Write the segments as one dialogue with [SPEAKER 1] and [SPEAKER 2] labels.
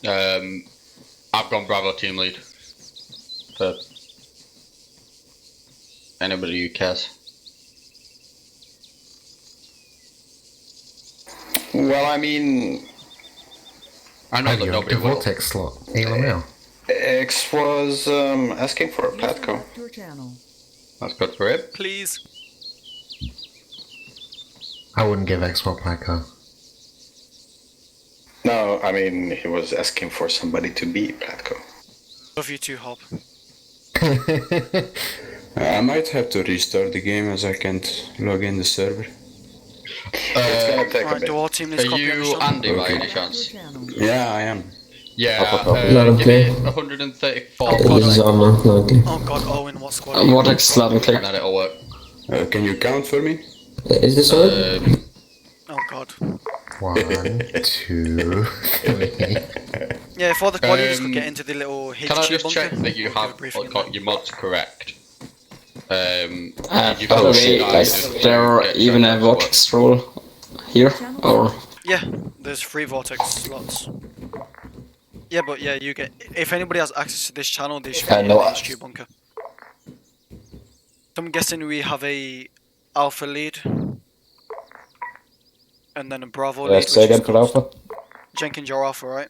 [SPEAKER 1] I've gone Bravo team lead. For anybody who cares.
[SPEAKER 2] Well, I mean...
[SPEAKER 1] I know that nobody
[SPEAKER 3] the
[SPEAKER 1] will.
[SPEAKER 3] Vortex slot. Email.
[SPEAKER 2] X was asking for a Platco.
[SPEAKER 1] That's good for him.
[SPEAKER 4] Please.
[SPEAKER 3] I wouldn't give X-Swap Platco.
[SPEAKER 2] No, I mean, he was asking for somebody to be Platco.
[SPEAKER 4] Love you too, Hob.
[SPEAKER 5] I might have to restart the game as I can't log in the server.
[SPEAKER 2] It's gonna take a
[SPEAKER 4] Alright,
[SPEAKER 2] bit.
[SPEAKER 4] do all team leads
[SPEAKER 1] Are
[SPEAKER 4] copy
[SPEAKER 1] you
[SPEAKER 4] on
[SPEAKER 1] Andy by any chance?
[SPEAKER 5] Yeah, I am.
[SPEAKER 1] Yeah,
[SPEAKER 6] Loud and
[SPEAKER 1] give
[SPEAKER 6] clear.
[SPEAKER 1] me 134.
[SPEAKER 4] Oh,
[SPEAKER 6] This is Armor, no, okay.
[SPEAKER 4] Oh god, Owen, what squad are you?
[SPEAKER 7] Vortex loud and clear.
[SPEAKER 1] And then it'll work.
[SPEAKER 5] Can you count for me?
[SPEAKER 6] Is this on?
[SPEAKER 4] Oh god.
[SPEAKER 3] 1, 2, 3.
[SPEAKER 4] Yeah, if all the squad leaders could get into the little HQ
[SPEAKER 1] Can I just
[SPEAKER 4] bunker,
[SPEAKER 1] check that you
[SPEAKER 4] give
[SPEAKER 1] have
[SPEAKER 4] a briefing in
[SPEAKER 1] got
[SPEAKER 4] there.
[SPEAKER 1] your mods correct? You've
[SPEAKER 7] By the
[SPEAKER 1] got
[SPEAKER 7] way,
[SPEAKER 1] guys
[SPEAKER 7] is there even a Vortex role here? Or
[SPEAKER 4] Yeah, there's 3 Vortex slots. Yeah, but yeah, you get... If anybody has access to this channel, they should be in the HQ bunker. So I'm guessing we have a Alpha lead. And then a Bravo lead.
[SPEAKER 7] say
[SPEAKER 4] which is
[SPEAKER 7] again for
[SPEAKER 4] Ghost.
[SPEAKER 7] Alpha?
[SPEAKER 4] Jenkins, you're Alpha, right?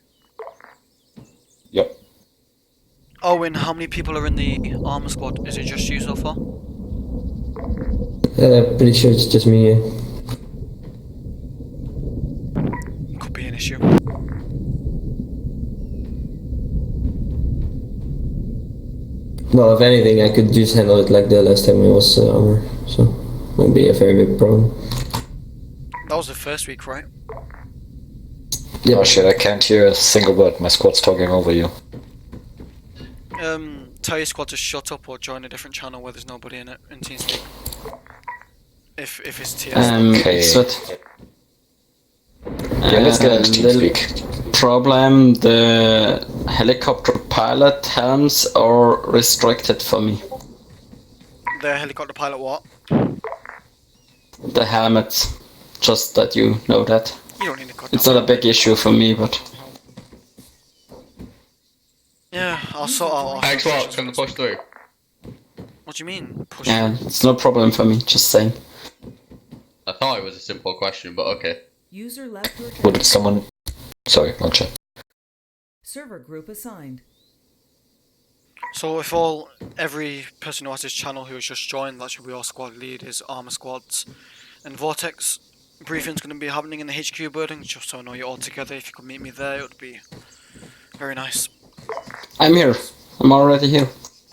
[SPEAKER 7] Yep.
[SPEAKER 4] Owen, how many people are in the armor squad? Is it just you so far?
[SPEAKER 6] Pretty sure it's just me, yeah.
[SPEAKER 4] Could be an issue.
[SPEAKER 6] Well, if anything, I could just handle it like the last time I was Armor, so won't be a very big problem.
[SPEAKER 4] That was the first week, right?
[SPEAKER 6] Yep.
[SPEAKER 7] Oh shit, I can't hear a single word. My squad's talking over you.
[SPEAKER 4] Tell your squad to shut up or join a different channel where there's nobody in it in TeamSpeak. If it's TS.
[SPEAKER 7] Okay.
[SPEAKER 8] Yeah, let's get into TeamSpeak.
[SPEAKER 7] Problem, the helicopter pilot helms are restricted for me.
[SPEAKER 4] The helicopter pilot what?
[SPEAKER 7] The helmets, just that you know that.
[SPEAKER 4] You don't need to cut
[SPEAKER 7] It's
[SPEAKER 4] that
[SPEAKER 7] not a
[SPEAKER 4] out.
[SPEAKER 7] big issue for me, but...
[SPEAKER 4] Yeah, I'll sort out.
[SPEAKER 1] Xbox gonna push through.
[SPEAKER 4] What do you mean? Push.
[SPEAKER 7] Yeah, it's no problem for me, just saying.
[SPEAKER 1] I thought it was a simple question, but okay.
[SPEAKER 9] User left your
[SPEAKER 8] Would someone... Sorry, one check.
[SPEAKER 9] server group assigned.
[SPEAKER 4] So if every person who has this channel who has just joined, that should be our squad leaders, armor squads, and Vortex. Briefing's going to be happening in the HQ building, just so I know you're all together. If you could meet me there, it would be very nice.
[SPEAKER 7] I'm here. I'm already here.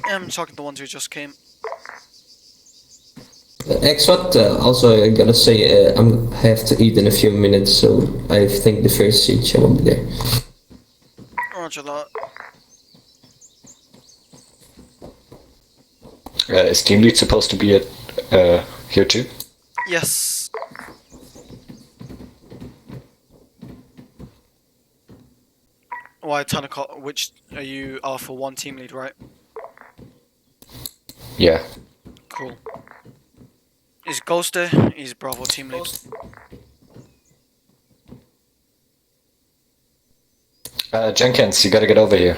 [SPEAKER 4] I'm talking to the ones who just came.
[SPEAKER 6] X-What, also I gotta say, I have to eat in a few minutes, so I think the first siege I won't be there.
[SPEAKER 4] Roger that.
[SPEAKER 8] Is Team Lead supposed to be at here too?
[SPEAKER 4] Yes. Why, Tanaka, which are you Alpha 1 team lead, right?
[SPEAKER 8] Yeah.
[SPEAKER 4] Cool. Is Ghost there? He's Bravo team lead.
[SPEAKER 8] Jenkins, you gotta get over here.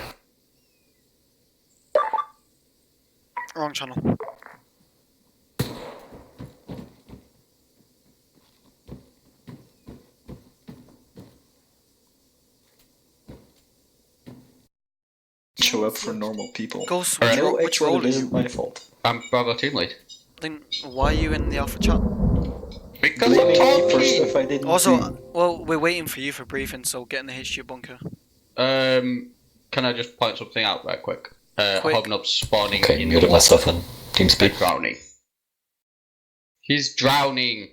[SPEAKER 4] Wrong channel.
[SPEAKER 10] Show up for normal people.
[SPEAKER 4] Ghost,
[SPEAKER 1] Alright.
[SPEAKER 4] which role are you?
[SPEAKER 10] My fault.
[SPEAKER 1] I'm Bravo team lead.
[SPEAKER 4] Then why are you in the Alpha chat?
[SPEAKER 1] Because I'm
[SPEAKER 10] Blaming me for
[SPEAKER 1] talking!
[SPEAKER 10] stuff I didn't
[SPEAKER 4] Also,
[SPEAKER 10] do.
[SPEAKER 4] well, we're waiting for you for briefing, so get in the HQ bunker.
[SPEAKER 1] Can I just point something out right quick?
[SPEAKER 4] Quick.
[SPEAKER 1] Hobnob spawning
[SPEAKER 8] Okay,
[SPEAKER 1] in
[SPEAKER 8] muted
[SPEAKER 1] the
[SPEAKER 8] myself
[SPEAKER 1] water.
[SPEAKER 8] on TeamSpeak.
[SPEAKER 1] Drowning. He's drowning.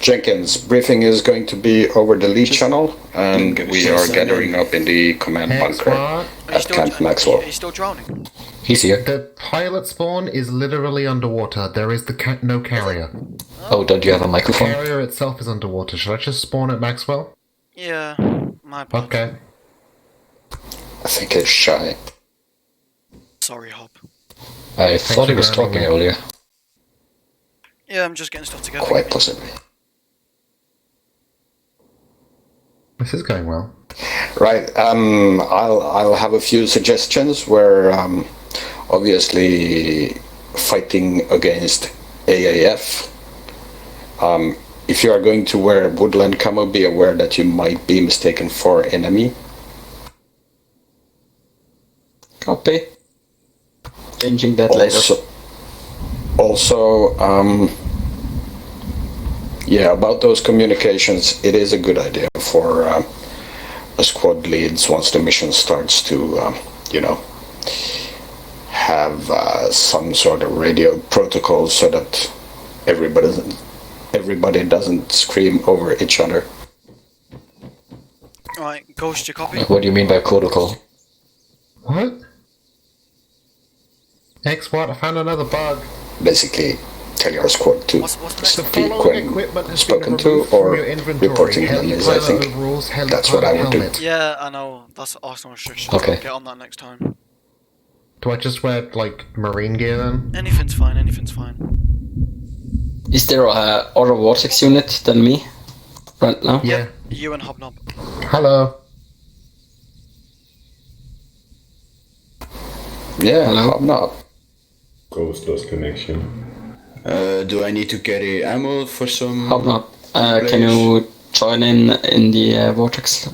[SPEAKER 2] Jenkins, briefing is going to be over the lead channel, and we are gathering up in the command bunker
[SPEAKER 3] X-What?
[SPEAKER 2] at Camp Maxwell.
[SPEAKER 4] Are you still drowning?
[SPEAKER 8] He's here.
[SPEAKER 3] The pilot spawn is literally underwater. There is no carrier.
[SPEAKER 8] Oh, don't you have a
[SPEAKER 3] The
[SPEAKER 8] microphone?
[SPEAKER 3] carrier itself is underwater. Should I just spawn at Maxwell?
[SPEAKER 4] Yeah, my bad.
[SPEAKER 3] Okay.
[SPEAKER 2] I think it's shy.
[SPEAKER 4] Sorry, Hob.
[SPEAKER 8] I thought he was
[SPEAKER 3] for having
[SPEAKER 8] talking
[SPEAKER 3] me.
[SPEAKER 8] earlier.
[SPEAKER 4] Yeah, I'm just getting stuff together.
[SPEAKER 2] Quite possibly.
[SPEAKER 3] This is going well.
[SPEAKER 2] Right. I'll have a few suggestions where obviously fighting against AAF. If you are going to wear woodland camo, be aware that you might be mistaken for enemy.
[SPEAKER 7] Copy. Changing that later.
[SPEAKER 2] Also, yeah, about those communications, it is a good idea for a squad leads once the mission starts to, you know, have some sort of radio protocol so that everybody doesn't scream over each other.
[SPEAKER 4] Right, Ghost, you copy?
[SPEAKER 8] What do you mean by protocol?
[SPEAKER 3] What? X-What? I found another bug.
[SPEAKER 2] Basically, tell your squad to
[SPEAKER 4] What's next?
[SPEAKER 2] speak when spoken to or reporting enemies, I think. That's what I would do.
[SPEAKER 4] Yeah, I know. That's Arsenal restriction.
[SPEAKER 8] Okay.
[SPEAKER 4] Get on that next time.
[SPEAKER 3] Do I just wear, like, marine gear then?
[SPEAKER 4] Anything's fine, anything's fine.
[SPEAKER 7] Is there a other Vortex unit than me right now?
[SPEAKER 3] Yeah.
[SPEAKER 4] You and Hobnob.
[SPEAKER 3] Hello.
[SPEAKER 2] Yeah,
[SPEAKER 7] Hello?
[SPEAKER 2] Hobnob.
[SPEAKER 5] Ghost lost connection. Do I need to carry ammo for some?
[SPEAKER 7] Hobnob, can you join in the Vortex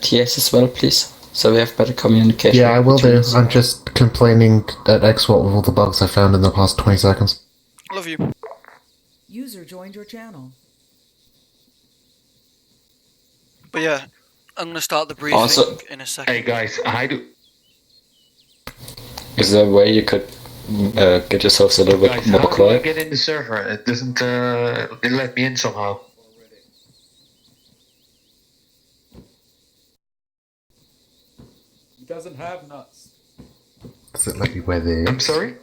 [SPEAKER 7] TS as well, please? So we have better communication.
[SPEAKER 3] Yeah, I will
[SPEAKER 7] between
[SPEAKER 3] do.
[SPEAKER 7] us.
[SPEAKER 3] I'm just complaining at X-What with all the bugs I found in the past 20 seconds.
[SPEAKER 4] Love you.
[SPEAKER 9] User joined your channel.
[SPEAKER 4] But yeah, I'm gonna start the briefing
[SPEAKER 7] Also-
[SPEAKER 4] in a second.
[SPEAKER 11] Hey guys, I do.
[SPEAKER 8] Is there a way you could get yourselves a little bit
[SPEAKER 11] Guys,
[SPEAKER 8] more
[SPEAKER 11] how do I
[SPEAKER 8] quiet?
[SPEAKER 11] get in the server? It doesn't it let me in somehow.
[SPEAKER 10] He doesn't have nuts.
[SPEAKER 3] Does it let me wear the...
[SPEAKER 11] I'm sorry?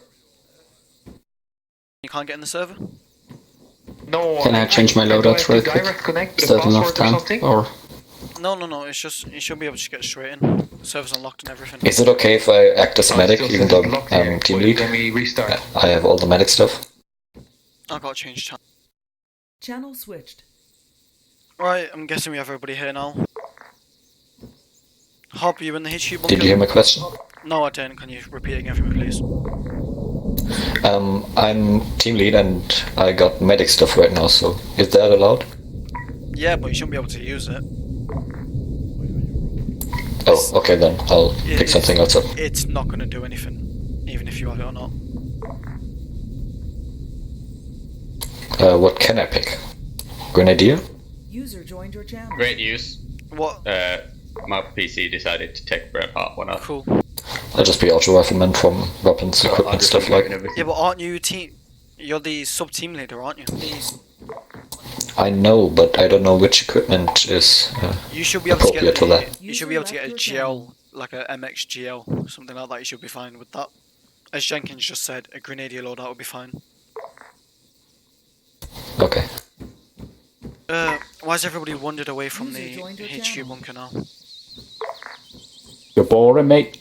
[SPEAKER 4] You can't get in the server?
[SPEAKER 11] No.
[SPEAKER 7] Can I change my
[SPEAKER 11] do I have
[SPEAKER 7] loadout
[SPEAKER 11] to
[SPEAKER 7] real quick?
[SPEAKER 11] direct connect
[SPEAKER 7] Is
[SPEAKER 11] the
[SPEAKER 7] that enough
[SPEAKER 11] password or
[SPEAKER 7] time?
[SPEAKER 11] something?
[SPEAKER 7] Or
[SPEAKER 4] No, it's just, you should be able to just get straight in. The server's unlocked and everything.
[SPEAKER 8] Is it okay if I act as
[SPEAKER 11] Oh,
[SPEAKER 8] medic,
[SPEAKER 11] still
[SPEAKER 8] even
[SPEAKER 11] says
[SPEAKER 8] though
[SPEAKER 11] locked
[SPEAKER 8] I'm
[SPEAKER 11] here.
[SPEAKER 8] team
[SPEAKER 11] Wait,
[SPEAKER 8] lead?
[SPEAKER 11] Let me restart.
[SPEAKER 8] I have all the medic stuff.
[SPEAKER 4] I've got to change time.
[SPEAKER 9] Channel switched.
[SPEAKER 4] Right, I'm guessing we have everybody here now. Hob, you in the HQ bunker?
[SPEAKER 8] Did you hear my question?
[SPEAKER 4] No, I didn't. Can you repeat again for me, please?
[SPEAKER 8] I'm team lead and I got medic stuff right now, so is that allowed?
[SPEAKER 4] Yeah, but you shouldn't be able to use it.
[SPEAKER 8] Oh, okay then, I'll pick
[SPEAKER 4] It's-
[SPEAKER 8] something else up.
[SPEAKER 4] It's not going to do anything, even if you have it or not.
[SPEAKER 8] What can I pick? Grenadier?
[SPEAKER 9] User joined your channel.
[SPEAKER 1] Great news.
[SPEAKER 4] What?
[SPEAKER 1] My PC decided to take Bret Hart one up.
[SPEAKER 4] Cool.
[SPEAKER 8] I'll just be ultra rifleman from weapons, equipment, stuff like.
[SPEAKER 4] Yeah, but aren't you you're the sub-team leader, aren't you?
[SPEAKER 8] I know, but I don't know which equipment is
[SPEAKER 4] You should be able to get
[SPEAKER 8] appropriate for that.
[SPEAKER 4] You should be able to get a GL, like a MX GL, something like that. You should be fine with that. As Jenkins just said, a Grenadier loadout would be fine.
[SPEAKER 8] Okay.
[SPEAKER 4] Why has everybody wandered away from the
[SPEAKER 9] User joined your
[SPEAKER 4] HQ
[SPEAKER 9] channel.
[SPEAKER 4] bunker now?
[SPEAKER 8] You're boring, mate.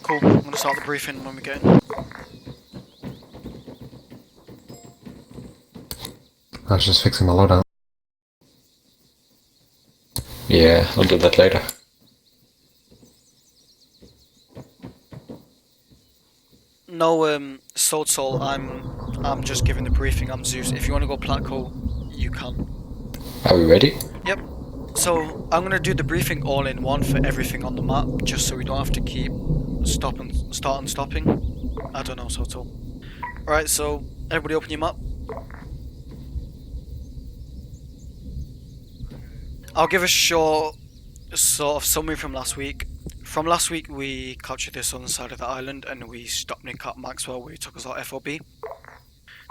[SPEAKER 4] Cool, I'm gonna start the briefing when we get in.
[SPEAKER 3] I was just fixing my loadout.
[SPEAKER 8] Yeah, I'll do that later.
[SPEAKER 4] No, Soul, I'm just giving the briefing. I'm Zeus. If you want to go Platco, you can.
[SPEAKER 8] Are we ready?
[SPEAKER 4] Yep. So I'm gonna do the briefing all in one for everything on the map, just so we don't have to keep starting, stopping. I don't know, Soul. Alright, so everybody open your map. I'll give a short sort of summary from last week. From last week, we captured the southern side of the island and we stopped Nick at Maxwell where he took us out FOB.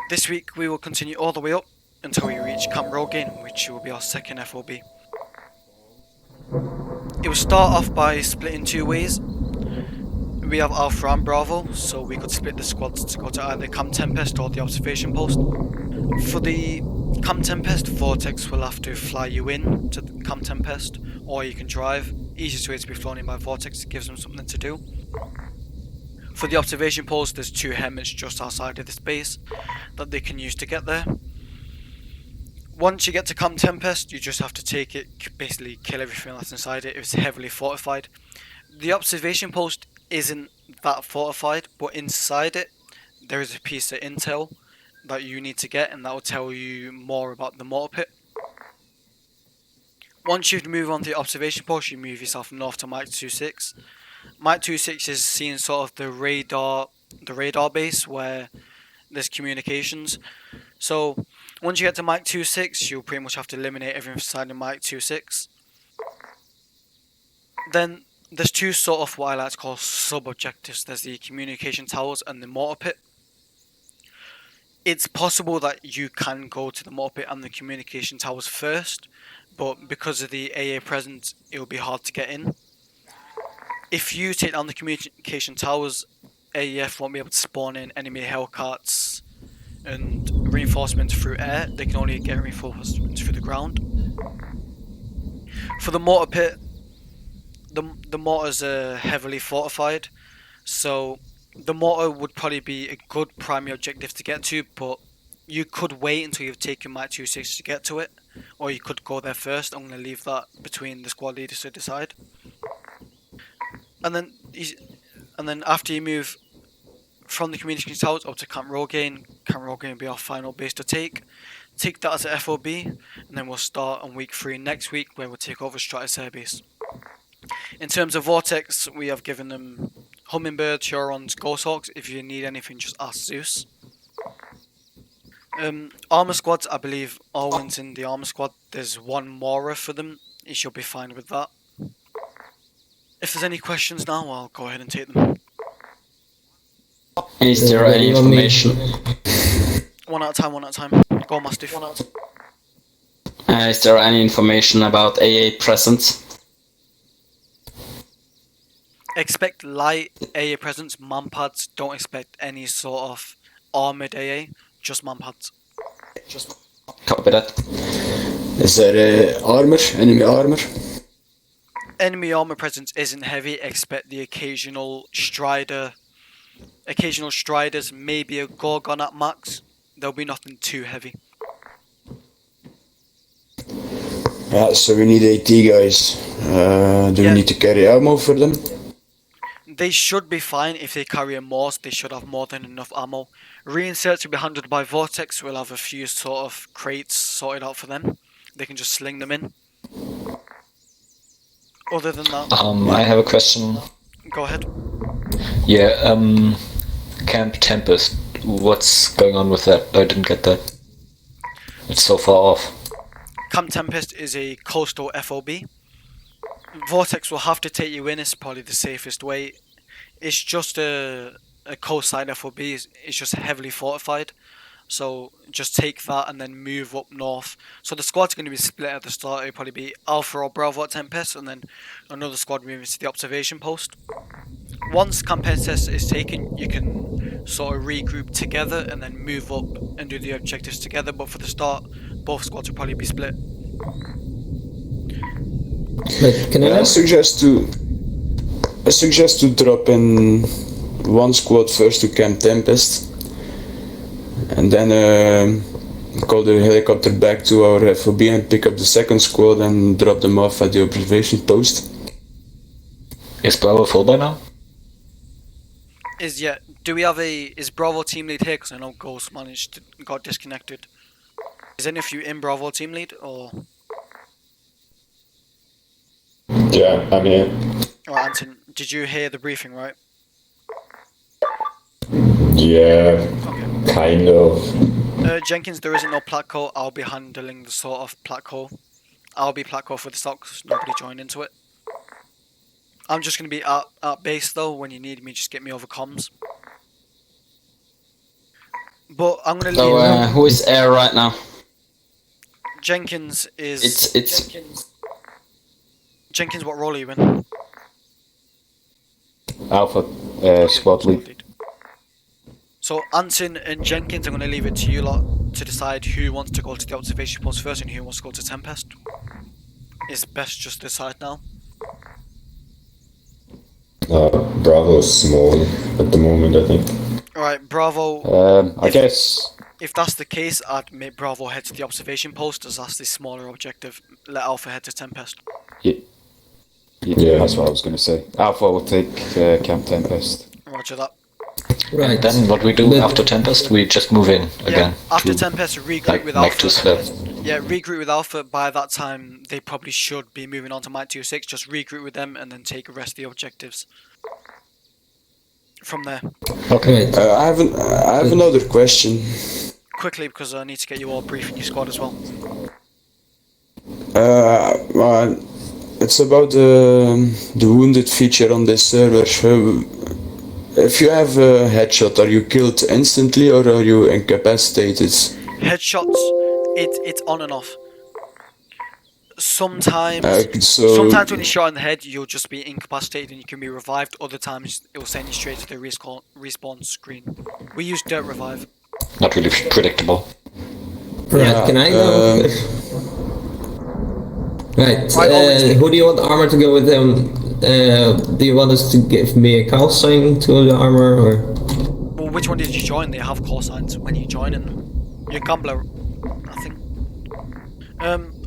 [SPEAKER 4] This week, we will continue all the way up until we reach Camp Rogaine, which will be our second FOB. It will start off by splitting two ways. We have Alpha and Bravo, so we could split the squads to go to either Camp Tempest or the observation post. For the Camp Tempest, Vortex will have to fly you in to the Camp Tempest, or you can drive. Easiest way to be flown in by Vortex, gives them something to do. For the observation post, there's two helmets just outside of this base that they can use to get there. Once you get to Camp Tempest, you just have to take it, basically kill everything that's inside it. It's heavily fortified. The observation post isn't that fortified, but inside it, there is a piece of intel that you need to get, and that will tell you more about the mortar pit. Once you've moved on to the observation post, you move yourself north to Mike 26. Mike 26 is seeing sort of the radar base where there's communications. So once you get to Mike 26, you'll pretty much have to eliminate everything inside of Mike 26. Then there's two sort of what I like to call sub-objectives. There's the communication towers and the mortar pit. It's possible that you can go to the mortar pit and the communication towers first, but because of the AA presence, it will be hard to get in. If you take down the communication towers, AEF won't be able to spawn in enemy Hellcats and reinforcements through air. They can only get reinforcements through the ground. For the mortar pit, the mortars are heavily fortified, so the mortar would probably be a good primary objective to get to, but you could wait until you've taken Mike 26 to get to it, or you could go there first. I'm going to leave that between the squad leaders to decide. And then after you move from the communication towers up to Camp Rogaine will be our final base to take. Take that as a FOB, and then we'll start on week 3 next week, where we'll take over Stratus Air Base. In terms of Vortex, we have given them Hummingbirds, Hurons, Ghosthawks. If you need anything, just ask Zeus. Armor squads, I believe Arwen's in the armor squad. There's one Mora for them. He should be fine with that. If there's any questions now, I'll go ahead and take them.
[SPEAKER 7] Is there any information?
[SPEAKER 4] One at a time. Go, Mastiff.
[SPEAKER 7] Is there any information about AA presence?
[SPEAKER 4] Expect light AA presence, manpads. Don't expect any sort of armoured AA, just manpads.
[SPEAKER 7] Copy that.
[SPEAKER 5] Is there armor? Enemy armor?
[SPEAKER 4] Enemy armor presence isn't heavy. Expect the occasional strider. Occasional striders, maybe a Gorgon at max. There'll be nothing too heavy.
[SPEAKER 5] Yeah, so we need AT guys. Do we need to carry ammo for them?
[SPEAKER 4] They should be fine if they carry a Morse. They should have more than enough ammo. Reinserts will be handled by Vortex. We'll have a few sort of crates sorted out for them. They can just sling them in. Other than that...
[SPEAKER 8] I have a question.
[SPEAKER 4] Go ahead.
[SPEAKER 8] Yeah, Camp Tempest. What's going on with that? I didn't get that. It's so far off.
[SPEAKER 4] Camp Tempest is a coastal FOB. Vortex will have to take you in. It's probably the safest way. It's just a coastside FOB. It's just heavily fortified. So just take that and then move up north. So the squad's going to be split at the start. It'll probably be Alpha or Bravo at Tempest, and then another squad moving to the observation post. Once Camp Tempest is taken, you can sort of regroup together and then move up and do the objectives together. But for the start, both squads will probably be split.
[SPEAKER 5] I suggest to drop in one squad first to Camp Tempest, and then call the helicopter back to our FOB and pick up the second squad and drop them off at the observation post.
[SPEAKER 8] Is Bravo full by now?
[SPEAKER 4] Do we have is Bravo team lead here? Because I know Ghost got disconnected. Is any of you in Bravo team lead or?
[SPEAKER 5] Yeah, I'm here.
[SPEAKER 4] Alright, Anton, did you hear the briefing, right?
[SPEAKER 5] Yeah,
[SPEAKER 4] okay.
[SPEAKER 5] Kind of.
[SPEAKER 4] Jenkins, there isn't no Platco. I'll be handling the sort of Platco. I'll be Platco for the stocks. Nobody joined into it. I'm just going to be at base though. When you need me, just get me over comms. But I'm going to leave.
[SPEAKER 7] So, who is air right now?
[SPEAKER 4] Jenkins is...
[SPEAKER 7] It's...
[SPEAKER 4] Jenkins, what role are you in?
[SPEAKER 5] Alpha, squad lead.
[SPEAKER 4] So Anton and Jenkins, I'm going to leave it to you lot to decide who wants to go to the observation post first and who wants to go to Tempest. It's best just decide now.
[SPEAKER 5] Bravo's small at the moment, I think.
[SPEAKER 4] Alright, Bravo.
[SPEAKER 5] I guess
[SPEAKER 4] If that's the case, I'd make Bravo head to the observation post as that's the smaller objective. Let Alpha head to Tempest.
[SPEAKER 12] Yeah, that's what I was going to say. Alpha will take Camp Tempest.
[SPEAKER 4] Roger that.
[SPEAKER 6] Right.
[SPEAKER 8] And then what we do
[SPEAKER 6] But-
[SPEAKER 8] after Tempest, we just move in again.
[SPEAKER 4] After
[SPEAKER 8] to,
[SPEAKER 4] Tempest, regroup
[SPEAKER 8] like,
[SPEAKER 4] with
[SPEAKER 8] Mech
[SPEAKER 4] Alpha.
[SPEAKER 8] 27.
[SPEAKER 4] Yeah, regroup with Alpha. By that time, they probably should be moving on to Mike 26. Just regroup with them and then take the rest of the objectives from there.
[SPEAKER 8] Okay.
[SPEAKER 6] Right.
[SPEAKER 5] I have another question.
[SPEAKER 4] Quickly, because I need to get you all briefing your squad as well.
[SPEAKER 5] It's about the wounded feature on this server. If you have a headshot, are you killed instantly or are you incapacitated?
[SPEAKER 4] Headshots, it's on and off. Sometimes when you're shot in the head, you'll just be incapacitated and you can be revived. Other times, it will send you straight to the respawn screen. We use Dirt Revive.
[SPEAKER 8] Not really predictable.
[SPEAKER 6] Right, can I go? Right, who do you want armor to go with them? Do you want us to give me a call sign to the armor, or?
[SPEAKER 4] Well, which one did you join? They have call signs when you join them. You're Gambler, I think.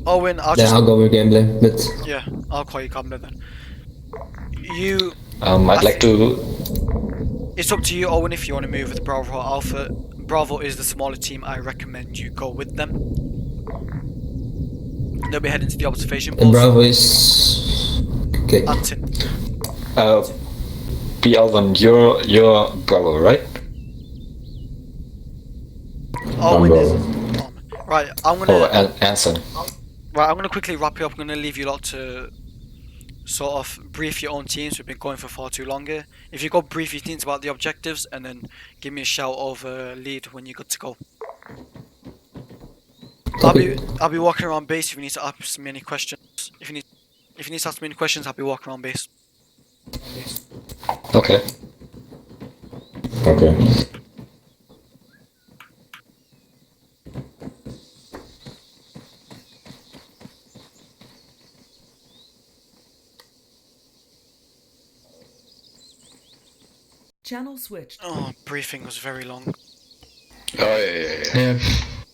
[SPEAKER 4] Owen,
[SPEAKER 6] I'll go with Gambler, but...
[SPEAKER 4] Yeah, I'll call you Gambler then.
[SPEAKER 8] I'd like to...
[SPEAKER 4] It's up to you, Owen, if you want to move with Bravo or Alpha. Bravo is the smaller team. I recommend you go with them. They'll be heading to the observation post.
[SPEAKER 6] And Bravo is... Okay.
[SPEAKER 4] Anton.
[SPEAKER 8] P. Alvin, you're Bravo, right?
[SPEAKER 4] Owen is... Right, I'm gonna...
[SPEAKER 8] Oh, Anson.
[SPEAKER 4] Right, I'm gonna quickly wrap you up. I'm gonna leave you lot to sort of brief your own teams. We've been going for far too long here. If you go brief your teams about the objectives, and then give me a shout over lead when you're good to go. I'll be walking around base if you need to ask me any questions. If you need to ask me any questions, I'll be walking around base.
[SPEAKER 8] Okay.
[SPEAKER 12] Okay.
[SPEAKER 9] Channel switched.
[SPEAKER 4] Oh, briefing was very long.
[SPEAKER 2] Oh, yeah.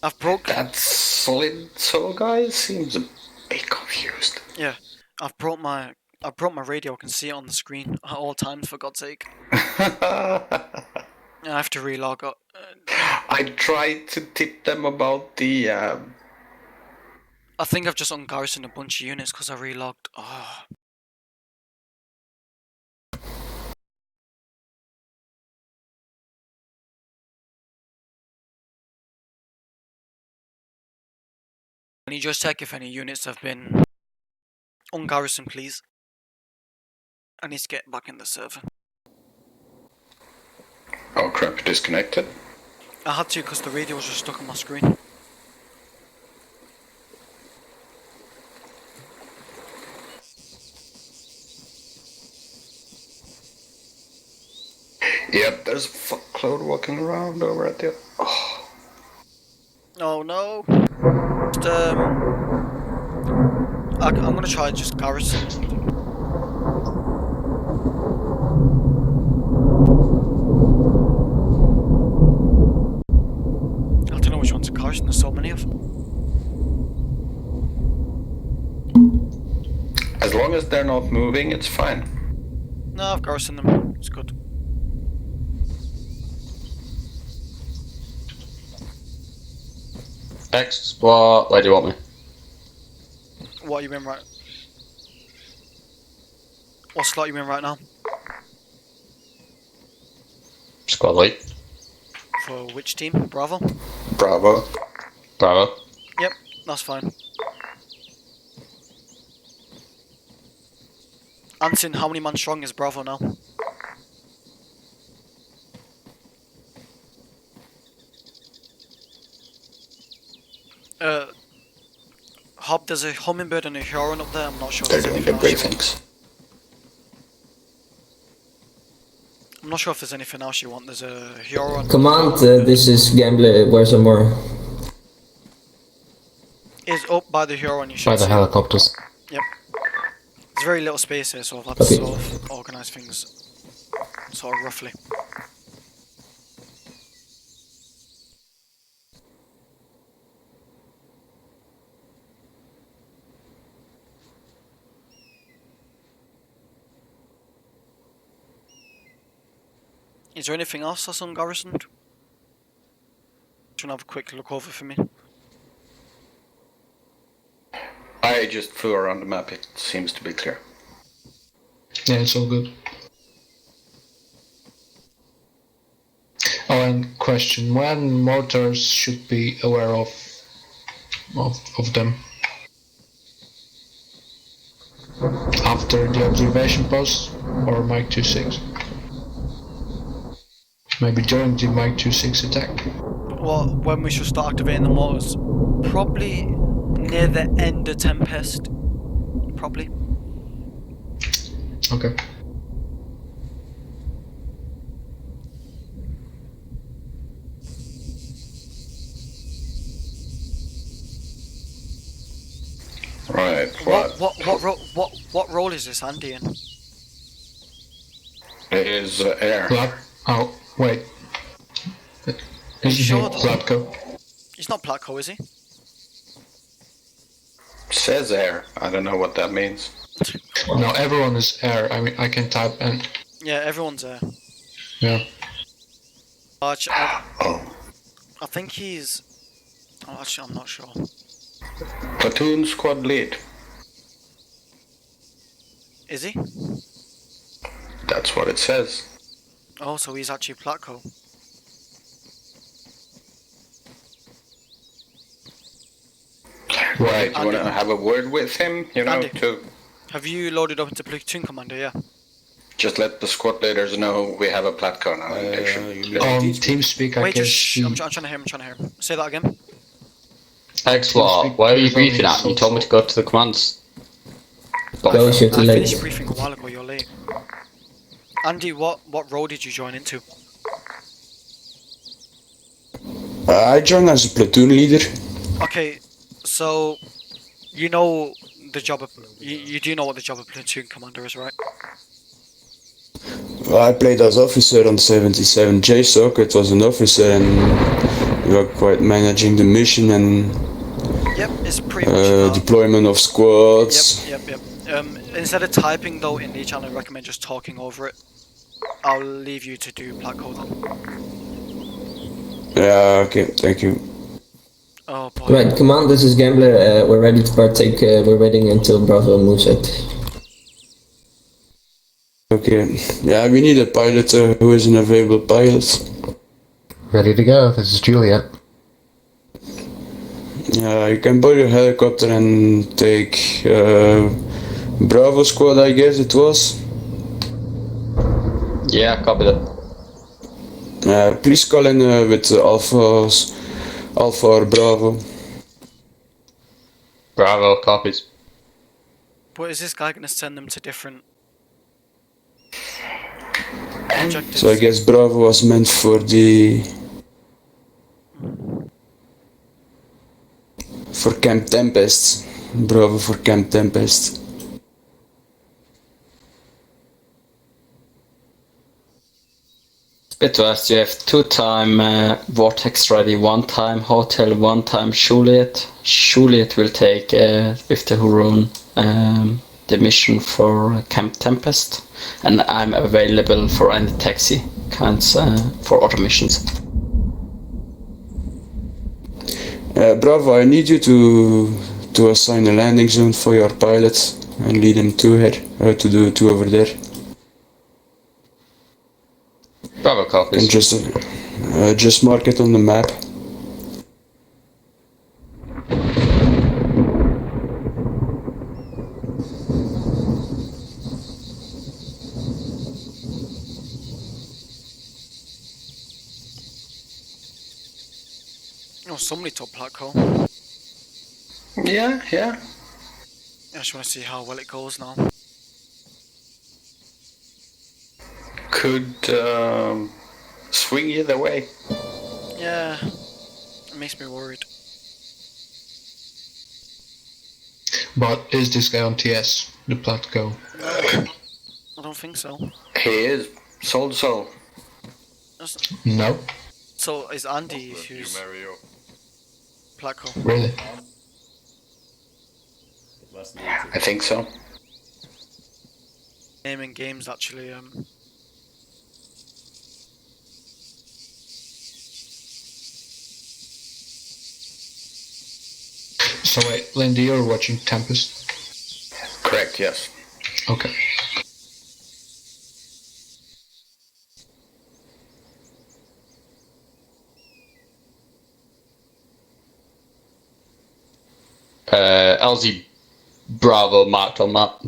[SPEAKER 4] I've broke...
[SPEAKER 2] That solid soul guy seems a bit confused.
[SPEAKER 4] Yeah, I've brought my radio. I can see it on the screen at all times, for God's sake. I have to relog up.
[SPEAKER 2] I tried to tip them about the...
[SPEAKER 4] I think I've just ungarrisoned a bunch of units because I relogged. Oh. Can you just check if any units have been ungarrisoned, please? I need to get back in the server.
[SPEAKER 2] Oh crap, disconnected?
[SPEAKER 4] I had to because the radio was just stuck on my screen.
[SPEAKER 2] Yep, there's a fuckload walking around over at the... Oh.
[SPEAKER 4] Oh no. Just, I'm gonna try just garrison. I don't know which one's a garrison, there's so many of them.
[SPEAKER 2] As long as they're not moving, it's fine.
[SPEAKER 4] No, I've garrisoned them, it's good.
[SPEAKER 1] X, where do you want me?
[SPEAKER 4] What are you in right? What slot are you in right now?
[SPEAKER 1] Squad lead.
[SPEAKER 4] For which team? Bravo?
[SPEAKER 2] Bravo.
[SPEAKER 1] Bravo.
[SPEAKER 4] Yep, that's fine. Anson, how many man strong is Bravo now? Hob, there's a hummingbird and a Huron up there. I'm not sure.
[SPEAKER 2] They're doing the briefings.
[SPEAKER 4] I'm not sure if there's anything else you want. There's a Huron.
[SPEAKER 6] Command, this is Gambler. Where's some more?
[SPEAKER 4] Is up by the Huron. You should
[SPEAKER 8] By the
[SPEAKER 4] see.
[SPEAKER 8] helicopters.
[SPEAKER 4] Yep. There's very little space here, so I've had to sort of organise things sort of roughly. Is there anything else that's ungarrisoned? Just wanna have a quick look over for me.
[SPEAKER 2] I just flew around the map. It seems to be clear.
[SPEAKER 11] Yeah, it's all good. Oh, and question: when mortars should be aware of them? After the observation post or Mike 26? Maybe during the Mike 26 attack.
[SPEAKER 4] Well, when we should start activating the mortars? Probably near the end of Tempest. Probably.
[SPEAKER 11] Okay.
[SPEAKER 2] Right.
[SPEAKER 4] What role is this Andy in?
[SPEAKER 2] It is air.
[SPEAKER 11] Oh, wait.
[SPEAKER 4] Is he sure?
[SPEAKER 11] Platko.
[SPEAKER 4] He's not Platko, is he?
[SPEAKER 2] Says air. I don't know what that means.
[SPEAKER 11] No, everyone is air. I mean, I can type and.
[SPEAKER 4] Yeah, everyone's there.
[SPEAKER 11] Yeah.
[SPEAKER 4] Actually, I think he's. Oh, actually, I'm not sure.
[SPEAKER 2] Platoon squad lead.
[SPEAKER 4] Is he?
[SPEAKER 2] That's what it says.
[SPEAKER 4] Oh, so he's actually Platko.
[SPEAKER 2] Right, you want to have a word with him, you know,
[SPEAKER 4] Andy,
[SPEAKER 2] to
[SPEAKER 4] have you loaded up into Platoon Commander, yeah?
[SPEAKER 2] just let the squad leaders know we have a Platko now. And they should
[SPEAKER 11] On TeamSpeak, I
[SPEAKER 4] Wait,
[SPEAKER 11] can
[SPEAKER 4] just
[SPEAKER 11] see.
[SPEAKER 4] I'm trying to hear him, Say that again.
[SPEAKER 7] Alex, why are you briefing at me? You told me to go to the commands.
[SPEAKER 6] Those you're too
[SPEAKER 4] I
[SPEAKER 6] late.
[SPEAKER 4] finished briefing a while ago, you're late. Andy, what role did you join into?
[SPEAKER 5] I joined as a platoon leader.
[SPEAKER 4] Okay, so you know the job of you do know what the job of Platoon Commander is, right?
[SPEAKER 5] I played as officer on 77 JSOC. It was an officer, and we were quite managing the mission and
[SPEAKER 4] Yep, it's pretty much that.
[SPEAKER 5] deployment of squads.
[SPEAKER 4] Yep. Instead of typing though in the channel, I recommend just talking over it. I'll leave you to do Platko then.
[SPEAKER 5] Yeah, okay, thank you.
[SPEAKER 4] Oh boy.
[SPEAKER 6] Right, command, this is Gambler. We're ready to partake. We're waiting until Bravo moves it.
[SPEAKER 5] Okay, yeah, we need a pilot who is an available pilot.
[SPEAKER 3] Ready to go. This is Juliet.
[SPEAKER 5] You can borrow your helicopter and take Bravo squad, I guess it was.
[SPEAKER 7] Yeah, copy that.
[SPEAKER 5] Please call in with Alpha or Bravo.
[SPEAKER 7] Bravo, copies.
[SPEAKER 4] But is this guy gonna send them to different objectives?
[SPEAKER 5] So I guess Bravo was meant for Camp Tempest. Bravo for Camp Tempest.
[SPEAKER 7] Bit to us, you have 2-time Vortex ready, 1-time Hotel, 1-time Juliet. Juliet will take with the Huron the mission for Camp Tempest, and I'm available for any taxi kinds for other missions.
[SPEAKER 5] Bravo, I need you to assign a landing zone for your pilots and lead them to over there.
[SPEAKER 7] Bravo, copies.
[SPEAKER 5] And just mark it on the map.
[SPEAKER 4] Oh, somebody took Platko.
[SPEAKER 2] Yeah.
[SPEAKER 4] I just want to see how well it goes now.
[SPEAKER 2] Could swing either way.
[SPEAKER 4] Yeah, it makes me worried.
[SPEAKER 11] But is this guy on TS, the Platko?
[SPEAKER 4] I don't think so.
[SPEAKER 2] He is. Sold soul.
[SPEAKER 11] No.
[SPEAKER 4] So is Andy who's Platko?
[SPEAKER 11] Really?
[SPEAKER 2] I think so.
[SPEAKER 4] Naming games actually
[SPEAKER 11] So wait, Lindy, you're watching Tempest?
[SPEAKER 2] Correct, yes.
[SPEAKER 11] Okay.
[SPEAKER 1] LZ Bravo marked on map.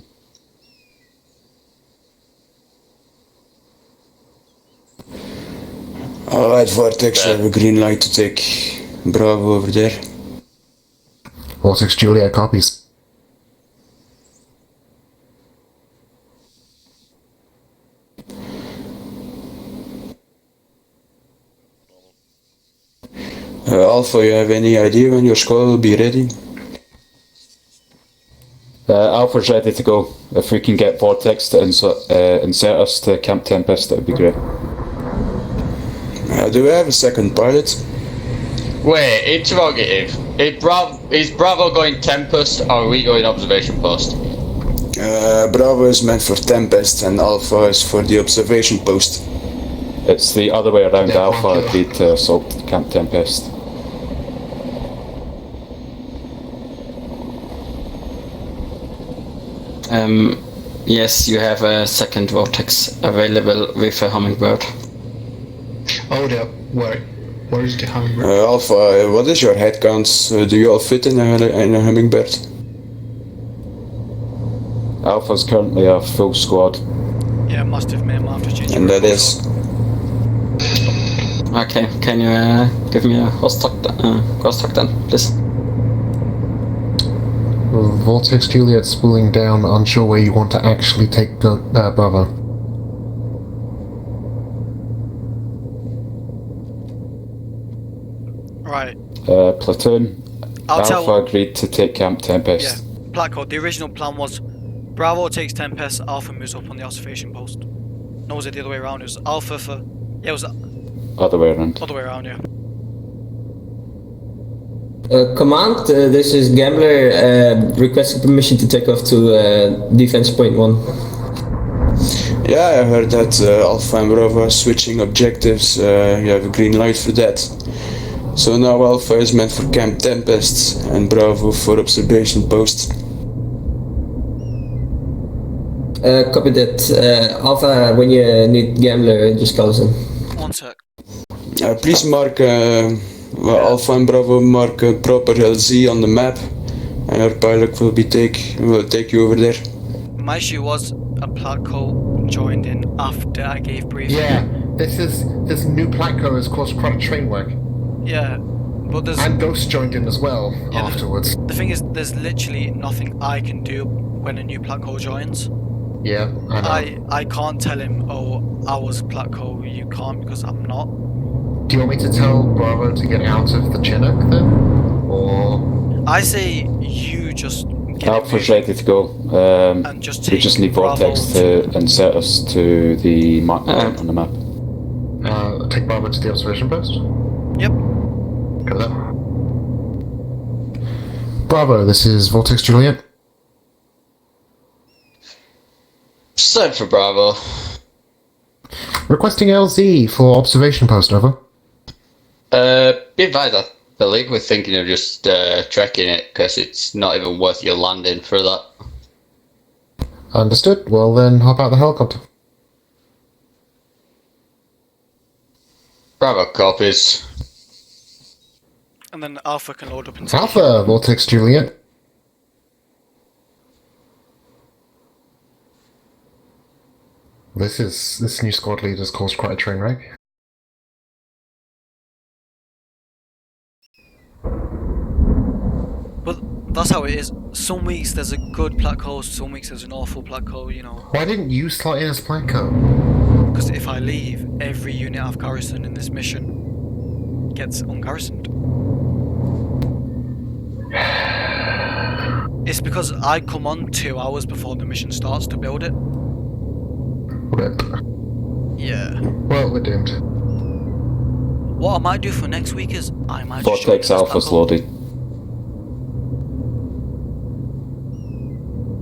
[SPEAKER 5] Alright, Vortex, I have a green light to take Bravo over there.
[SPEAKER 3] Vortex Juliet copies.
[SPEAKER 5] Alpha, you have any idea when your squad will be ready?
[SPEAKER 12] Alpha's ready to go. If we can get Vortex to insert us to Camp Tempest, that would be great.
[SPEAKER 5] Do we have a second pilot?
[SPEAKER 1] Wait, interrogative. Is Bravo going Tempest or are we going observation post?
[SPEAKER 5] Bravo is meant for Tempest and Alpha is for the observation post.
[SPEAKER 12] It's the other way around.
[SPEAKER 3] Yeah,
[SPEAKER 12] Alpha agreed to assault Camp Tempest.
[SPEAKER 7] Yes, you have a second Vortex available with a Hummingbird.
[SPEAKER 11] Oh, where is the Hummingbird?
[SPEAKER 5] Alpha, what is your head counts? Do you all fit in a Hummingbird?
[SPEAKER 12] Alpha's currently a full squad.
[SPEAKER 4] Yeah, must have made after change.
[SPEAKER 5] And that is...
[SPEAKER 7] Okay, can you give me a ghost talk then, please?
[SPEAKER 3] Vortex Juliet spooling down, unsure where you want to actually take Bravo.
[SPEAKER 4] Right.
[SPEAKER 12] Platoon. Alpha agreed to take Camp Tempest.
[SPEAKER 4] Yeah. Black Code. The original plan was Bravo takes Tempest, Alpha moves up on the observation post. No, was it the other way around? It was Alpha for... Yeah, it was...
[SPEAKER 12] Other way around.
[SPEAKER 4] Other way around, yeah.
[SPEAKER 6] Command, this is Gambler requesting permission to take off to defense point 1.
[SPEAKER 5] Yeah, I heard that Alpha and Bravo are switching objectives. You have a green light for that. So now Alpha is meant for Camp Tempest and Bravo for observation post.
[SPEAKER 6] Copy that. Alpha, when you need Gambler, just call us in.
[SPEAKER 4] 1 sec.
[SPEAKER 5] Please mark Alpha and Bravo mark proper LZ on the map, and our pilot will take you over there.
[SPEAKER 4] My issue was a Platco joined in after I gave briefing.
[SPEAKER 3] Yeah, this new Platco has caused quite a train wreck.
[SPEAKER 4] Yeah, but there's...
[SPEAKER 3] And Ghost joined in as well afterwards.
[SPEAKER 4] The thing is, there's literally nothing I can do when a new Platco joins.
[SPEAKER 3] Yeah, I know.
[SPEAKER 4] I can't tell him, oh, I was Platco, you can't, because I'm not.
[SPEAKER 3] Do you want me to tell Bravo to get out of the Chinook then? Or...
[SPEAKER 4] I say you just get
[SPEAKER 12] Alpha's ready to go.
[SPEAKER 4] and just
[SPEAKER 12] We just need Vortex to insert us to the mark on the map.
[SPEAKER 3] Take Bravo to the observation post?
[SPEAKER 4] Yep.
[SPEAKER 3] Go there. Bravo, this is Vortex Juliet.
[SPEAKER 1] Send for Bravo.
[SPEAKER 3] Requesting LZ for observation post, over.
[SPEAKER 1] Be advised, I believe we're thinking of just trekking it, because it's not even worth your landing for that.
[SPEAKER 3] Understood. Well then, hop out the helicopter.
[SPEAKER 1] Bravo copies.
[SPEAKER 4] And then Alpha can load up and
[SPEAKER 3] Alpha, Vortex Juliet. This new squad leader's caused quite a train wreck.
[SPEAKER 4] But that's how it is. Some weeks there's a good Platco, some weeks there's an awful Platco, you know.
[SPEAKER 3] Why didn't you slot in as Platco?
[SPEAKER 4] Because if I leave, every unit I've garrisoned in this mission gets ungarrisoned. It's because I come on 2 hours before the mission starts to build it.
[SPEAKER 3] Rip.
[SPEAKER 4] Yeah.
[SPEAKER 3] Well, we're doomed.
[SPEAKER 4] What I might do for next week is I might just
[SPEAKER 12] Vortex Alpha's loaded.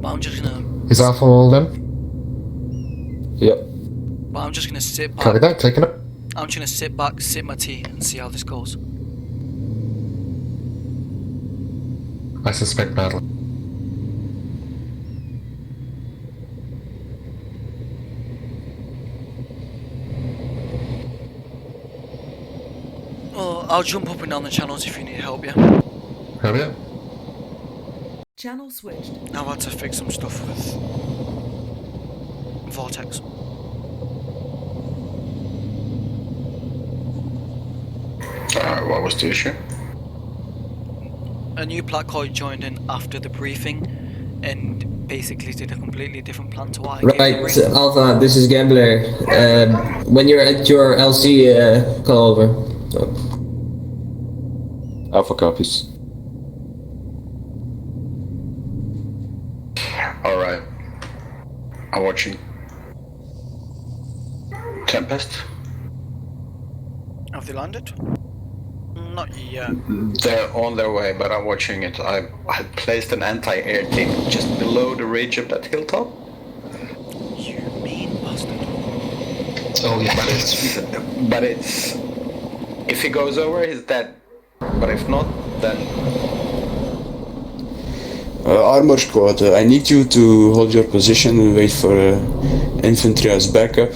[SPEAKER 4] But I'm just gonna...
[SPEAKER 3] Is Alpha all done?
[SPEAKER 12] Yep.
[SPEAKER 4] But I'm just gonna sit back.
[SPEAKER 3] Copy that, taking it.
[SPEAKER 4] I'm just gonna sit back, sip my tea, and see how this goes.
[SPEAKER 3] I suspect badly.
[SPEAKER 4] Well, I'll jump up and down the channels if you need help, yeah?
[SPEAKER 3] Hurry up.
[SPEAKER 9] Channel switched.
[SPEAKER 4] I've had to fix some stuff with Vortex.
[SPEAKER 2] What was the issue?
[SPEAKER 4] A new Placoid joined in after the briefing and basically did a completely different plan to what I gave
[SPEAKER 6] Right,
[SPEAKER 4] the
[SPEAKER 6] Alpha, this is Gambler. When you're at your LC, call over. So.
[SPEAKER 12] Alpha copies.
[SPEAKER 2] Alright. I'm watching. Tempest?
[SPEAKER 4] Have they landed? Not yet.
[SPEAKER 2] They're on their way, but I'm watching it. I placed an anti-air team just below the ridge of that hilltop.
[SPEAKER 4] You mean bastard.
[SPEAKER 3] Oh yeah.
[SPEAKER 2] But it's... If he goes over, he's dead. But if not, then...
[SPEAKER 5] Armor squad, I need you to hold your position and wait for infantry as backup.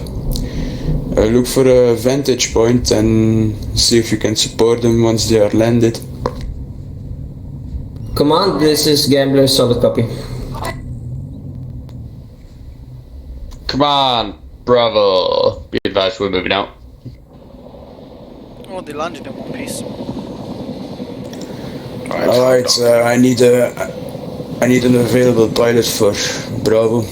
[SPEAKER 5] Look for a vantage point and see if you can support them once they are landed.
[SPEAKER 6] Command, this is Gambler, solid copy.
[SPEAKER 1] Come on, Bravo. Be advised, we're moving out.
[SPEAKER 4] Oh, they landed in one piece.
[SPEAKER 5] Alright, I need an available pilot for Bravo.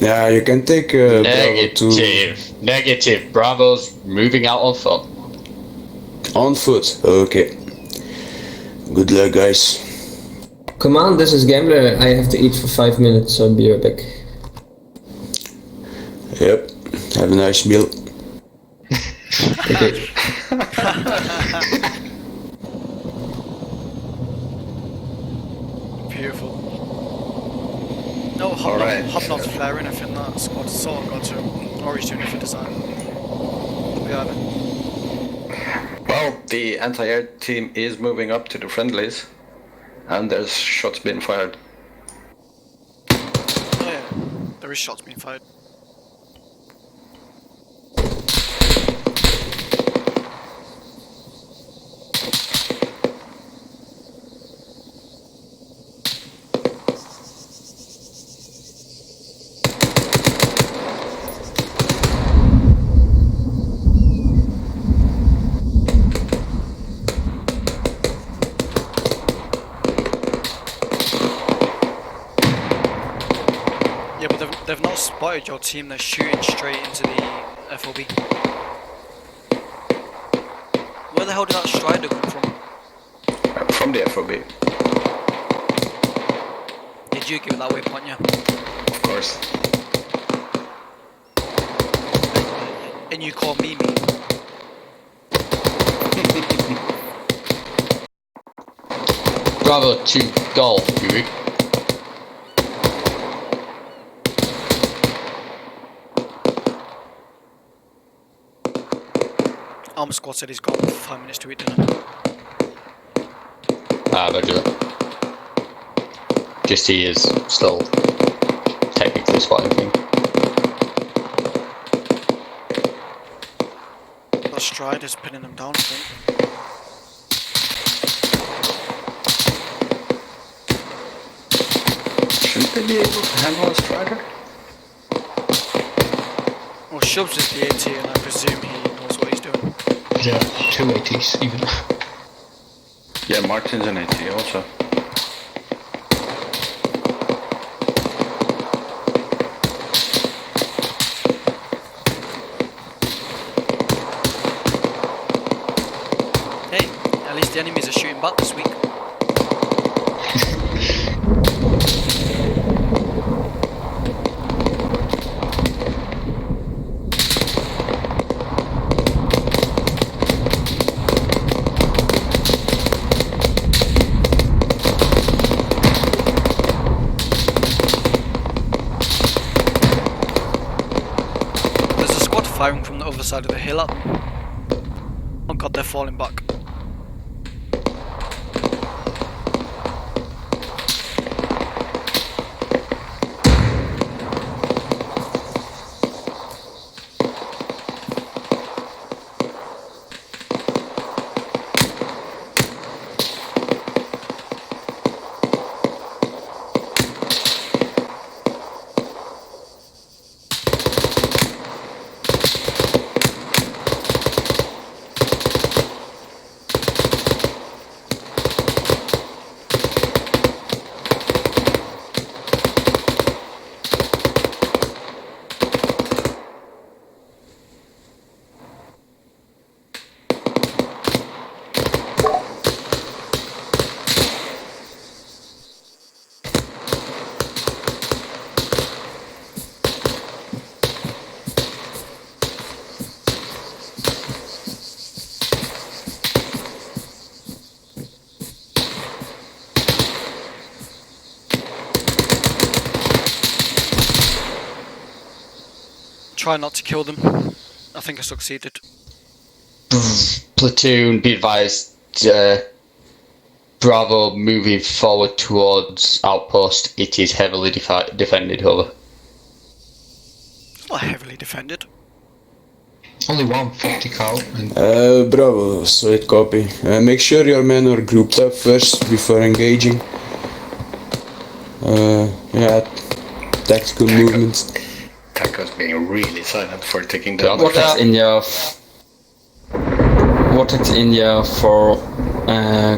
[SPEAKER 5] Yeah, you can take Bravo
[SPEAKER 1] Negative. Negative. Bravo's moving out on foot.
[SPEAKER 5] On foot, okay. Good luck, guys.
[SPEAKER 6] Command, this is Gambler. I have to eat for 5 minutes, so I'll be right back.
[SPEAKER 5] Yep, have a nice meal.
[SPEAKER 6] Okay.
[SPEAKER 4] Beautiful. No, Hobnob's flaring, I think that squad sort of got to him. Or he's doing it for design. Yeah.
[SPEAKER 2] Well, the anti-air team is moving up to the friendlies. And there's shots being fired.
[SPEAKER 4] Oh yeah, there is shots being fired. Yeah, but they've not spotted your team, they're shooting straight into the FOB. Where the hell did that Strider come from?
[SPEAKER 2] From the FOB.
[SPEAKER 4] Did you give it that waypoint, yeah?
[SPEAKER 2] Of course.
[SPEAKER 4] And you call me.
[SPEAKER 1] Bravo to golf, Yuri.
[SPEAKER 4] Armor squad said he's got 5 minutes to eat dinner.
[SPEAKER 1] Roger that. Just he is still technically spotting thing.
[SPEAKER 4] That Strider's pinning them down, I think.
[SPEAKER 2] Shouldn't they be able to handle a Strider?
[SPEAKER 4] Well, Shubs is the AT and I presume he knows what he's doing.
[SPEAKER 11] Yeah, 2 ATs even.
[SPEAKER 2] Yeah, Martin's an AT also.
[SPEAKER 4] Hey, at least the enemies are shooting back this week. There's a squad firing from the other side of the hill at them. Oh god, they're falling back. try not to kill them. I think I succeeded.
[SPEAKER 1] Platoon, be advised. Bravo moving forward towards outpost. It is heavily defended. Over.
[SPEAKER 4] It's not heavily defended.
[SPEAKER 11] Only 150 cal. And
[SPEAKER 5] Bravo, solid copy. Make sure your men are grouped up first before engaging. Yeah, tactical movements.
[SPEAKER 2] Taco's being really silent for taking down.
[SPEAKER 7] Vortex India for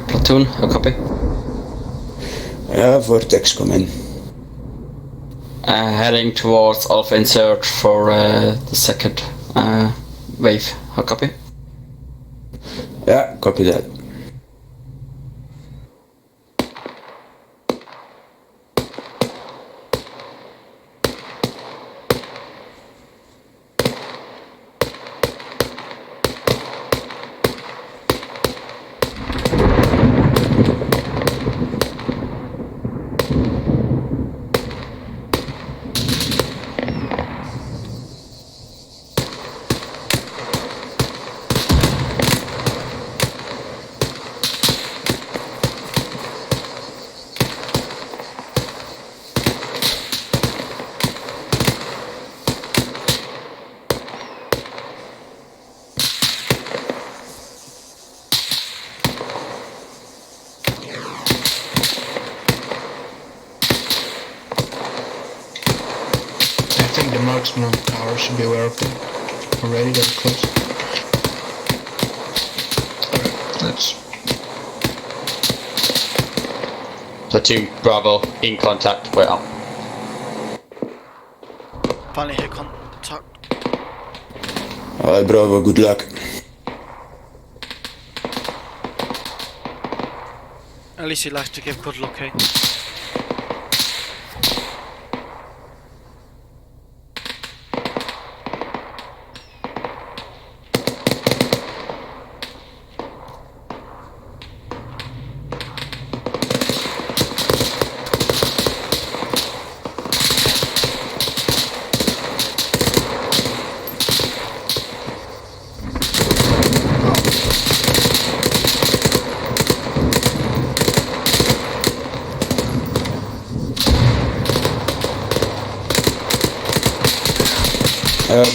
[SPEAKER 7] platoon, a copy.
[SPEAKER 5] Yeah, Vortex, come in.
[SPEAKER 7] Heading towards Alpha Insert for the second wave, a copy.
[SPEAKER 5] Yeah, copy that.
[SPEAKER 11] I think the marksman on the tower should be aware of them. Already, they're close. Alright, let's.
[SPEAKER 1] Platoon, Bravo, in contact. Wait out.
[SPEAKER 4] Finally hit contact.
[SPEAKER 5] Alright, Bravo, good luck.
[SPEAKER 4] At least he likes to give good luck, eh?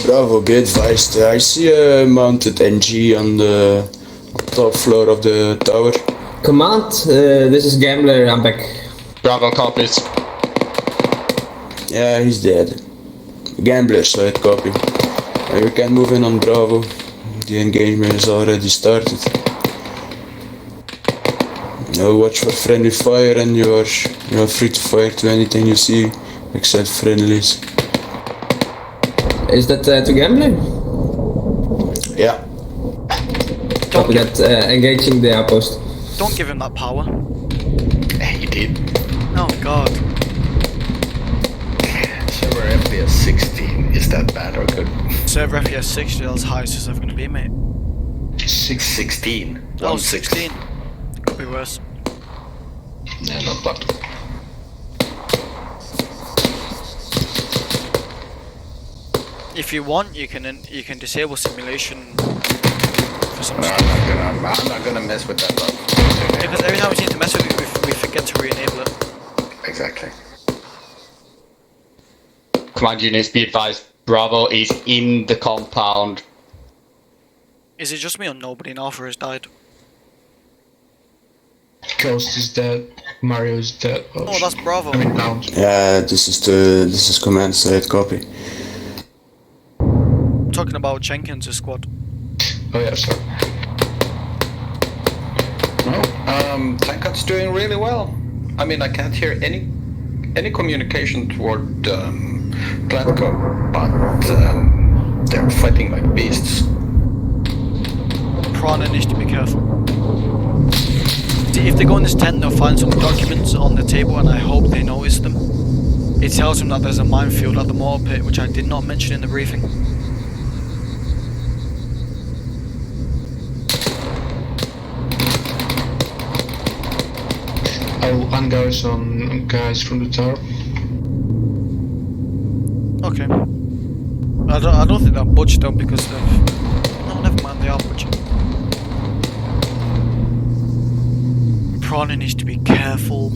[SPEAKER 5] Bravo, be advised. I see a mounted NG on the top floor of the tower.
[SPEAKER 6] Command, this is Gambler, I'm back.
[SPEAKER 1] Bravo copies.
[SPEAKER 5] Yeah, he's dead. Gambler, solid copy. You can move in on Bravo. The engagement is already started. Now watch for friendly fire and you are free to fire to anything you see except friendlies.
[SPEAKER 6] Is that to Gambler?
[SPEAKER 5] Yeah.
[SPEAKER 6] Copy that, engaging the outpost.
[SPEAKER 4] Don't give him that power.
[SPEAKER 2] He did.
[SPEAKER 4] Oh god.
[SPEAKER 2] Server FPS 16. Is that bad or good?
[SPEAKER 4] Server FPS 60, that's highest it's ever gonna be, mate.
[SPEAKER 2] 16.
[SPEAKER 4] Oh, 16. Could be worse.
[SPEAKER 11] Yeah, not bad.
[SPEAKER 4] If you want, you can disable simulation for some
[SPEAKER 2] No, I'm not gonna mess with that one.
[SPEAKER 4] because every time we seem to mess with it, we forget to re-enable it.
[SPEAKER 2] Exactly.
[SPEAKER 1] Command units, be advised. Bravo is in the compound.
[SPEAKER 4] Is it just me or nobody in Alpha has died?
[SPEAKER 11] Ghost is dead. Mario is dead.
[SPEAKER 4] Oh, that's Bravo.
[SPEAKER 11] I mean, down.
[SPEAKER 5] Yeah, this is command side copy.
[SPEAKER 4] I'm talking about Jenkins' squad.
[SPEAKER 11] Oh yeah, sorry.
[SPEAKER 2] No, Tankat's doing really well. I mean, I can't hear any communication toward Platco, but they're fighting like beasts.
[SPEAKER 4] Prana needs to be careful. See, if they go in this tent, they'll find some documents on the table, and I hope they notice them. It tells them that there's a minefield at the mortar pit, which I did not mention in the briefing.
[SPEAKER 11] I'll ungarrison guys from the tower.
[SPEAKER 4] Okay. I don't think they'll budge though because they've. No, never mind. They are budging. Prana needs to be careful.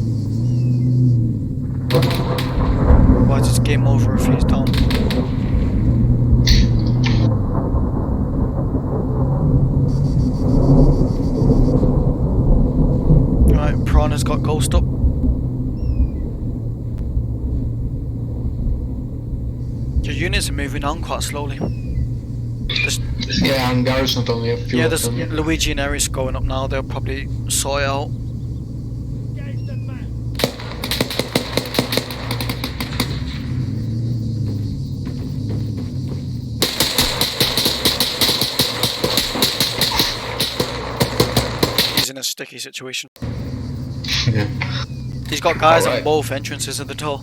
[SPEAKER 4] Otherwise, it's game over if he's down. Right, Prana's got ghost up. Your units are moving on quite slowly.
[SPEAKER 11] Yeah, and there's not only a few
[SPEAKER 4] Yeah,
[SPEAKER 11] of
[SPEAKER 4] there's
[SPEAKER 11] them.
[SPEAKER 4] Luigi and Eris going up now. They'll probably sort it out. He's in a sticky situation.
[SPEAKER 11] Yeah.
[SPEAKER 4] He's got guys
[SPEAKER 2] Alright.
[SPEAKER 4] on both entrances of the door.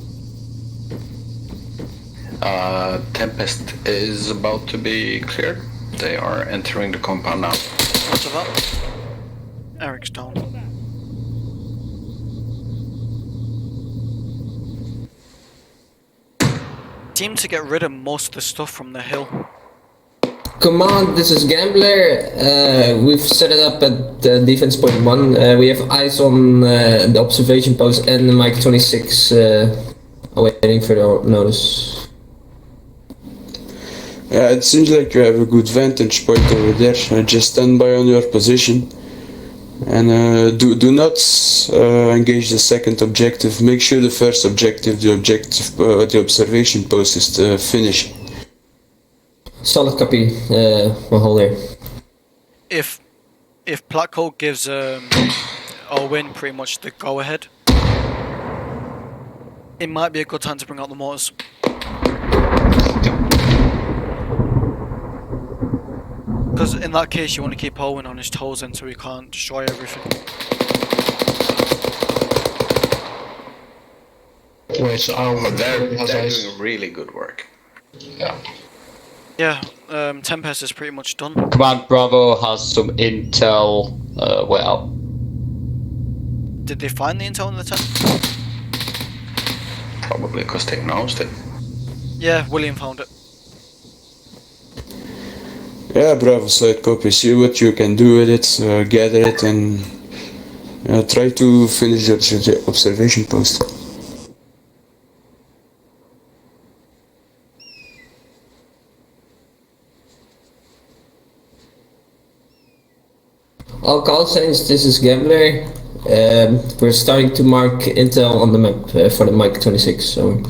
[SPEAKER 2] Tempest is about to be cleared. They are entering the compound now.
[SPEAKER 4] After that, Eric's down. Seem to get rid of most of the stuff from the hill.
[SPEAKER 6] Command, this is Gambler. We've set it up at defense point 1. We have eyes on the observation post and the Mike 26 awaiting further notice.
[SPEAKER 5] Yeah, it seems like you have a good vantage point over there. Just stand by on your position. And do not engage the second objective. Make sure the first objective, the observation post is finished.
[SPEAKER 6] Solid copy, we'll hold here.
[SPEAKER 4] If Platco gives Owen pretty much the go ahead, it might be a good time to bring out the mortars. Because in that case, you want to keep Owen on his toes then so he can't destroy everything.
[SPEAKER 11] Wait, so our
[SPEAKER 2] They're
[SPEAKER 11] has eyes.
[SPEAKER 2] doing really good work.
[SPEAKER 11] Yeah.
[SPEAKER 4] Yeah, Tempest is pretty much done.
[SPEAKER 1] Command Bravo has some intel. Way out.
[SPEAKER 4] Did they find the intel in the tent?
[SPEAKER 2] Probably because they announced it.
[SPEAKER 4] Yeah, William found it.
[SPEAKER 5] Yeah, Bravo side copy. See what you can do with it, gather it, and try to finish the observation post.
[SPEAKER 6] All call signs, this is Gambler. We're starting to mark intel on the map for the Mike 26. So.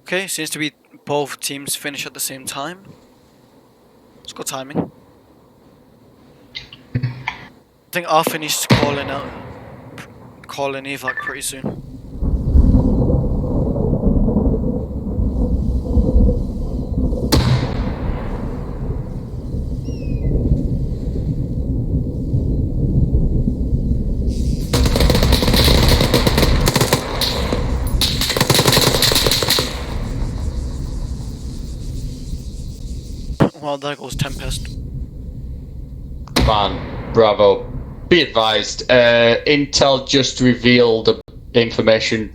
[SPEAKER 4] Okay, seems to be both teams finish at the same time. It's good timing. I think Arthur needs to call in evac pretty soon. Well, there goes Tempest.
[SPEAKER 1] Command Bravo, be advised. Intel just revealed information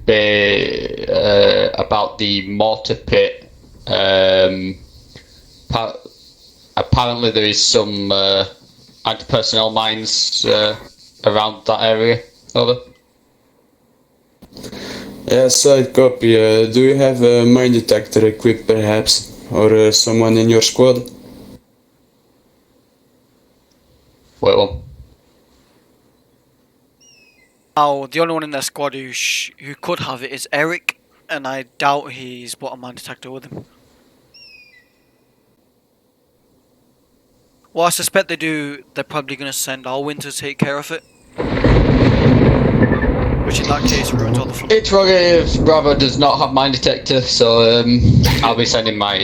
[SPEAKER 1] about the mortar pit. Apparently, there is some anti-personnel mines around that area. Over.
[SPEAKER 5] Yeah, side copy. Do you have a mine detector equipped, perhaps, or someone in your squad?
[SPEAKER 1] Well,
[SPEAKER 4] Now, the only one in their squad who could have it is Eric, and I doubt he's brought a mine detector with him. Well, I suspect they do. They're probably going to send Alwyn to take care of it. Which in that case ruins all the fun.
[SPEAKER 1] interrogative Bravo does not have mine detector, so I'll be sending my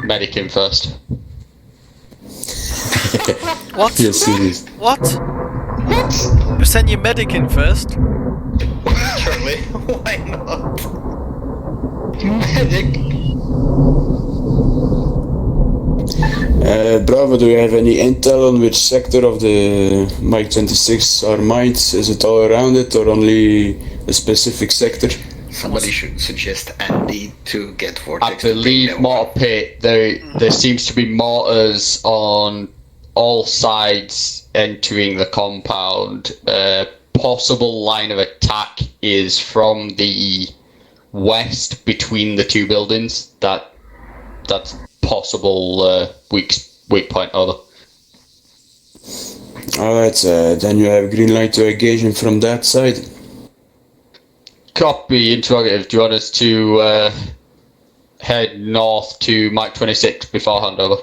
[SPEAKER 1] medic in first.
[SPEAKER 4] What?
[SPEAKER 5] Yes, it is.
[SPEAKER 4] What? You send your medic in first?
[SPEAKER 2] Surely, why not?
[SPEAKER 11] Medic.
[SPEAKER 5] Bravo, do you have any intel on which sector of the Mike 26 are mined? Is it all around it or only a specific sector?
[SPEAKER 2] Somebody should suggest Andy to get
[SPEAKER 1] I
[SPEAKER 2] Vortex.
[SPEAKER 1] believe mortar pit. There seems to be mortars on all sides entering the compound. Possible line of attack is from the west between the two buildings. That's possible weak point. Over.
[SPEAKER 5] Alright, then you have green light to engage him from that side.
[SPEAKER 1] Copy, interrogative. Do you want us to head north to Mike 26 before handover?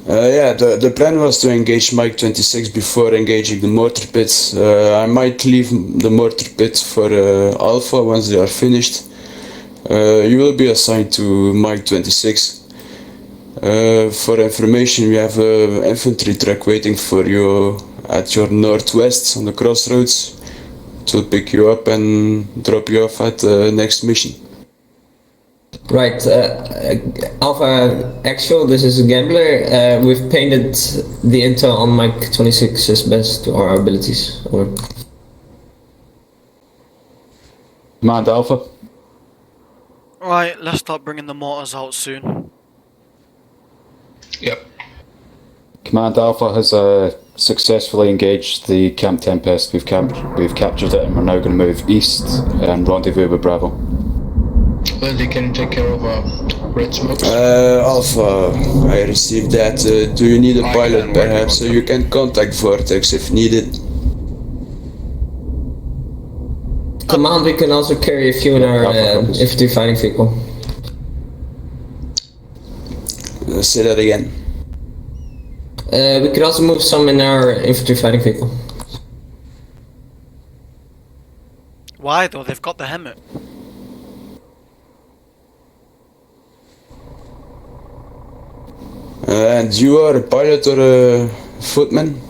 [SPEAKER 5] Yeah, the plan was to engage Mike 26 before engaging the mortar pits. I might leave the mortar pits for Alpha once they are finished. You will be assigned to Mike 26. For information, we have an infantry truck waiting for you at your northwest on the crossroads. It will pick you up and drop you off at the next mission.
[SPEAKER 6] Right, Alpha Actual, this is a Gambler. We've painted the intel on Mike 26 as best to our abilities. Over.
[SPEAKER 12] Command Alpha.
[SPEAKER 4] Right, let's start bringing the mortars out soon.
[SPEAKER 11] Yep.
[SPEAKER 12] Command Alpha has successfully engaged the Camp Tempest. We've captured it, and we're now going to move east and rendezvous with Bravo.
[SPEAKER 11] Lindsay, can you take care of red smokes?
[SPEAKER 5] Alpha, I received that. Do you need a pilot perhaps, so you can contact Vortex if needed?
[SPEAKER 6] Command, we can also carry a few in our infantry fighting vehicle.
[SPEAKER 5] Say that again.
[SPEAKER 6] We could also move some in our infantry fighting vehicle.
[SPEAKER 4] Why though? They've got the helmet.
[SPEAKER 5] And you are a pilot or a footman?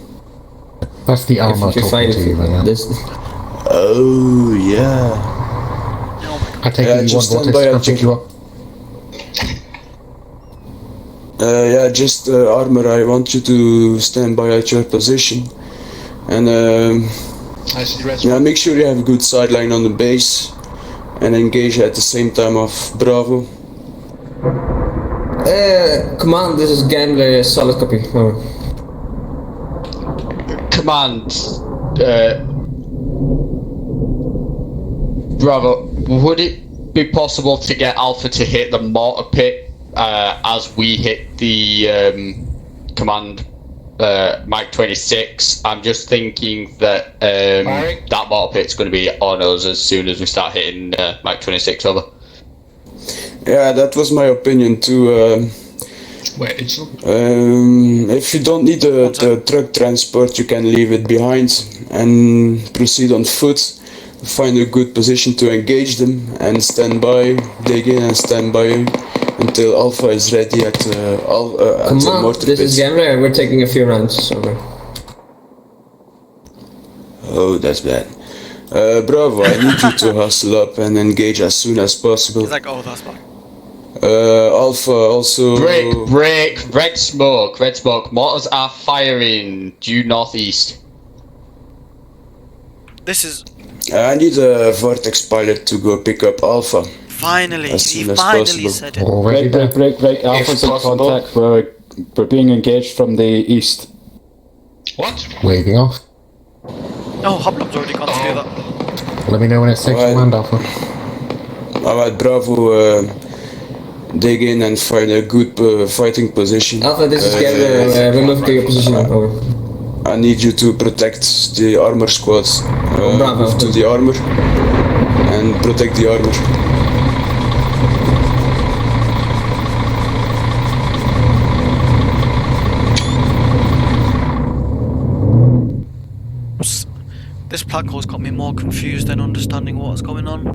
[SPEAKER 3] That's the armor talking to you, man.
[SPEAKER 5] Oh, yeah.
[SPEAKER 3] I take it you want Vortex to come pick you up?
[SPEAKER 5] Yeah, just armor, I want you to stand by at your position. And yeah, make sure you have a good sideline on the base. And engage at the same time of Bravo.
[SPEAKER 6] Command, this is Gambler, solid copy. Over.
[SPEAKER 1] Command, Bravo, would it be possible to get Alpha to hit the mortar pit as we hit the command Mike 26? I'm just thinking that that mortar pit's going to be on us as soon as we start hitting Mike 26. Over.
[SPEAKER 5] Yeah, that was my opinion too.
[SPEAKER 11] Wait, it's not...
[SPEAKER 5] If you don't need the truck transport, you can leave it behind and proceed on foot. Find a good position to engage them and stand by, dig in and stand by until Alpha is ready at the mortar
[SPEAKER 6] this
[SPEAKER 5] pits.
[SPEAKER 6] is Gambler, we're taking a few rounds. Over.
[SPEAKER 5] Oh, that's bad. Bravo, I need you to hustle up and engage as soon as possible.
[SPEAKER 4] He's like, oh, that's bad.
[SPEAKER 5] Alpha also...
[SPEAKER 1] Break, red smoke. Mortars are firing due northeast.
[SPEAKER 4] This is...
[SPEAKER 5] I need a Vortex pilot to go pick up Alpha.
[SPEAKER 4] Finally,
[SPEAKER 5] as
[SPEAKER 4] he
[SPEAKER 5] soon as
[SPEAKER 4] finally
[SPEAKER 5] possible.
[SPEAKER 4] said it.
[SPEAKER 12] Break. Alpha's in contact. We're being engaged from the east.
[SPEAKER 11] What?
[SPEAKER 3] Waving off.
[SPEAKER 4] Oh, Hobnob's already gone to do that.
[SPEAKER 3] Let me know when it's safe to land, Alpha.
[SPEAKER 5] Alright, Bravo, dig in and find a good fighting position.
[SPEAKER 6] Alpha, this is Gambler, we move to your position. Over.
[SPEAKER 5] I need you to protect the armor squads.
[SPEAKER 6] Bravo.
[SPEAKER 5] Move to the armor and protect the armor.
[SPEAKER 4] This black hole's got me more confused than understanding what's going on.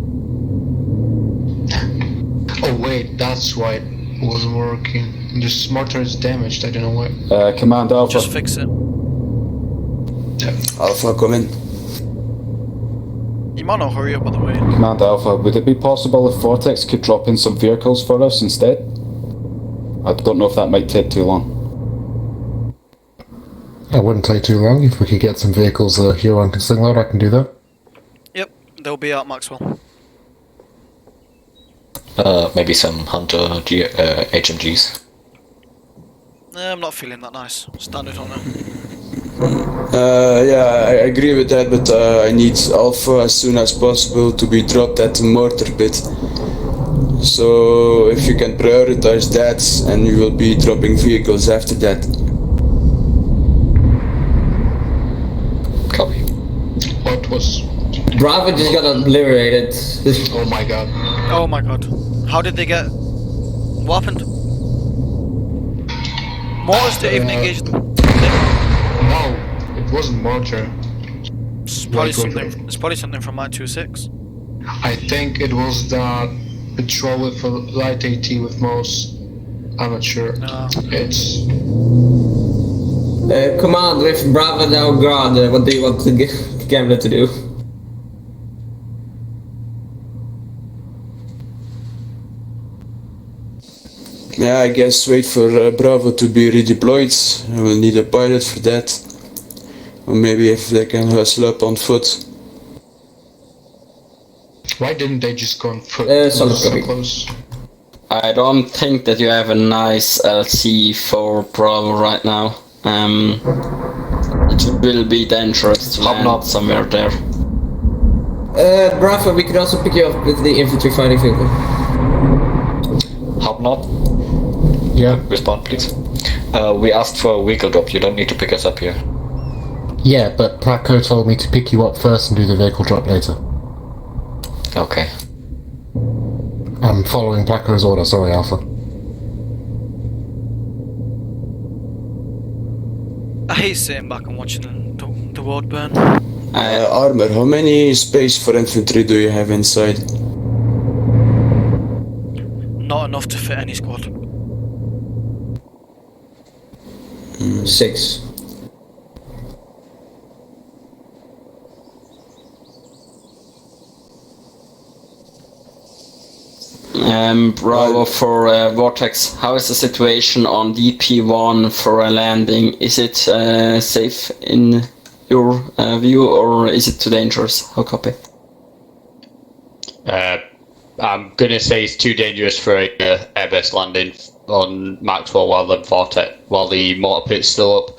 [SPEAKER 11] Oh wait, that's why it wasn't working. The mortar is damaged, I don't know why.
[SPEAKER 12] Command Alpha.
[SPEAKER 4] Just fix it.
[SPEAKER 5] Alpha, come in.
[SPEAKER 4] You might not hurry up, by the way.
[SPEAKER 12] Command Alpha, would it be possible if Vortex could drop in some vehicles for us instead? I don't know if that might take too long.
[SPEAKER 13] That wouldn't take too long. If we could get some vehicles here on Sling Load, I can do that.
[SPEAKER 4] Yep, they'll be at Maxwell.
[SPEAKER 8] Maybe some Hunter HMGs.
[SPEAKER 4] I'm not feeling that nice. Standard on there.
[SPEAKER 5] Yeah, I agree with that, but I need Alpha as soon as possible to be dropped at the mortar pit. So if you can prioritize that, and we will be dropping vehicles after that.
[SPEAKER 8] Copy.
[SPEAKER 11] What was...
[SPEAKER 6] Bravo just got obliterated.
[SPEAKER 11] Oh my god.
[SPEAKER 4] Oh my god. How did they get... What happened? Mortars didn't even engage them.
[SPEAKER 11] No, it wasn't mortar.
[SPEAKER 4] It's probably something from my 2.6.
[SPEAKER 11] I think it was the patrol with a light AT with most. I'm not sure.
[SPEAKER 4] No.
[SPEAKER 11] It's...
[SPEAKER 6] Command with Bravo now guard. What do you want the Gambler to do?
[SPEAKER 5] Yeah, I guess wait for Bravo to be redeployed. I will need a pilot for that. Or maybe if they can hustle up on foot.
[SPEAKER 11] Why didn't they just go on foot?
[SPEAKER 6] Solid
[SPEAKER 11] So
[SPEAKER 6] copy.
[SPEAKER 11] close.
[SPEAKER 7] I don't think that you have a nice LC for Bravo right now. It will be dangerous to land somewhere there.
[SPEAKER 6] Bravo, we could also pick you up with the infantry fighting vehicle.
[SPEAKER 8] Hobnob?
[SPEAKER 13] Yeah.
[SPEAKER 8] Respond, please. We asked for a vehicle drop. You don't need to pick us up here.
[SPEAKER 13] Yeah, but Placo told me to pick you up first and do the vehicle drop later.
[SPEAKER 8] Okay.
[SPEAKER 13] I'm following Placo's order, sorry, Alpha.
[SPEAKER 4] I hate sitting back and watching the world burn.
[SPEAKER 5] Armor, how many space for infantry do you have inside?
[SPEAKER 4] Not enough to fit any squad.
[SPEAKER 6] 6.
[SPEAKER 7] Bravo for Vortex. How is the situation on DP1 for a landing? Is it safe in your view, or is it too dangerous? How copy?
[SPEAKER 1] I'm gonna say it's too dangerous for a airbase landing on Maxwell while the mortar pit's still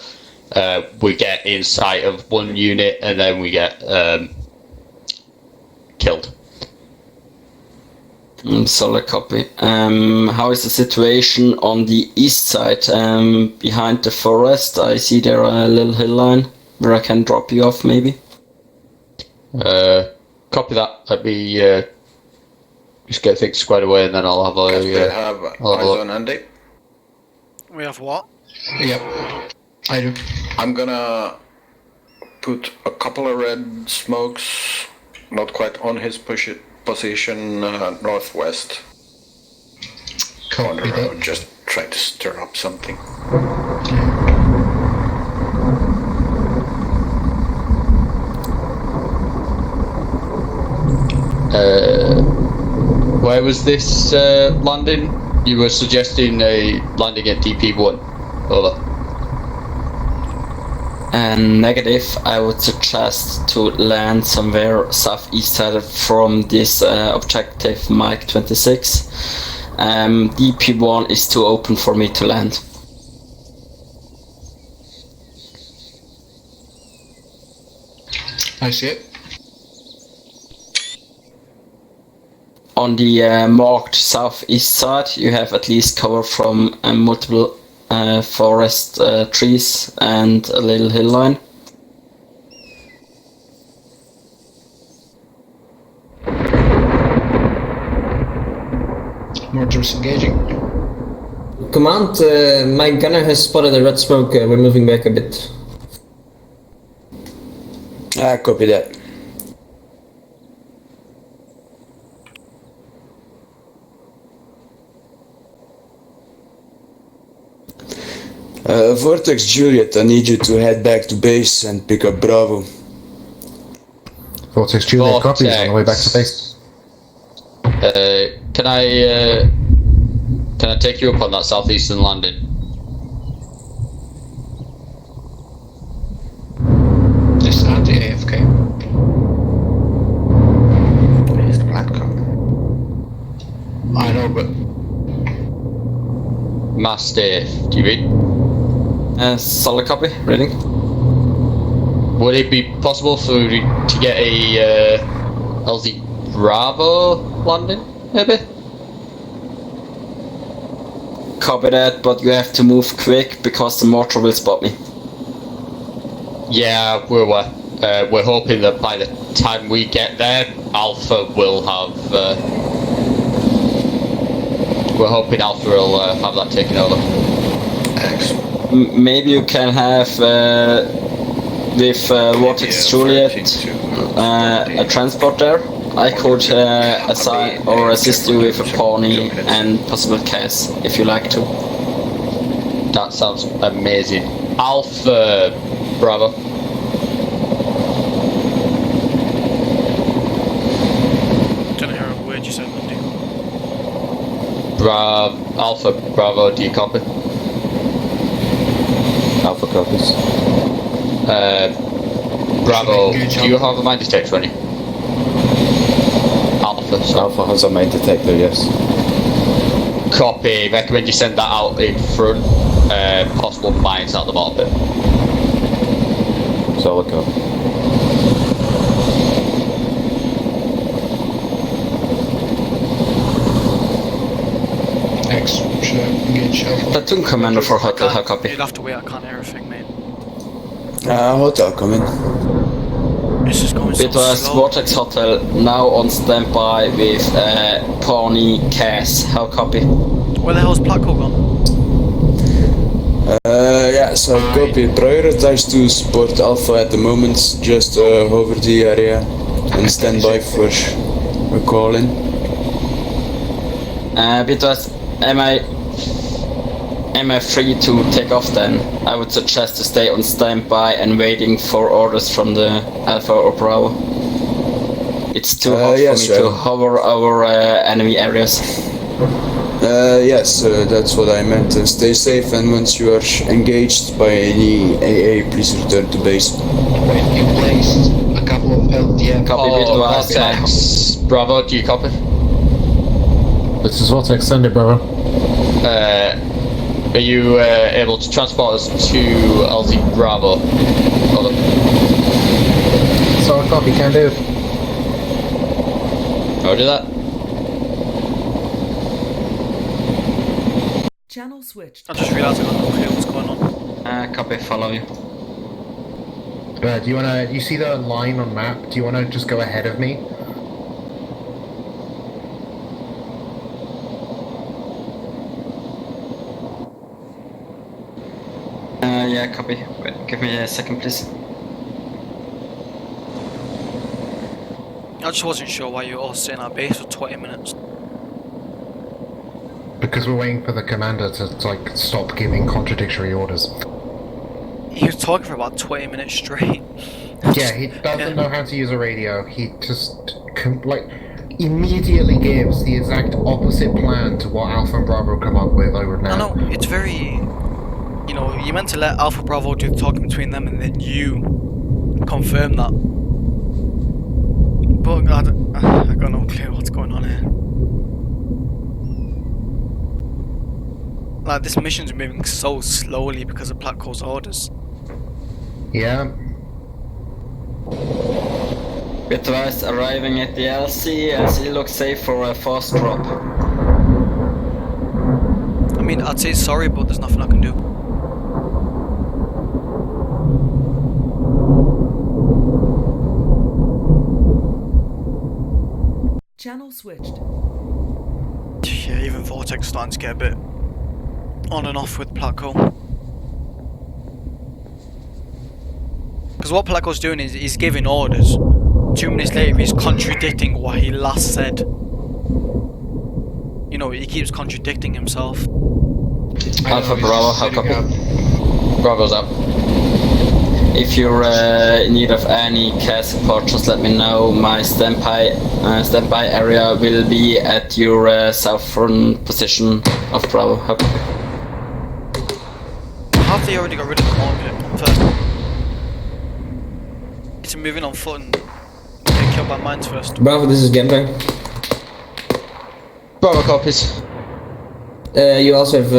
[SPEAKER 1] up. We get in sight of one unit and then we get killed.
[SPEAKER 7] Solid copy. How is the situation on the east side, behind the forest? I see there a little hill line where I can drop you off, maybe.
[SPEAKER 1] Copy that. Let me just get things squared away, and then I'll have a.
[SPEAKER 2] Have eyes on Andy.
[SPEAKER 4] We have what?
[SPEAKER 11] Yep. I do.
[SPEAKER 2] I'm gonna put a couple of red smokes, not quite on his position, northwest.
[SPEAKER 11] Copy that.
[SPEAKER 2] Just try to stir up something.
[SPEAKER 1] Where was this landing? You were suggesting a landing at DP1. Over.
[SPEAKER 7] Negative. I would suggest to land somewhere southeast side from this objective Mike 26. DP1 is too open for me to land.
[SPEAKER 11] I see it.
[SPEAKER 7] On the marked southeast side, you have at least cover from multiple forest trees and a little hill line.
[SPEAKER 11] Mortars engaging.
[SPEAKER 6] Command, my gunner has spotted a red smoke. We're moving back a bit.
[SPEAKER 5] Copy that. Vortex Juliet, I need you to head back to base and pick up Bravo.
[SPEAKER 13] Vortex Juliet, copy, on the way back to base.
[SPEAKER 1] Can I take you up on that southeastern landing? Mastiff, do you read?
[SPEAKER 7] Solid copy, reading.
[SPEAKER 1] Would it be possible for you to get a LZ Bravo landing, maybe?
[SPEAKER 7] Copy that, but you have to move quick because the mortar will spot me.
[SPEAKER 1] Yeah, we're hoping that by the time we get there, Alpha will have. We're hoping Alpha will have that taken over.
[SPEAKER 7] Maybe you can have with Vortex Juliet a transport there. I could assign or assist you with a pony and possible Cass if you like to.
[SPEAKER 1] That sounds amazing. Alpha Bravo.
[SPEAKER 4] Don't hear a word you said, Monday.
[SPEAKER 1] Alpha Bravo, do you copy?
[SPEAKER 12] Alpha copies.
[SPEAKER 1] Bravo, do you have a mine detector on you? Alpha, sorry.
[SPEAKER 12] Alpha has a mine detector, yes.
[SPEAKER 1] Copy, recommend you send that out in front. Possible mines at the bottom bit.
[SPEAKER 12] Solid copy.
[SPEAKER 11] X, should I engage Alpha?
[SPEAKER 7] Platoon commander for Hotel, how copy?
[SPEAKER 4] You'll have to wait, I can't hear a thing, mate.
[SPEAKER 5] Hotel coming.
[SPEAKER 4] It's just going so
[SPEAKER 7] Bitwise
[SPEAKER 4] slow.
[SPEAKER 7] Vortex Hotel now on standby with pony Cass, how copy?
[SPEAKER 4] Where the hell's Platco gone?
[SPEAKER 5] Yeah, so copy. Prioritize to support Alpha at the moment. Just hover the area and stand by for a call in.
[SPEAKER 7] Bitwise, am I free to take off then? I would suggest to stay on standby and waiting for orders from the Alpha or Bravo. It's too hot
[SPEAKER 5] yes,
[SPEAKER 7] for me to hover over enemy areas.
[SPEAKER 5] Yes, that's what I meant. Stay safe, and once you are engaged by any AA, please return to base.
[SPEAKER 11] You placed a couple of LTF.
[SPEAKER 7] Copy, Bitwise.
[SPEAKER 1] Vortex Bravo, do you copy?
[SPEAKER 13] This is Vortex, send it, brother.
[SPEAKER 1] Are you able to transport us to LZ Bravo? Over.
[SPEAKER 13] Solid copy, can do.
[SPEAKER 1] Roger that.
[SPEAKER 9] Channel switched.
[SPEAKER 4] I just realised I got no clue what's going on.
[SPEAKER 7] Copy, follow you.
[SPEAKER 13] Do you see the line on map? Do you wanna just go ahead of me?
[SPEAKER 7] Yeah, copy. Wait, give me a second, please.
[SPEAKER 4] I just wasn't sure why you were all sitting at base for 20 minutes.
[SPEAKER 13] Because we're waiting for the commander to like stop giving contradictory orders.
[SPEAKER 4] He was talking for about 20 minutes straight.
[SPEAKER 13] Yeah, he doesn't know how to use a radio. He just immediately gives the exact opposite plan to what Alpha and Bravo come up with over now.
[SPEAKER 4] No, it's very... You know, you're meant to let Alpha Bravo do the talking between them and then you confirm that. But I got no clue what's going on here. Like, this mission's moving so slowly because of Platco's orders.
[SPEAKER 13] Yeah.
[SPEAKER 7] Bitwise arriving at the LC. LC looks safe for a fast drop.
[SPEAKER 4] I mean, I'd say sorry, but there's nothing I can do.
[SPEAKER 9] Channel switched.
[SPEAKER 4] Yeah, even Vortex starting to get a bit on and off with Platco. Because what Platco's doing is he's giving orders. 2 minutes later he's contradicting what he last said. You know, he keeps contradicting himself.
[SPEAKER 7] Alpha Bravo, how copy?
[SPEAKER 1] Bravo's up.
[SPEAKER 7] If you're in need of any care support, just let me know. My standby area will be at your southern position of Bravo. How copy?
[SPEAKER 4] Have they already got rid of the market? First, it's moving on foot and get killed by mines first.
[SPEAKER 6] Bravo, this is Gambler.
[SPEAKER 1] Bravo copies.
[SPEAKER 6] You also have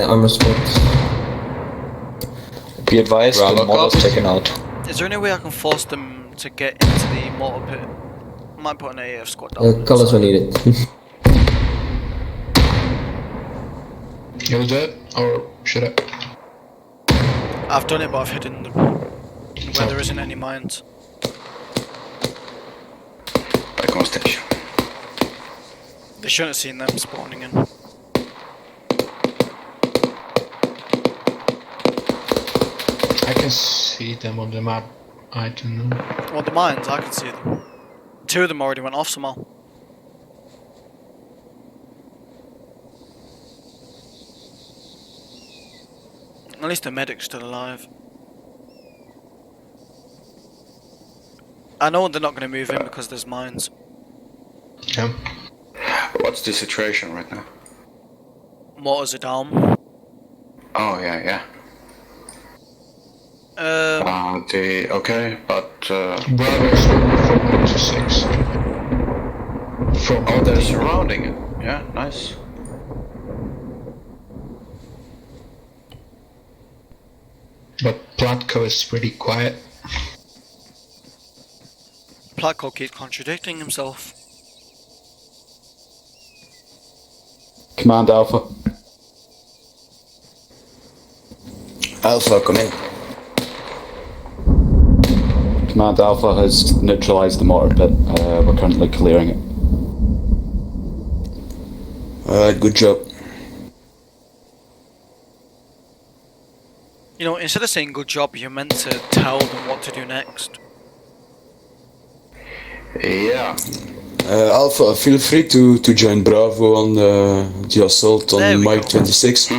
[SPEAKER 6] armor spots.
[SPEAKER 8] Be advised,
[SPEAKER 1] Bravo,
[SPEAKER 8] the model's
[SPEAKER 1] copies.
[SPEAKER 8] taken out.
[SPEAKER 4] Is there any way I can force them to get into the mortar pit? I might put an AF squad down.
[SPEAKER 6] Colors when needed.
[SPEAKER 11] You'll do it, or should I?
[SPEAKER 4] I've done it, but I've hidden them where there isn't any mines.
[SPEAKER 2] Recon station.
[SPEAKER 4] They shouldn't have seen them spawning in.
[SPEAKER 11] I can see them on the map. I don't know.
[SPEAKER 4] Well, the mines, I can see them. 2 of them already went off somehow. At least the medic's still alive. I know they're not going to move in because there's mines.
[SPEAKER 11] Yeah.
[SPEAKER 2] What's the situation right now?
[SPEAKER 4] Mortars are down.
[SPEAKER 2] Oh, yeah. Okay, but...
[SPEAKER 11] Brothers from 1 to 6. From
[SPEAKER 2] oh, they're surrounding it. Yeah, nice.
[SPEAKER 11] But Platko is pretty quiet.
[SPEAKER 4] Platko keeps contradicting himself.
[SPEAKER 12] Command Alpha.
[SPEAKER 5] Alpha, come in.
[SPEAKER 12] Command Alpha has neutralized the mortar pit. We're currently clearing it.
[SPEAKER 5] Alright, good job.
[SPEAKER 4] You know, instead of saying good job, you're meant to tell them what to do next.
[SPEAKER 2] Yeah.
[SPEAKER 5] Alpha, feel free to join Bravo on the assault
[SPEAKER 4] There
[SPEAKER 5] on
[SPEAKER 4] we
[SPEAKER 5] Mike
[SPEAKER 4] go.
[SPEAKER 5] 26.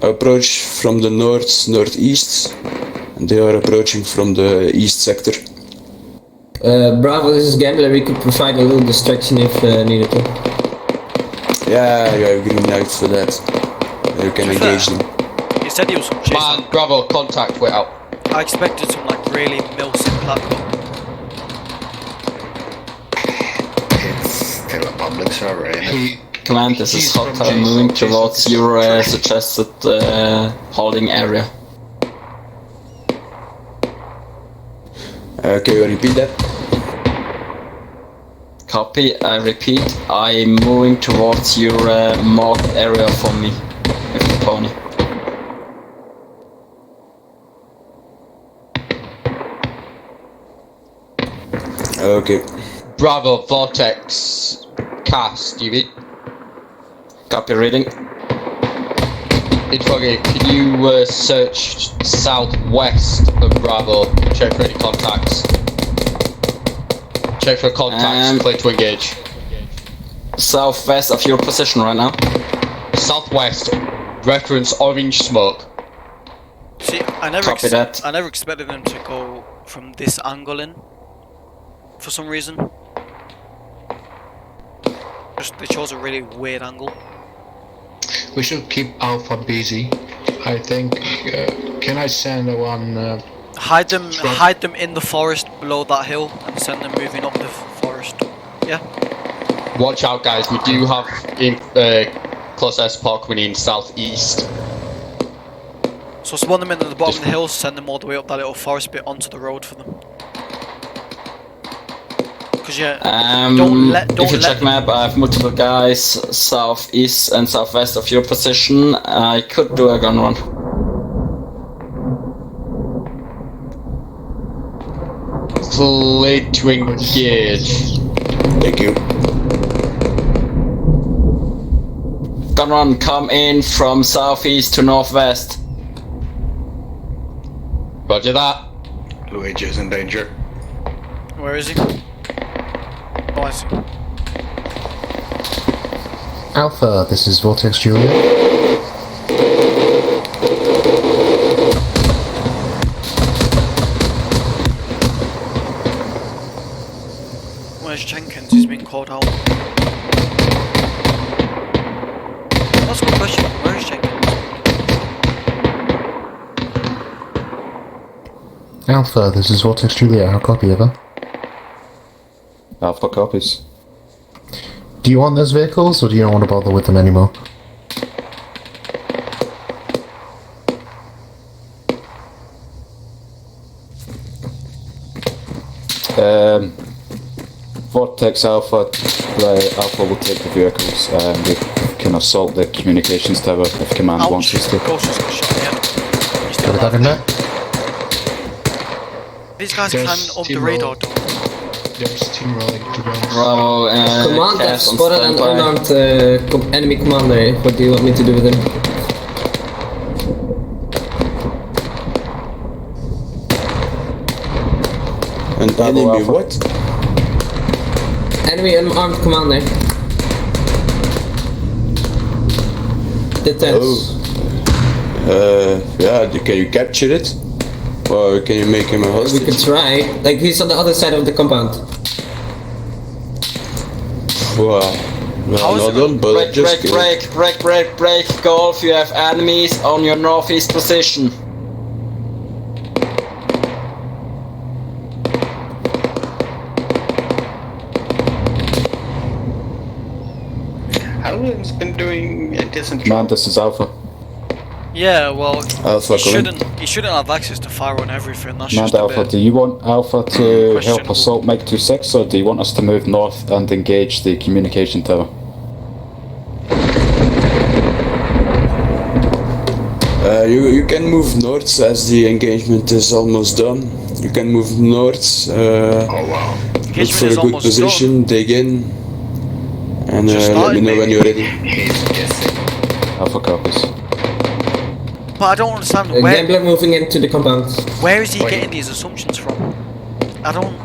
[SPEAKER 5] Approach from the northeast. And they are approaching from the east sector.
[SPEAKER 6] Bravo, this is Gambler. We could provide a little distraction if needed.
[SPEAKER 5] Yeah, you have green light for that. You can engage them.
[SPEAKER 4] He said he was from
[SPEAKER 1] Man, Bravo, contact, wait out.
[SPEAKER 4] I expected some like really milsim Platko.
[SPEAKER 2] It's still a public server, ain't it?
[SPEAKER 7] Command, this is
[SPEAKER 11] he's
[SPEAKER 7] hot.
[SPEAKER 11] from
[SPEAKER 7] I'm moving
[SPEAKER 11] Jason.
[SPEAKER 7] towards your suggested holding area.
[SPEAKER 5] Can you repeat that?
[SPEAKER 7] Copy, I repeat, I'm moving towards your marked area for me with the pony.
[SPEAKER 5] Okay.
[SPEAKER 1] Bravo, Vortex, cast, you mean?
[SPEAKER 7] Copy, reading.
[SPEAKER 1] Interrogate, can you search southwest of Bravo? Check for any contacts. Check for contacts, clear to engage.
[SPEAKER 7] Southwest of your position right now.
[SPEAKER 1] Southwest, reference orange smoke.
[SPEAKER 4] See, I never,
[SPEAKER 7] Copy that.
[SPEAKER 4] I never expected them to go from this angle in. For some reason. Just, they chose a really weird angle.
[SPEAKER 11] We should keep Alpha busy. I think. Can I send one?
[SPEAKER 4] Hide them in the forest below that hill and send them moving up the forest. Yeah.
[SPEAKER 1] Watch out, guys, we do have close air support coming in southeast.
[SPEAKER 4] So spawn them in at the bottom of the hill, send them all the way up that little forest bit onto the road for them. Cause yeah,
[SPEAKER 7] if you check map, I have multiple guys southeast and southwest of your position. I could do a gun run.
[SPEAKER 1] Clear to engage.
[SPEAKER 5] Thank you.
[SPEAKER 7] Gun run, come in from southeast to northwest.
[SPEAKER 1] Roger that.
[SPEAKER 2] Luigi is in danger.
[SPEAKER 4] Where is he? Oh, I see.
[SPEAKER 13] Alpha, this is Vortex Julia.
[SPEAKER 4] Where's Jenkins? He's been called out. That's a good question. Where is Jenkins?
[SPEAKER 13] Alpha, this is Vortex Julia. How copy, over?
[SPEAKER 12] Alpha copies.
[SPEAKER 13] Do you want those vehicles, or do you not want to bother with them anymore?
[SPEAKER 12] Vortex Alpha, Alpha will take the vehicles and we can assault the communications tower if command wants us to.
[SPEAKER 4] Ghost just got shot in the head. He's still
[SPEAKER 13] Got a dog in
[SPEAKER 4] alive.
[SPEAKER 13] there?
[SPEAKER 4] These guys are
[SPEAKER 11] There's
[SPEAKER 4] climbing up the
[SPEAKER 11] team
[SPEAKER 4] radar
[SPEAKER 11] roll.
[SPEAKER 4] door.
[SPEAKER 11] There's steamrolling to be honest.
[SPEAKER 7] Bravo,
[SPEAKER 6] Command, I've
[SPEAKER 7] Cass on
[SPEAKER 6] spotted an
[SPEAKER 7] standby.
[SPEAKER 6] unarmed enemy commander. What do you want me to do with him?
[SPEAKER 5] An
[SPEAKER 12] Bravo
[SPEAKER 5] enemy
[SPEAKER 12] Alpha.
[SPEAKER 5] what?
[SPEAKER 6] Enemy unarmed commander. Detents.
[SPEAKER 5] Yeah, can you capture it? Or can you make him a
[SPEAKER 6] We
[SPEAKER 5] hostage?
[SPEAKER 6] could try. Like, he's on the other side of the compound.
[SPEAKER 5] Well,
[SPEAKER 4] How is
[SPEAKER 5] not
[SPEAKER 4] it-
[SPEAKER 5] done, but just
[SPEAKER 7] Break, Golf, you have enemies on your northeast position.
[SPEAKER 2] Alan's been doing a decent
[SPEAKER 12] Command,
[SPEAKER 2] job.
[SPEAKER 12] this is Alpha.
[SPEAKER 4] Yeah, well,
[SPEAKER 5] Alpha
[SPEAKER 4] he
[SPEAKER 5] coming.
[SPEAKER 4] shouldn't have access to fire on everything. That's
[SPEAKER 12] Command
[SPEAKER 4] just a
[SPEAKER 12] Alpha,
[SPEAKER 4] bit.
[SPEAKER 12] do you want Alpha to help
[SPEAKER 4] questionable.
[SPEAKER 12] assault Mike 26 or do you want us to move north and engage the communication tower?
[SPEAKER 5] You can move north as the engagement is almost done. You can move north,
[SPEAKER 2] Oh wow.
[SPEAKER 5] look
[SPEAKER 4] Engagement
[SPEAKER 5] for a
[SPEAKER 4] is
[SPEAKER 5] good
[SPEAKER 4] almost
[SPEAKER 5] position, dig in, and
[SPEAKER 4] Just
[SPEAKER 5] let me
[SPEAKER 4] started,
[SPEAKER 5] know when you're ready.
[SPEAKER 2] He's guessing.
[SPEAKER 12] Alpha copies.
[SPEAKER 4] But I don't understand
[SPEAKER 6] Gambler moving into the compound.
[SPEAKER 4] where is he
[SPEAKER 2] Wait.
[SPEAKER 4] getting these assumptions from? I don't.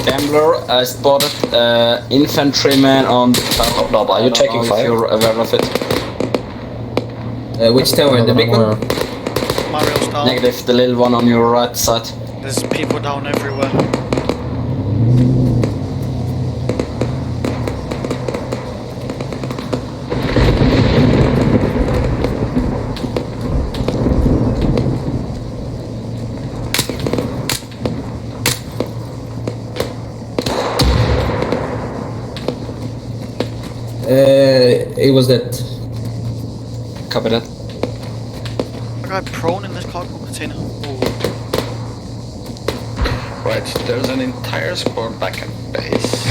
[SPEAKER 7] Gambler, I spotted infantryman on the tower.
[SPEAKER 2] Are you
[SPEAKER 7] I don't
[SPEAKER 2] taking
[SPEAKER 7] know
[SPEAKER 2] fire?
[SPEAKER 7] if you're aware of it.
[SPEAKER 6] Which tower? The big one?
[SPEAKER 4] Mario's down.
[SPEAKER 7] Negative, the little one on your right side.
[SPEAKER 4] There's people down everywhere.
[SPEAKER 6] It was that.
[SPEAKER 7] Copy that.
[SPEAKER 4] A guy prone in this cargo container. Oh,
[SPEAKER 2] Right, there's an entire squad back at base.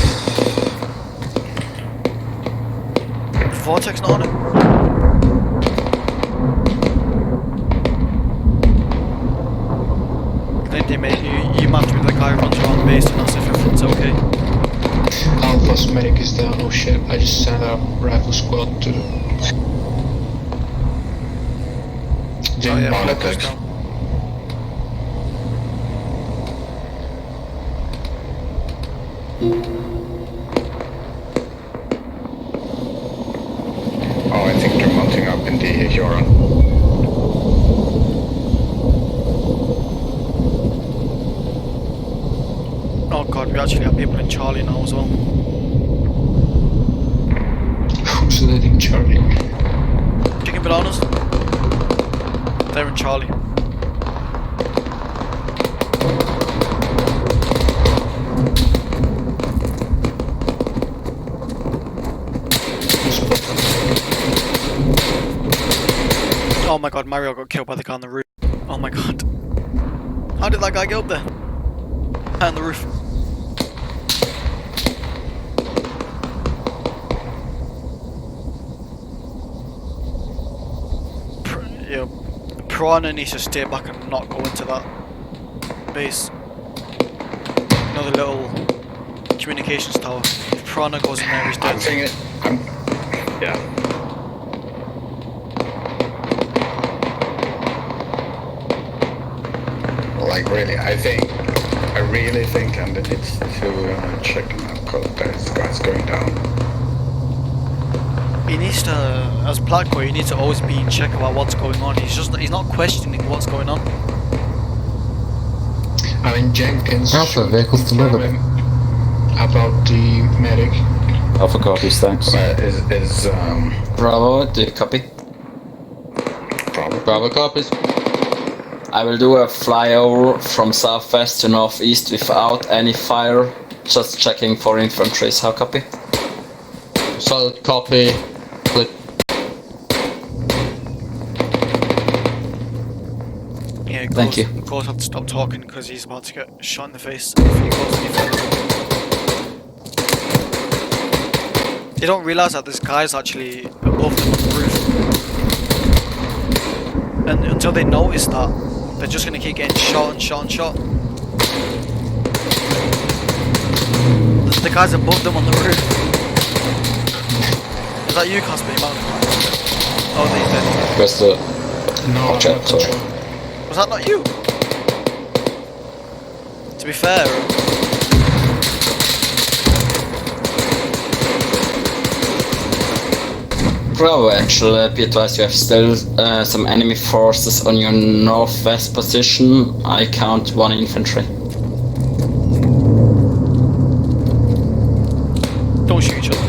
[SPEAKER 4] Vortex not on it. Lindy, mate, you match with the guy who runs around the base and asks if everything's okay.
[SPEAKER 11] Alpha's medic is down. Oh shit, I just sent a rifle squad to the...
[SPEAKER 4] Oh yeah,
[SPEAKER 11] Politics.
[SPEAKER 4] Vortex down.
[SPEAKER 2] Oh, I think they're mounting up in the Huron.
[SPEAKER 4] Oh god, we actually have people in Charlie now as well.
[SPEAKER 11] Who's leading Charlie?
[SPEAKER 4] Chicken bananas? They're in Charlie. Oh my god, Mario got killed by the guy on the roof. Oh my god. How did that guy get up there? Guy on the roof. Yeah, Piranha needs to stay back and not go into that base. Another little communications tower. If Piranha goes in there, he's
[SPEAKER 2] I'm
[SPEAKER 4] dead.
[SPEAKER 2] thinking. Yeah. Like really, I really think Andy needs to check him out because there's guys going down.
[SPEAKER 4] He needs to, as Platco, he needs to always be in check about what's going on. He's not questioning what's going on.
[SPEAKER 11] I mean, Jenkins
[SPEAKER 13] Alpha,
[SPEAKER 11] should
[SPEAKER 13] vehicles
[SPEAKER 11] inform
[SPEAKER 13] delivered.
[SPEAKER 11] him about the medic.
[SPEAKER 12] Alpha copies, thanks.
[SPEAKER 2] Is
[SPEAKER 7] Bravo, do you copy?
[SPEAKER 1] Bravo copies.
[SPEAKER 7] I will do a flyover from southwest to northeast without any fire. Just checking for infantries. How copy?
[SPEAKER 1] Solid copy. Click.
[SPEAKER 4] Yeah,
[SPEAKER 7] Thank you.
[SPEAKER 4] Goes have to stop talking because he's about to get shot in the face if he goes any further. They don't realise that this guy's actually above them on the roof. And until they notice that, they're just going to keep getting shot and shot and shot. The guy's above them on the roof. Is that you, Casper? Oh, they did.
[SPEAKER 8] Where's the
[SPEAKER 11] No,
[SPEAKER 8] object? Sorry.
[SPEAKER 4] Was that not you? To be fair,
[SPEAKER 7] Bravo, actually, be advised you have still some enemy forces on your northwest position. I count 1 infantry.
[SPEAKER 4] don't shoot each other.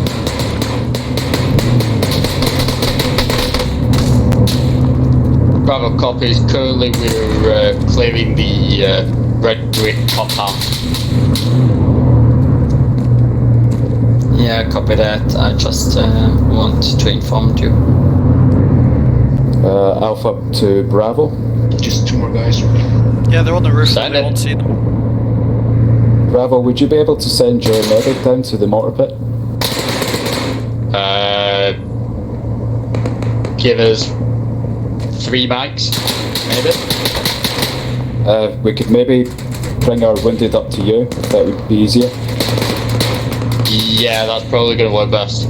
[SPEAKER 1] Bravo copies. Currently we're clearing the red brick compound.
[SPEAKER 7] Yeah, copy that. I just want to inform you.
[SPEAKER 12] Alpha to Bravo.
[SPEAKER 11] Just 2 more guys.
[SPEAKER 4] Yeah, they're on the roof, so
[SPEAKER 1] Send
[SPEAKER 4] they
[SPEAKER 1] it.
[SPEAKER 4] won't see them.
[SPEAKER 12] Bravo, would you be able to send your medic down to the mortar pit?
[SPEAKER 1] Give us 3 mags, maybe.
[SPEAKER 12] We could maybe bring our wounded up to you, if that would be easier.
[SPEAKER 1] Yeah, that's probably going to work best.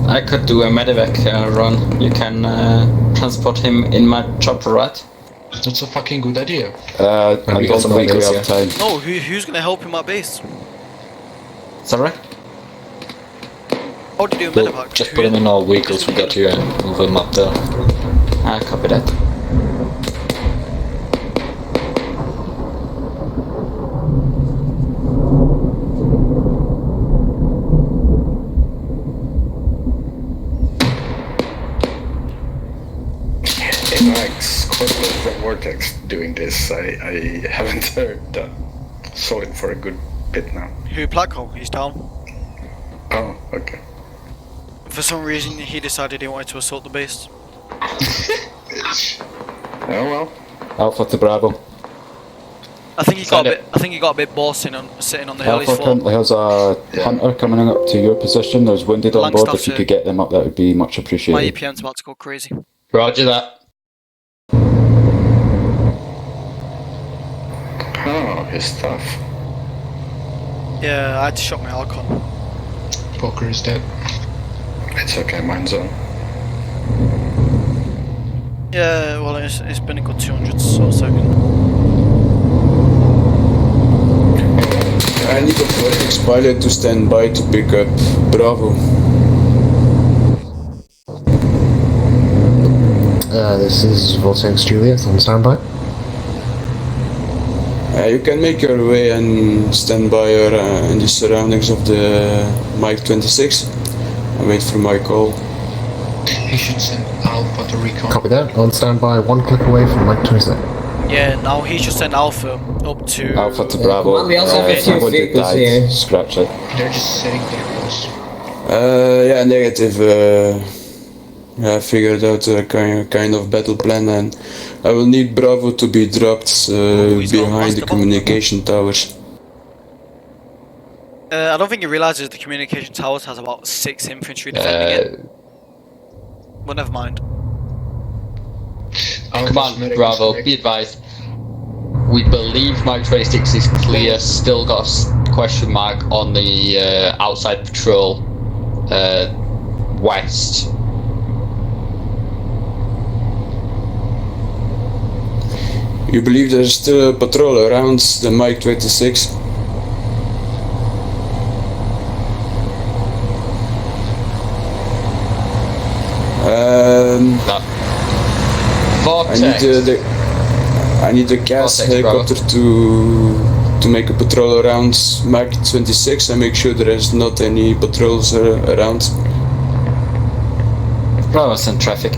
[SPEAKER 7] I could do a medevac run. You can transport him in my chopper, right?
[SPEAKER 11] That's a fucking good idea.
[SPEAKER 12] I
[SPEAKER 8] we got
[SPEAKER 12] don't
[SPEAKER 8] some
[SPEAKER 12] think we
[SPEAKER 8] vehicles,
[SPEAKER 12] have time.
[SPEAKER 4] No, who's gonna help him at base?
[SPEAKER 7] Sorry?
[SPEAKER 4] How do you do a
[SPEAKER 8] We'll
[SPEAKER 4] medevac?
[SPEAKER 8] just put him in our vehicles we got here and move him up there.
[SPEAKER 7] I copy that.
[SPEAKER 2] Max, quite a bit from Vortex doing this. I haven't heard Solid for a good bit now.
[SPEAKER 4] Who, Blackhole? He's down.
[SPEAKER 2] Oh, okay.
[SPEAKER 4] For some reason, he decided he wanted to assault the base.
[SPEAKER 2] Oh well.
[SPEAKER 12] Alpha to Bravo.
[SPEAKER 4] I think he got a bit. I think he got a bit bored sitting on the hill. He's
[SPEAKER 12] Alpha
[SPEAKER 4] full.
[SPEAKER 12] currently has a hunter coming up to your position. There's wounded on board. If you could get them up, that would be much
[SPEAKER 4] My
[SPEAKER 12] appreciated.
[SPEAKER 4] EPM's about to go crazy.
[SPEAKER 1] Roger that.
[SPEAKER 2] Oh, his stuff.
[SPEAKER 4] Yeah, I had to shot my Alcon.
[SPEAKER 11] Poker is dead.
[SPEAKER 2] It's okay, mine's on.
[SPEAKER 4] Yeah, well, it's been a good 200 or second.
[SPEAKER 5] I need a Vortex pilot to stand by to pick up Bravo.
[SPEAKER 13] This is Vortex Juliet on standby.
[SPEAKER 5] You can make your way and stand by in the surroundings of the Mike 26 and wait for my call.
[SPEAKER 11] He should send Alpha to recon.
[SPEAKER 13] Copy that. On standby, 1 click away from Mike 26.
[SPEAKER 4] Yeah, now he should send Alpha up to.
[SPEAKER 12] Alpha to Bravo.
[SPEAKER 6] Well, we also have a few
[SPEAKER 12] wounded
[SPEAKER 6] vehicles
[SPEAKER 12] died.
[SPEAKER 6] here.
[SPEAKER 12] Scratch it.
[SPEAKER 11] They're just sitting there, boss.
[SPEAKER 5] Yeah, negative. I figured out a kind of battle plan, and I will need Bravo to be dropped
[SPEAKER 4] he's got
[SPEAKER 5] behind the
[SPEAKER 4] basketball.
[SPEAKER 5] communication towers.
[SPEAKER 4] I don't think he realizes the communication towers has about 6 infantry defending it. But never mind.
[SPEAKER 1] Come on, Bravo, be advised. We believe Mike 26 is clear, still got a question mark on the outside patrol west.
[SPEAKER 5] You believe there's still a patrol around the Mike 26? I need the gas
[SPEAKER 1] Vortex,
[SPEAKER 5] helicopter to make a patrol around Mike 26 and make sure there is not any patrols around.
[SPEAKER 7] Bravo's in traffic.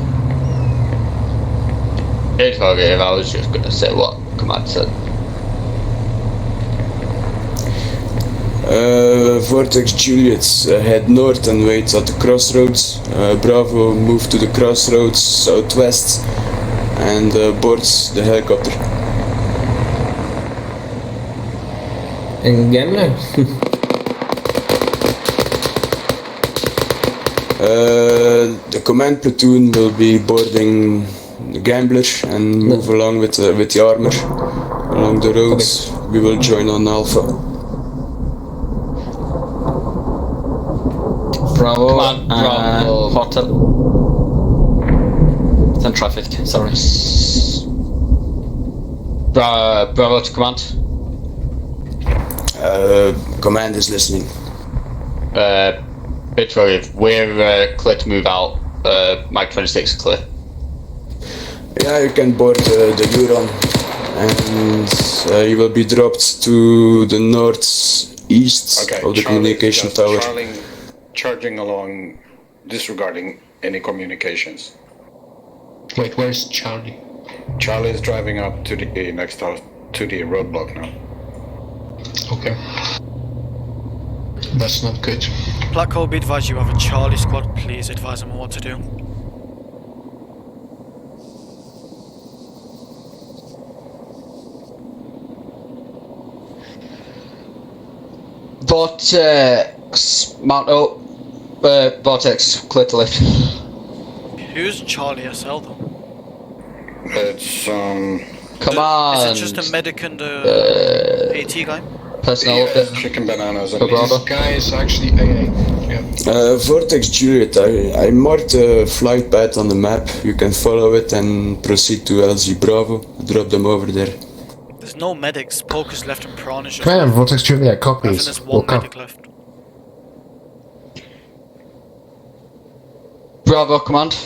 [SPEAKER 1] It's okay, I was just gonna say what command said.
[SPEAKER 5] Vortex Juliet, head north and wait at the crossroads. Bravo, move to the crossroads southwest and boards the helicopter.
[SPEAKER 6] And Gambler?
[SPEAKER 5] The command platoon will be boarding the Gambler and move along with the armor along the roads. We will join on Alpha.
[SPEAKER 7] Bravo,
[SPEAKER 1] Command, Bravo.
[SPEAKER 7] Hotel. It's in traffic, sorry.
[SPEAKER 1] Bravo to command.
[SPEAKER 5] Command is listening.
[SPEAKER 1] Victoria, we're clear to move out. Mike 26 clear.
[SPEAKER 5] Yeah, you can board the Huron, and you will be dropped to the northeast
[SPEAKER 2] Okay,
[SPEAKER 5] of the communication tower.
[SPEAKER 2] Charging along, disregarding any communications.
[SPEAKER 11] Wait, where's Charlie?
[SPEAKER 2] Charlie is driving up to the next house, to the roadblock now.
[SPEAKER 11] Okay. That's not good.
[SPEAKER 4] Black Hole, be advised you have a Charlie squad. Please advise them on what to do.
[SPEAKER 1] Vortex, mount up. Vortex, clear to lift.
[SPEAKER 4] Who's Charlie SL though?
[SPEAKER 2] It's
[SPEAKER 1] Command.
[SPEAKER 4] Is it just a medic and a AT guy?
[SPEAKER 1] Personnel update.
[SPEAKER 2] chicken bananas.
[SPEAKER 1] Oh, brother.
[SPEAKER 11] This guy is actually AA. Yeah.
[SPEAKER 5] Vortex Juliet, I marked a flight path on the map. You can follow it and proceed to LZ Bravo. Drop them over there.
[SPEAKER 4] There's no medics. Poker's left and Prawn is just.
[SPEAKER 13] Command, Vortex Juliet,
[SPEAKER 4] I think
[SPEAKER 13] copies.
[SPEAKER 4] there's
[SPEAKER 13] We'll
[SPEAKER 4] one
[SPEAKER 13] come.
[SPEAKER 4] medic left.
[SPEAKER 1] Bravo, command.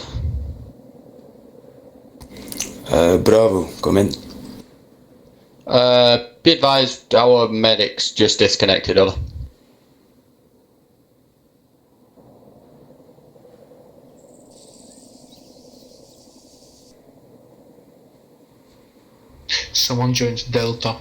[SPEAKER 5] Bravo, come in.
[SPEAKER 1] Be advised, our medics just disconnected. Over.
[SPEAKER 11] Someone joins Delta.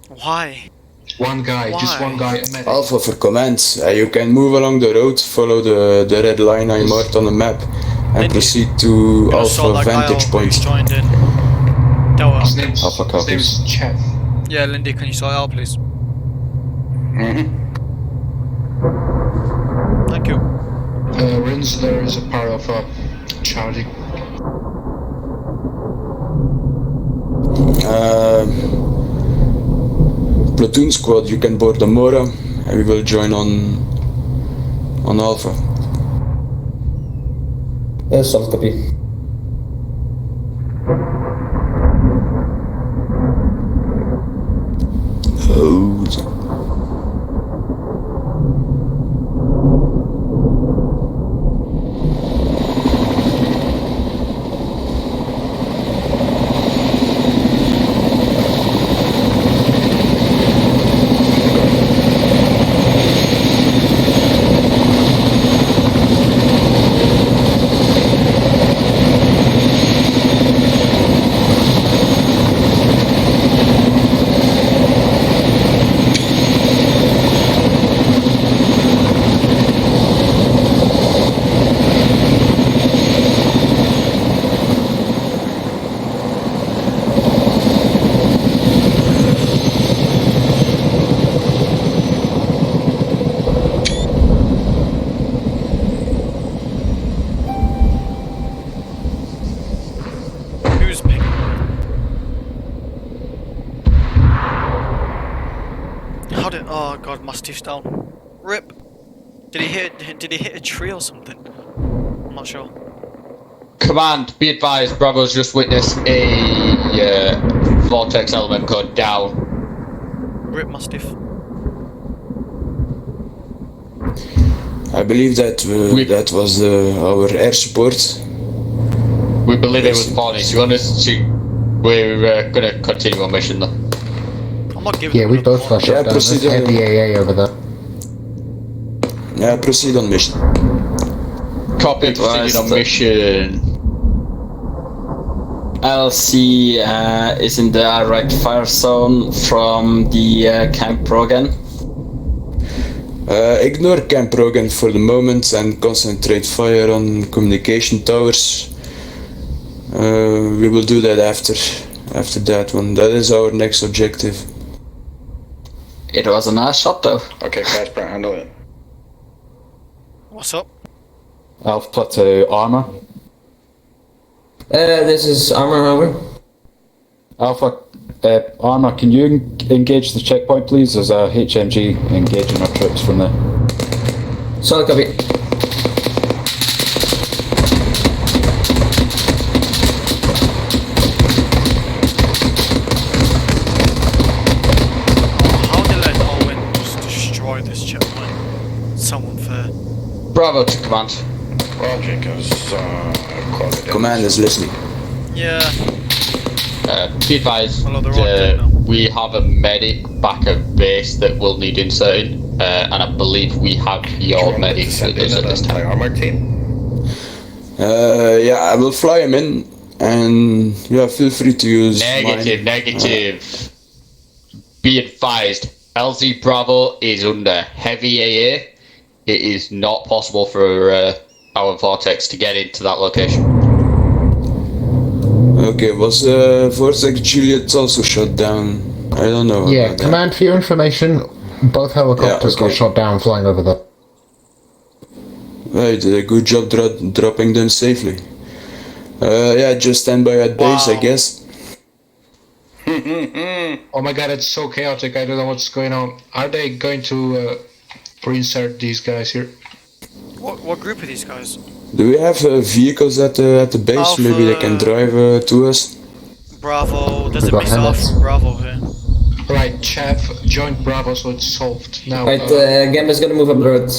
[SPEAKER 4] Why?
[SPEAKER 11] One guy, just
[SPEAKER 4] Why?
[SPEAKER 11] one guy, a medic.
[SPEAKER 5] Alpha for command. You can move along the road, follow the red line I marked on the map, and
[SPEAKER 4] Lindy,
[SPEAKER 5] proceed to
[SPEAKER 4] I saw
[SPEAKER 5] Alpha
[SPEAKER 4] that guy
[SPEAKER 5] vantage
[SPEAKER 4] who's
[SPEAKER 5] point.
[SPEAKER 4] joined in. Delta.
[SPEAKER 11] His name's,
[SPEAKER 12] Alpha
[SPEAKER 11] his
[SPEAKER 12] copies.
[SPEAKER 11] name's Chet.
[SPEAKER 4] Yeah, Lindy, can you sort it out, please? Thank you.
[SPEAKER 11] Rins, there is a part of Charlie.
[SPEAKER 5] Platoon squad, you can board the Mora, and we will join on Alpha.
[SPEAKER 6] Soft copy.
[SPEAKER 5] Oh.
[SPEAKER 4] Who's picking? How did? Oh god, my stiff's down. Rip. Did he hit a tree or something? I'm not sure.
[SPEAKER 1] Command, be advised, Bravo's just witnessed a Vortex element go down.
[SPEAKER 4] Rip my stiff.
[SPEAKER 5] I believe that that was our air support.
[SPEAKER 1] We believe it was Bonnie. Do you want us to? We're gonna continue our mission though.
[SPEAKER 4] I'm not giving.
[SPEAKER 13] Yeah, we both flashed
[SPEAKER 5] Yeah,
[SPEAKER 13] up down. There's
[SPEAKER 5] proceed on-
[SPEAKER 13] heavy AA over there.
[SPEAKER 5] Yeah, proceed on mission.
[SPEAKER 1] Copy,
[SPEAKER 7] Advised.
[SPEAKER 1] proceeding on mission.
[SPEAKER 7] LC is in the direct fire zone from the Camp Rogan.
[SPEAKER 5] Ignore Camp Rogan for the moment and concentrate fire on communication towers. We will do that after that one. That is our next objective.
[SPEAKER 7] It was a nice shot though.
[SPEAKER 2] Okay, Casper, handle it.
[SPEAKER 4] What's up?
[SPEAKER 12] Alpha to armor.
[SPEAKER 6] This is armor, over.
[SPEAKER 12] Alpha, armor, can you engage the checkpoint, please? There's a HMG engaging our troops from there.
[SPEAKER 6] Solid copy.
[SPEAKER 4] How did let Owen just destroy this checkpoint? So unfair.
[SPEAKER 1] Bravo to command.
[SPEAKER 2] Well, Jacobs,
[SPEAKER 5] Command is listening.
[SPEAKER 4] Yeah.
[SPEAKER 1] Be advised,
[SPEAKER 4] Hello, they're all dead now.
[SPEAKER 1] we have a medic back at base that will need inserting, and I believe we have your medic with us at this time.
[SPEAKER 2] Armor team.
[SPEAKER 5] Yeah, I will fly him in, and yeah, feel free to use
[SPEAKER 1] Negative. Be advised, LZ Bravo is under heavy AA. It is not possible for our Vortex to get into that location.
[SPEAKER 5] Okay, was Vortex Juliet also shot down? I don't know.
[SPEAKER 13] Yeah,
[SPEAKER 5] about that.
[SPEAKER 13] command, for your information, both helicopters
[SPEAKER 5] Yeah, okay.
[SPEAKER 13] got shot down flying over there.
[SPEAKER 5] Well, you did a good job dropping them safely. Yeah, just stand by at base, I guess.
[SPEAKER 11] Oh my god, it's so chaotic. I don't know what's going on. Are they going to reinsert these guys here?
[SPEAKER 4] What group are these guys?
[SPEAKER 5] Do we have vehicles at the base?
[SPEAKER 4] Alpha-
[SPEAKER 5] Maybe they can drive to us.
[SPEAKER 4] Bravo. There's
[SPEAKER 13] We
[SPEAKER 4] a
[SPEAKER 13] got
[SPEAKER 4] base off
[SPEAKER 13] helmets.
[SPEAKER 4] Bravo here.
[SPEAKER 11] Right, Chav joined Bravo, so it's solved. Now,
[SPEAKER 6] Right, Gamba's gonna move up the road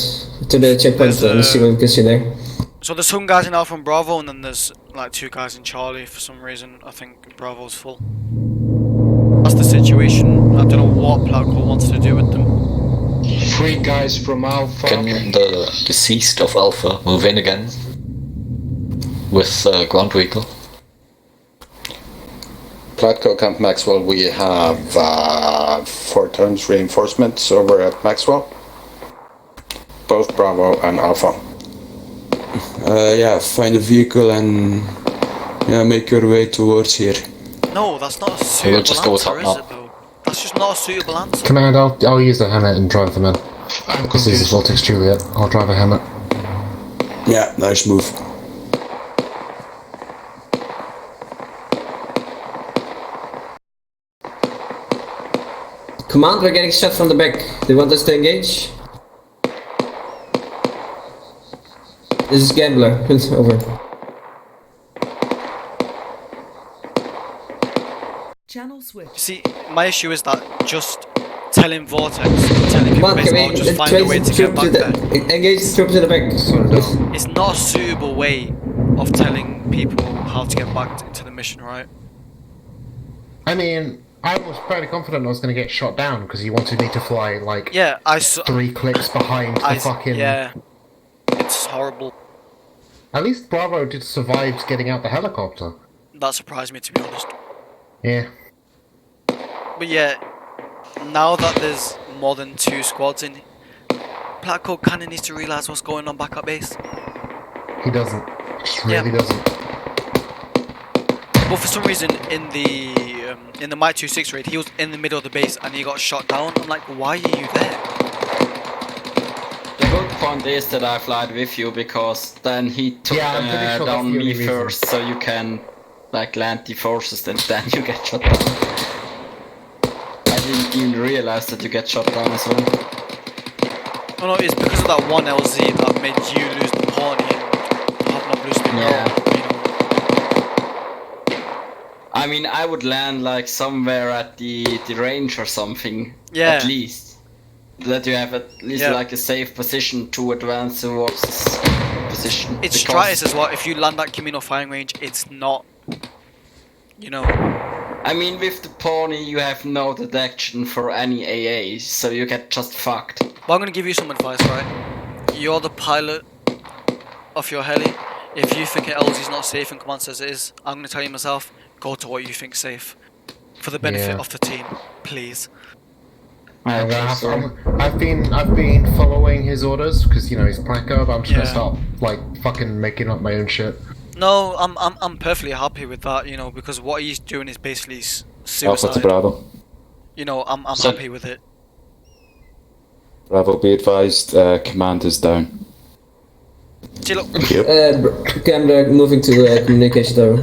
[SPEAKER 6] to the checkpoint
[SPEAKER 4] There's,
[SPEAKER 6] and see what we can see there.
[SPEAKER 4] So there's some guys in Alpha and Bravo, and then there's like 2 guys in Charlie. For some reason, I think Bravo's full. That's the situation. I don't know what Plauco wants to do with them.
[SPEAKER 11] 3 guys from Alpha.
[SPEAKER 8] Can the deceased of Alpha move in again? With ground vehicle?
[SPEAKER 2] Platco Camp Maxwell, we have 4 times reinforcements over at Maxwell. Both Bravo and Alpha.
[SPEAKER 5] Yeah, find a vehicle and yeah, make your way towards here.
[SPEAKER 4] No, that's not a
[SPEAKER 8] We'll
[SPEAKER 4] suitable
[SPEAKER 8] just go with
[SPEAKER 4] answer,
[SPEAKER 8] top
[SPEAKER 4] is it though? That's just not a suitable answer.
[SPEAKER 13] Command, I'll use the Hamlet and drive them in.
[SPEAKER 11] I'm
[SPEAKER 13] Because this is
[SPEAKER 11] confused.
[SPEAKER 13] Vortex Juliet. I'll drive a Hamlet.
[SPEAKER 5] Yeah, nice move.
[SPEAKER 6] Command, we're getting shot from the back. Do you want us to engage? This is Gambler. Over.
[SPEAKER 9] Channel switch.
[SPEAKER 4] See, my issue is that just telling Vortex, telling people
[SPEAKER 6] Command,
[SPEAKER 4] basically,
[SPEAKER 6] can we
[SPEAKER 4] just find a way to get back there.
[SPEAKER 6] Engage the troops in the back.
[SPEAKER 4] It's not a suitable way of telling people how to get back into the mission, right?
[SPEAKER 13] I mean, I was fairly confident I was going to get shot down because he wanted me to fly like
[SPEAKER 4] Yeah, I saw.
[SPEAKER 13] 3 clicks behind the fucking.
[SPEAKER 4] Yeah, it's horrible.
[SPEAKER 13] At least Bravo did survive getting out the helicopter.
[SPEAKER 4] That surprised me, to be honest.
[SPEAKER 13] Yeah.
[SPEAKER 4] But yeah, now that there's more than 2 squads in, Platco kind of needs to realise what's going on back at base.
[SPEAKER 13] He doesn't. He really doesn't.
[SPEAKER 4] But for some reason, in the Might 26 raid, he was in the middle of the base and he got shot down. I'm like, why are you there?
[SPEAKER 7] The good point is that I flied with you because then he took
[SPEAKER 13] Yeah, I'm pretty sure that's
[SPEAKER 7] down
[SPEAKER 13] the
[SPEAKER 7] me
[SPEAKER 13] only reason.
[SPEAKER 7] first, so you can like land the forces and then you get shot down. I didn't even realize that you get shot down as well.
[SPEAKER 4] Oh no, it's because of that one LZ that made you lose the pawn and have not lose the
[SPEAKER 7] Yeah.
[SPEAKER 4] girl, you know.
[SPEAKER 7] I mean, I would land like somewhere at the range or something.
[SPEAKER 4] Yeah.
[SPEAKER 7] At least. That you have at least
[SPEAKER 4] Yeah.
[SPEAKER 7] like a safe position to advance towards this position.
[SPEAKER 4] It's
[SPEAKER 7] because-
[SPEAKER 4] stratus as well. If you land at Camino firing range, it's not, you know.
[SPEAKER 7] I mean, with the pony, you have no detection for any AAs, so you get just fucked.
[SPEAKER 4] But I'm gonna give you some advice, right? You're the pilot of your heli. If you think LZ is not safe and command says it is, I'm gonna tell you myself, go to what you think safe. For the benefit
[SPEAKER 13] Yeah.
[SPEAKER 4] of the team, please.
[SPEAKER 13] I've been following his orders because you know he's Planko, but I'm just gonna
[SPEAKER 4] Yeah.
[SPEAKER 13] start like fucking making up my own shit.
[SPEAKER 4] No, I'm perfectly happy with that, you know, because what he's doing is basically
[SPEAKER 12] Alpha to
[SPEAKER 4] suicide.
[SPEAKER 12] Bravo.
[SPEAKER 4] You know, I'm
[SPEAKER 1] So-
[SPEAKER 4] happy with it.
[SPEAKER 12] Bravo, be advised, command is down.
[SPEAKER 4] Do you, look,
[SPEAKER 6] Gambler moving to communication tower.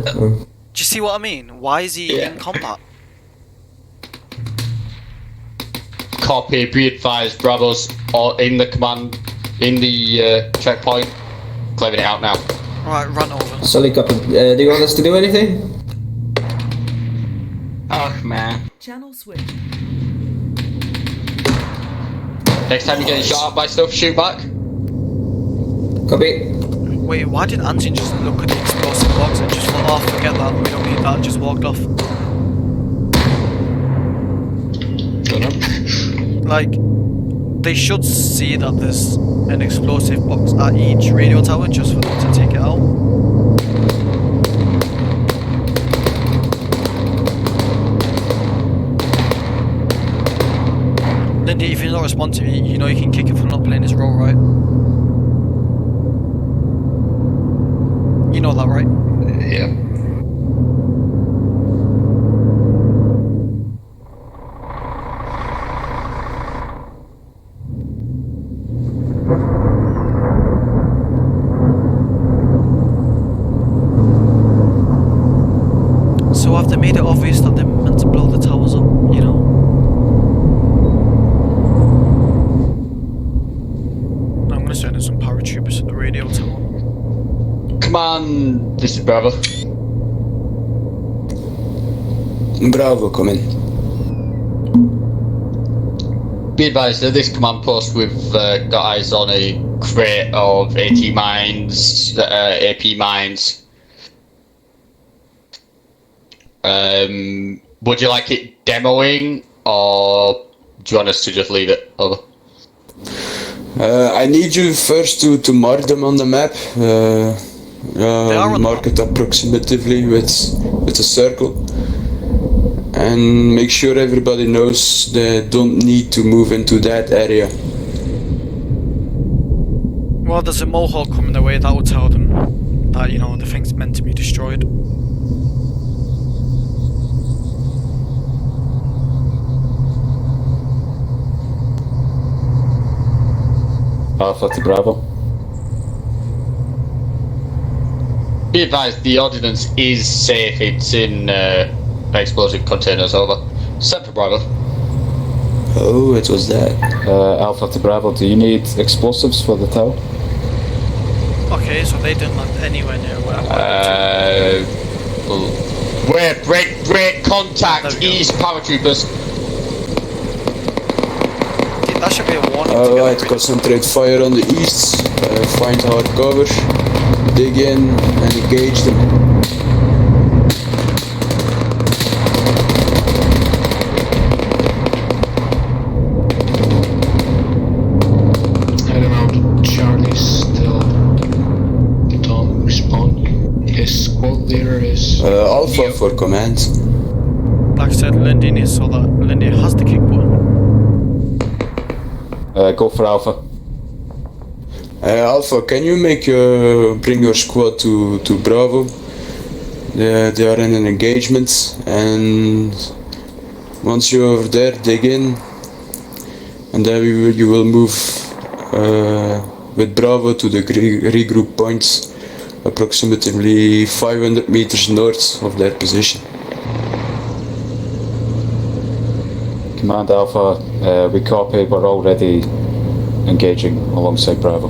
[SPEAKER 4] do you see what I mean? Why is he in combat?
[SPEAKER 1] Copy, be advised, Bravos are in the command, in the checkpoint. Clearing it out now.
[SPEAKER 4] Right, run over.
[SPEAKER 6] Solid copy. Do you want us to do anything?
[SPEAKER 7] Oh man.
[SPEAKER 9] Channel switch.
[SPEAKER 1] Next time you're getting shot at by stuff, shoot back.
[SPEAKER 6] Copy.
[SPEAKER 4] Wait, why did Anton just look at the explosive box and just thought, oh, forget that, we don't need that, just walked off? Like, they should see that there's an explosive box at each radio tower just for them to take it out. Lindy, if you're not responsive, you know you can kick him for not playing his role, right? You know that, right?
[SPEAKER 10] Yeah.
[SPEAKER 4] So have they made it obvious that they're meant to blow the towers up, you know? I'm gonna send in some paratroopers to the radio tower.
[SPEAKER 1] Command, this is Bravo.
[SPEAKER 5] Bravo, come in.
[SPEAKER 1] Be advised that this command post we've got eyes on a crate of AT mines, AP mines. Would you like it demoing, or do you want us to just leave it? Over.
[SPEAKER 5] I need you first to mark them on the map. Mark it approximatively with a circle. And make sure everybody knows they don't need to move into that area.
[SPEAKER 4] Well, there's a mohawk coming their way that will tell them that, you know, the thing's meant to be destroyed.
[SPEAKER 12] Alpha to Bravo.
[SPEAKER 1] Be advised, the ordnance is safe. It's in explosive containers. Over. Send for Bravo.
[SPEAKER 5] Oh, it was that.
[SPEAKER 12] Alpha to Bravo, do you need explosives for the tower?
[SPEAKER 4] Okay, so they didn't land anywhere near where I wanted to.
[SPEAKER 1] Break contact, east paratroopers.
[SPEAKER 4] That should be a warning.
[SPEAKER 5] Alright, concentrate fire on the east. Find hard cover. Dig in and engage them.
[SPEAKER 11] I don't know, Charlie still don't respond. His squad leader is...
[SPEAKER 5] Alpha for command.
[SPEAKER 4] Like I said, Lindy needs so that Lindy has the kick button.
[SPEAKER 12] Go for Alpha.
[SPEAKER 5] Alpha, can you bring your squad to Bravo? They are in an engagement, and once you're over there, dig in, and then you will move with Bravo to the regroup points, approximately 500 meters north of their position.
[SPEAKER 12] Command Alpha, we copy, we're already engaging alongside Bravo.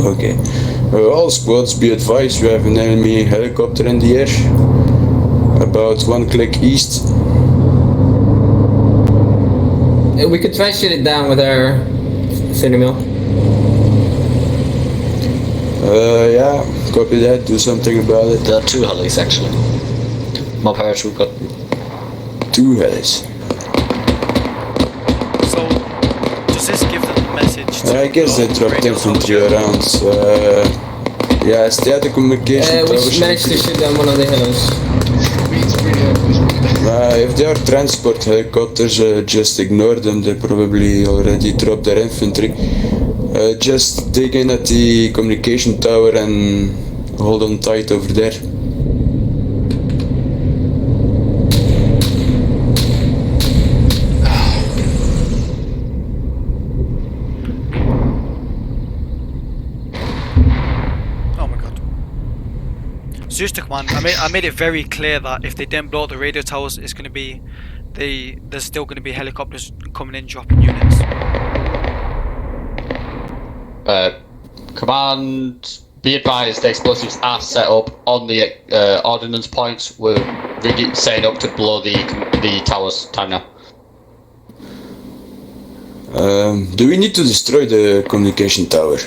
[SPEAKER 5] Okay. All squads, be advised, you have an enemy helicopter in the air. About 1 click east.
[SPEAKER 6] We could try shoot it down with our 30 mil.
[SPEAKER 5] Yeah, copy that, do something about it.
[SPEAKER 8] There are 2 helis actually. My paratroop got
[SPEAKER 5] 2 helis.
[SPEAKER 4] So, does this give them the message to
[SPEAKER 5] I guess they dropped
[SPEAKER 4] radio
[SPEAKER 5] infantry
[SPEAKER 4] tower?
[SPEAKER 5] around. Yeah, stay at the communication
[SPEAKER 6] We
[SPEAKER 5] towers.
[SPEAKER 6] managed to shoot down one of the helos.
[SPEAKER 5] If they are transport helicopters, just ignore them. They probably already dropped their infantry. Just dig in at the communication tower and hold on tight over there.
[SPEAKER 4] Oh my god. Zeus to command. I made it very clear that if they didn't blow up the radio towers, it's going to be there's still going to be helicopters coming in, dropping units.
[SPEAKER 1] Command, be advised, the explosives are set up on the ordnance points. We're setting up to blow the towers. Time now.
[SPEAKER 5] Do we need to destroy the communication tower?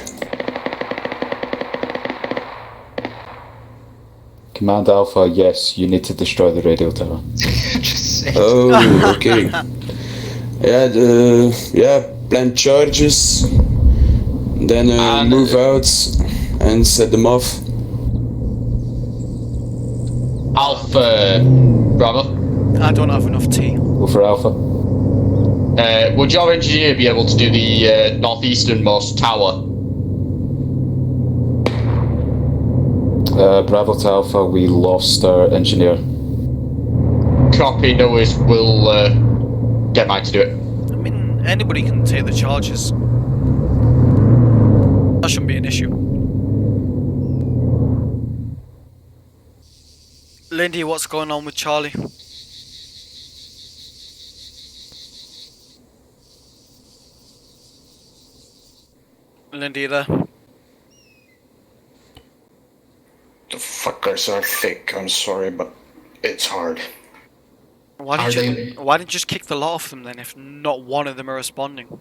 [SPEAKER 12] Command Alpha, yes, you need to destroy the radio tower.
[SPEAKER 8] Just say
[SPEAKER 5] Oh, okay. Plant charges, then move out and set them off.
[SPEAKER 1] Alpha, Bravo.
[SPEAKER 4] I don't have enough tea.
[SPEAKER 12] Go for Alpha.
[SPEAKER 1] Would your engineer be able to do the northeasternmost tower?
[SPEAKER 12] Bravo to Alpha, we lost our engineer.
[SPEAKER 1] Copy, no worries. We'll get mine to do it.
[SPEAKER 4] I mean, anybody can take the charges. That shouldn't be an issue. Lindy, what's going on with Charlie? Lindy, you there?
[SPEAKER 2] The fuckers are thick, I'm sorry, but it's hard.
[SPEAKER 4] Why didn't you just kick the lot of them then, if not one of them are responding?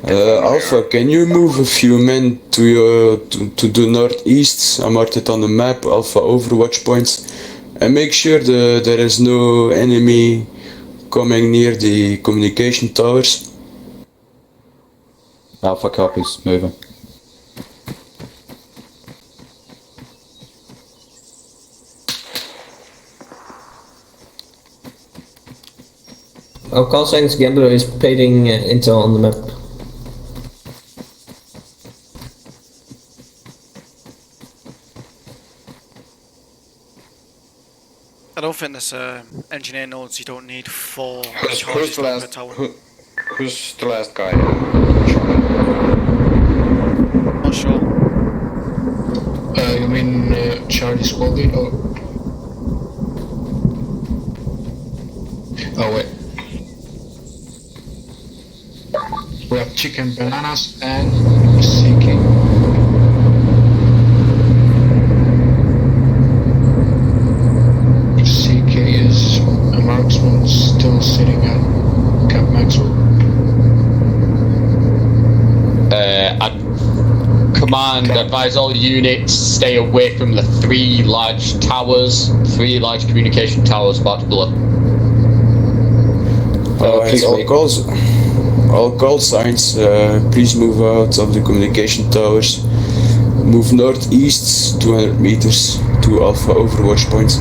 [SPEAKER 5] Alpha, can you move a few men to the northeast? I marked it on the map, Alpha overwatch points, and make sure there is no enemy coming near the communication towers.
[SPEAKER 12] Alpha copies, moving.
[SPEAKER 6] Our call signs Gambler is painting intel on the map.
[SPEAKER 4] I don't think this engineer nodes you don't need 4
[SPEAKER 2] Who's
[SPEAKER 4] charges
[SPEAKER 2] the
[SPEAKER 4] per
[SPEAKER 2] last?
[SPEAKER 4] tower.
[SPEAKER 2] Who's the last guy?
[SPEAKER 4] Not sure.
[SPEAKER 11] You mean Charlie squad lead? Oh wait. We have chicken, bananas, and CK. CK is a marksman still sitting at Camp Maxwell.
[SPEAKER 1] Command, advise all units stay away from the 3 large towers, 3 large communication towers about to blow.
[SPEAKER 5] Alright, all call signs, please move out of the communication towers. Move northeast 200 meters to Alpha overwatch points.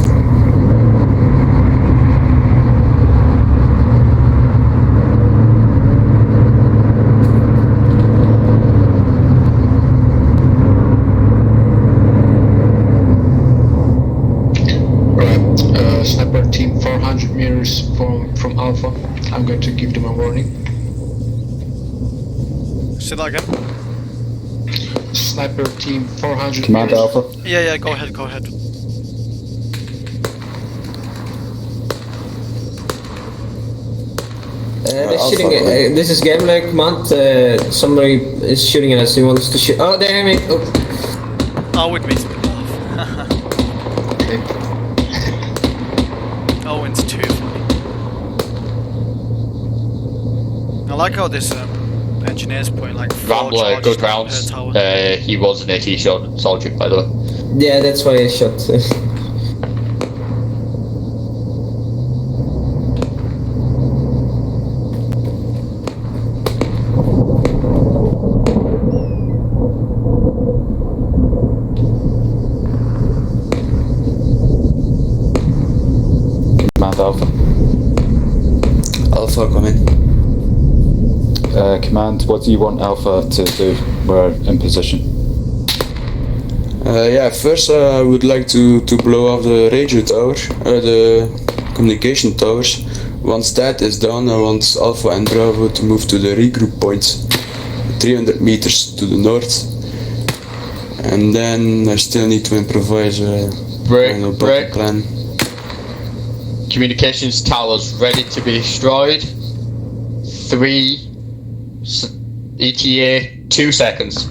[SPEAKER 11] Sniper team 400 meters from Alpha. I'm going to give them a warning.
[SPEAKER 4] Say that again.
[SPEAKER 11] Sniper team 400
[SPEAKER 12] Command
[SPEAKER 11] meters.
[SPEAKER 12] Alpha.
[SPEAKER 4] Yeah, go ahead.
[SPEAKER 6] They're shooting. This is Gambler command. Somebody is shooting at us. He wants to shoot. Oh, there, mate. Oh.
[SPEAKER 4] Would make me laugh. Owen's too funny. I like how this engineer's putting like 4
[SPEAKER 1] Rambler,
[SPEAKER 4] charges
[SPEAKER 1] good
[SPEAKER 4] per
[SPEAKER 1] rounds.
[SPEAKER 4] tower.
[SPEAKER 1] He was an AT soldier, by the way.
[SPEAKER 6] Yeah, that's why I shot.
[SPEAKER 5] Alpha, come in.
[SPEAKER 12] Command, what do you want Alpha to do? We're in position.
[SPEAKER 5] Yeah, first I would like to blow off the radio tower, the communication towers. Once that is done, I want Alpha and Bravo to move to the regroup points, 300 meters to the north. And then I still need to improvise a battle plan.
[SPEAKER 1] Communications towers ready to be destroyed. 3 ETA 2 seconds.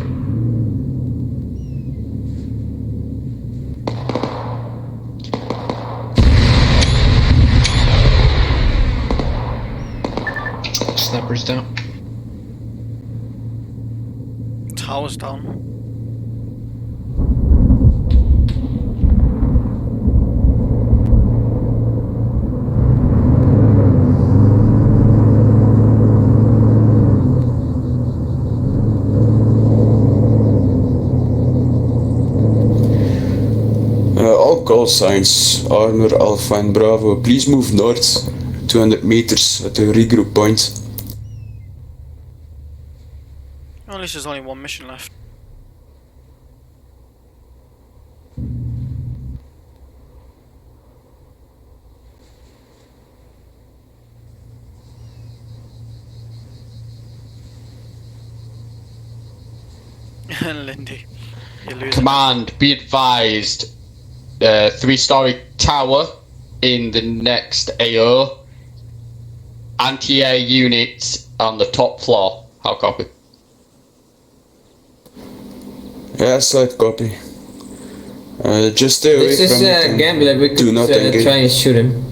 [SPEAKER 10] Snipers down.
[SPEAKER 4] Towers down.
[SPEAKER 5] All call signs, Armor, Alpha and Bravo, please move north, 200 meters at the regroup point.
[SPEAKER 4] At least there's only one mission left. Lindy, you're losing.
[SPEAKER 1] Command, be advised. 3-story tower in the next AO. Anti-air units on the top floor. How copy?
[SPEAKER 5] Yeah, slight copy. Just stay away
[SPEAKER 6] This is
[SPEAKER 5] from it.
[SPEAKER 6] Gambler, we
[SPEAKER 5] Do not
[SPEAKER 6] could
[SPEAKER 5] engage.
[SPEAKER 6] try and shoot him.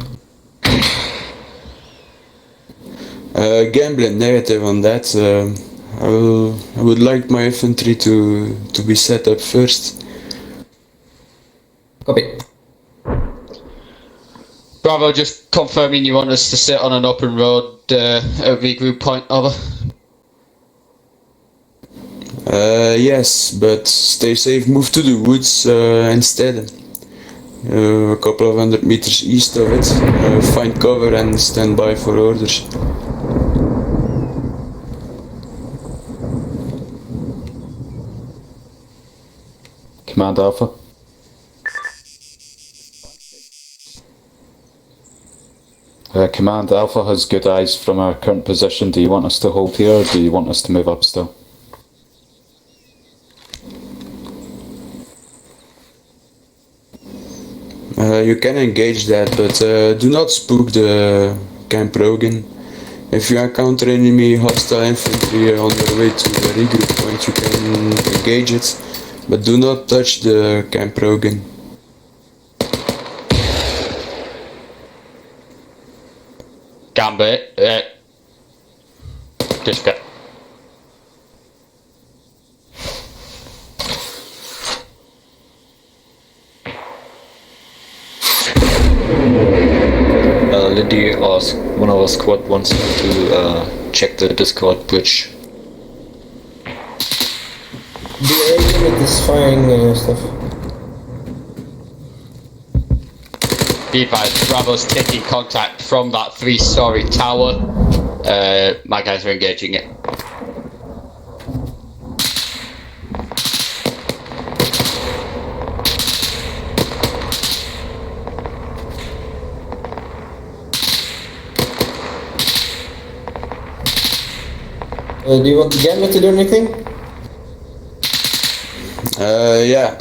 [SPEAKER 5] Gambling negative on that. I would like my infantry to be set up first.
[SPEAKER 6] Copy.
[SPEAKER 1] Bravo, just confirming you want us to sit on an open road at regroup point, over.
[SPEAKER 5] Yes, but stay safe. Move to the woods instead. A couple of 100 meters east of it. Find cover and stand by for orders.
[SPEAKER 12] Command Alpha. Command Alpha has good eyes from our current position. Do you want us to hold here or do you want us to move up still?
[SPEAKER 5] You can engage that, but do not spook the Camp Rogan. If you encounter enemy hostile infantry on their way to the regroup point, you can engage it, but do not touch the Camp Rogan.
[SPEAKER 1] Gambit, just go.
[SPEAKER 8] Lindy, one of our squad wants to check the Discord bridge.
[SPEAKER 6] The air unit is firing stuff.
[SPEAKER 1] Be advised, Bravo's taking contact from that 3-story tower. My guys are engaging it.
[SPEAKER 6] Do you want the Gambler to do anything?
[SPEAKER 5] Yeah.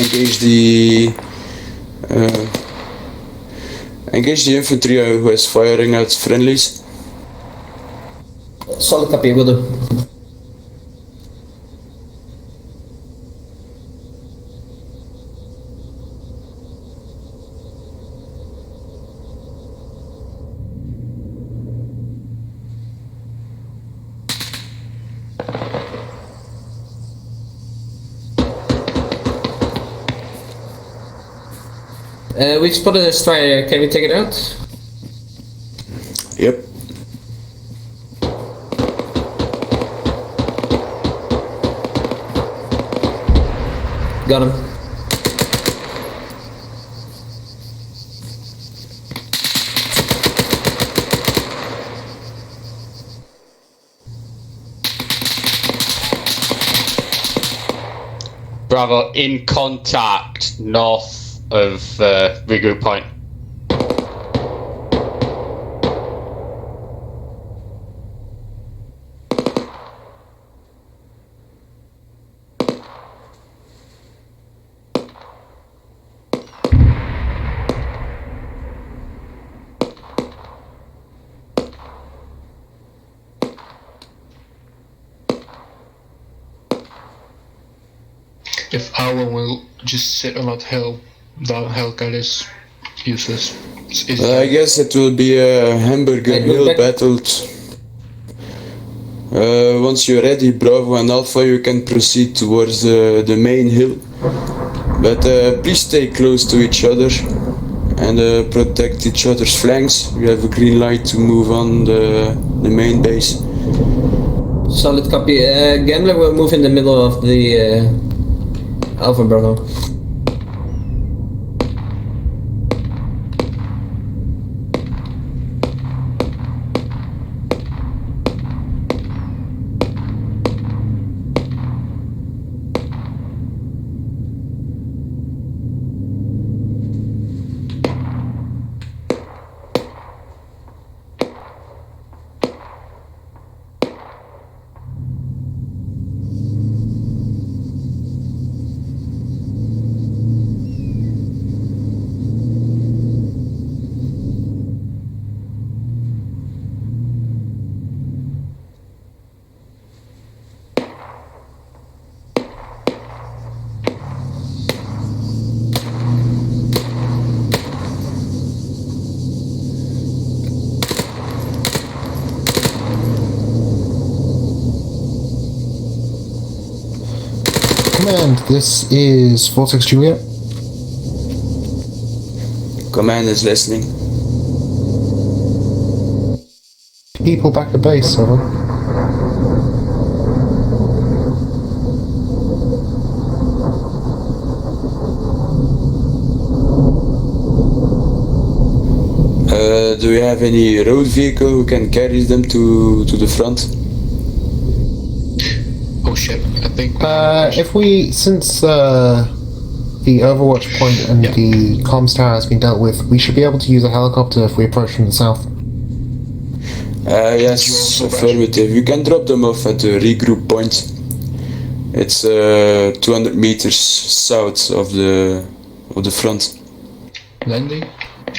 [SPEAKER 5] Engage the infantry who is firing at friendlies.
[SPEAKER 6] Solid copy, will do. We've spotted a strider, can we take it out?
[SPEAKER 5] Yep.
[SPEAKER 6] Got him.
[SPEAKER 1] Bravo, in contact north of regroup point.
[SPEAKER 11] If Alan will just sit on that hill is useless.
[SPEAKER 5] I guess it will be a hamburger hill battled. Once you're ready, Bravo and Alpha, you can proceed towards the main hill. But please stay close to each other and protect each other's flanks. You have a green light to move on the main base.
[SPEAKER 6] Solid copy. Gambler will move in the middle of the Alpha Bravo.
[SPEAKER 13] Command, this is Vortex Juliet.
[SPEAKER 5] Command is listening.
[SPEAKER 13] People back at base, over.
[SPEAKER 5] Do we have any road vehicle who can carry them to the front?
[SPEAKER 11] Oh shit, I think...
[SPEAKER 13] if we, since the Overwatch point and the comms tower has been dealt with, we should be able to use a helicopter if we approach from the south.
[SPEAKER 5] Yes, affirmative. You can drop them off at the regroup point. It's 200 meters south of the front.
[SPEAKER 11] Landing?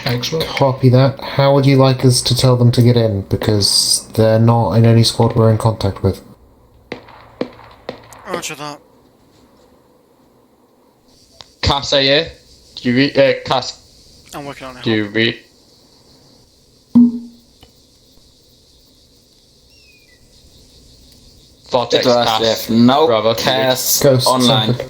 [SPEAKER 11] Excellent.
[SPEAKER 13] Copy that. How would you like us to tell them to get in? Because they're not in any squad we're in contact with.
[SPEAKER 4] Roger that.
[SPEAKER 1] Cass, are you? Do you read? Cass.
[SPEAKER 4] I'm working on it.
[SPEAKER 1] Do you read? Vortex,
[SPEAKER 7] It was
[SPEAKER 1] Cass.
[SPEAKER 7] left. No
[SPEAKER 1] Bravo,
[SPEAKER 7] Cass
[SPEAKER 13] Ghost,
[SPEAKER 7] online.
[SPEAKER 13] something.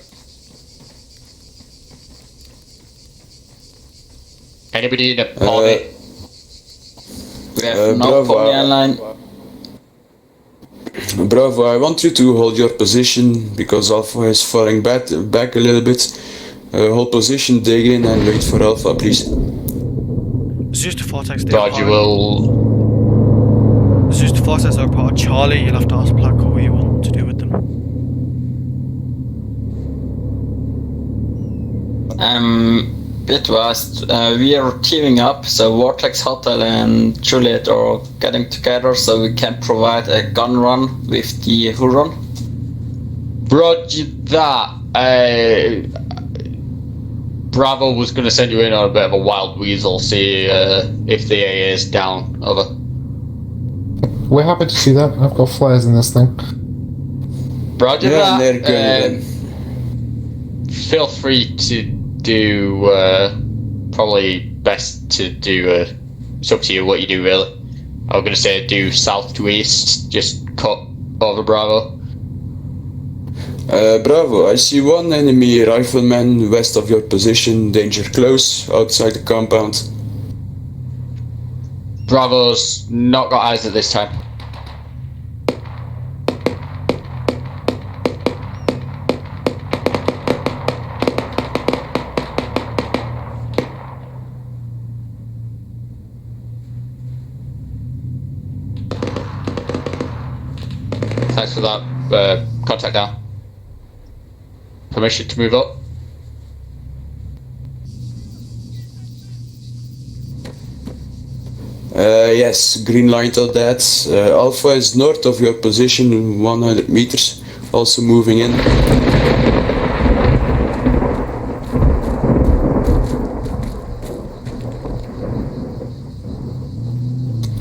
[SPEAKER 1] Anybody in the POV?
[SPEAKER 7] We have no
[SPEAKER 5] Bravo.
[SPEAKER 7] pony online.
[SPEAKER 5] Bravo, I want you to hold your position because Alpha is falling back a little bit. Hold position, dig in and wait for Alpha, please.
[SPEAKER 4] Zeus to Vortex, they
[SPEAKER 1] Roger, will.
[SPEAKER 4] Zeus to Vortex are part of Charlie. You'll have to ask Black what you want to do with them.
[SPEAKER 7] It was we are teaming up, so Vortex Hotel and Juliet are getting together so we can provide a gun run with the Huron.
[SPEAKER 1] Roger that. Bravo was going to send you in on a bit of a wild weasel, see if the AA is down. Over.
[SPEAKER 13] We're happy to do that. I've got flares in this thing.
[SPEAKER 1] Roger
[SPEAKER 5] Yeah,
[SPEAKER 1] that.
[SPEAKER 5] they're good.
[SPEAKER 1] Feel free to do. Probably best to do. It's up to you what you do, really. I was going to say do south to east, just cut over Bravo.
[SPEAKER 5] Bravo, I see one enemy rifleman west of your position, danger close, outside the compound.
[SPEAKER 1] Bravo's not got eyes at this time. Thanks for that. Contact down. Permission to move up.
[SPEAKER 5] Yes, green light on that. Alpha is north of your position, 100 meters. Also moving in.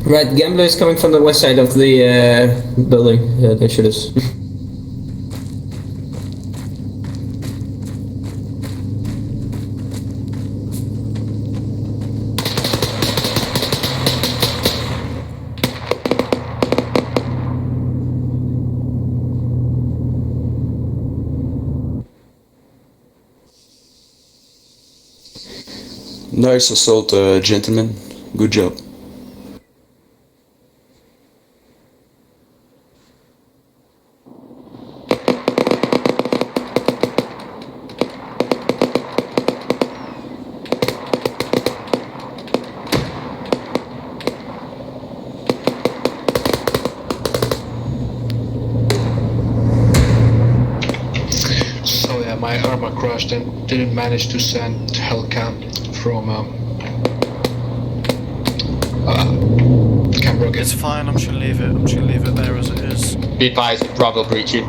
[SPEAKER 6] Right, Gambler is coming from the west side of the building. They should us.
[SPEAKER 5] Nice assault, gentlemen. Good job.
[SPEAKER 11] So yeah, my armor crashed and didn't manage to send Hellcam from Camp
[SPEAKER 4] It's fine, I'm just gonna leave it. I'm just gonna leave it there as it is.
[SPEAKER 1] Be advised, Bravo breaching.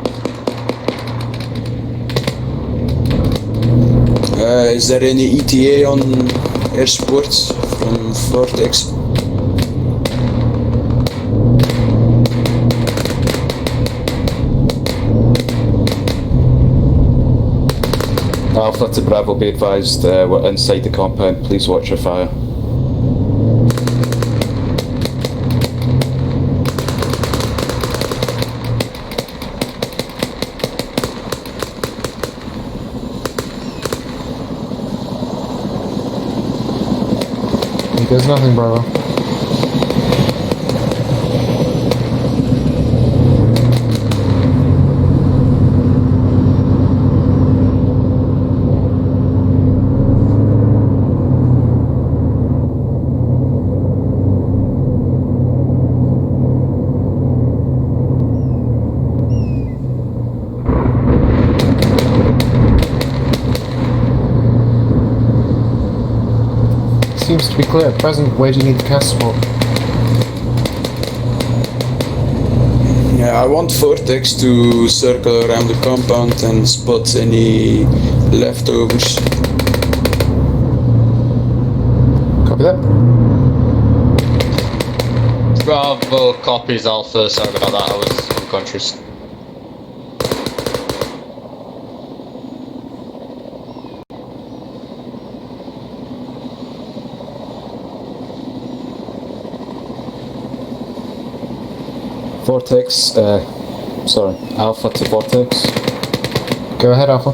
[SPEAKER 5] Is there any ETA on air support from Vortex?
[SPEAKER 12] Alpha to Bravo, be advised, we're inside the compound. Please watch your fire.
[SPEAKER 13] There's nothing, Bravo. Seems to be clear at present. Where do you need the cast support?
[SPEAKER 5] Yeah, I want Vortex to circle around the compound and spot any leftovers.
[SPEAKER 13] Copy that.
[SPEAKER 1] Bravo copies Alpha. Sorry about that, I was unconscious.
[SPEAKER 12] Vortex, sorry, Alpha to Vortex.
[SPEAKER 13] Go ahead, Alpha.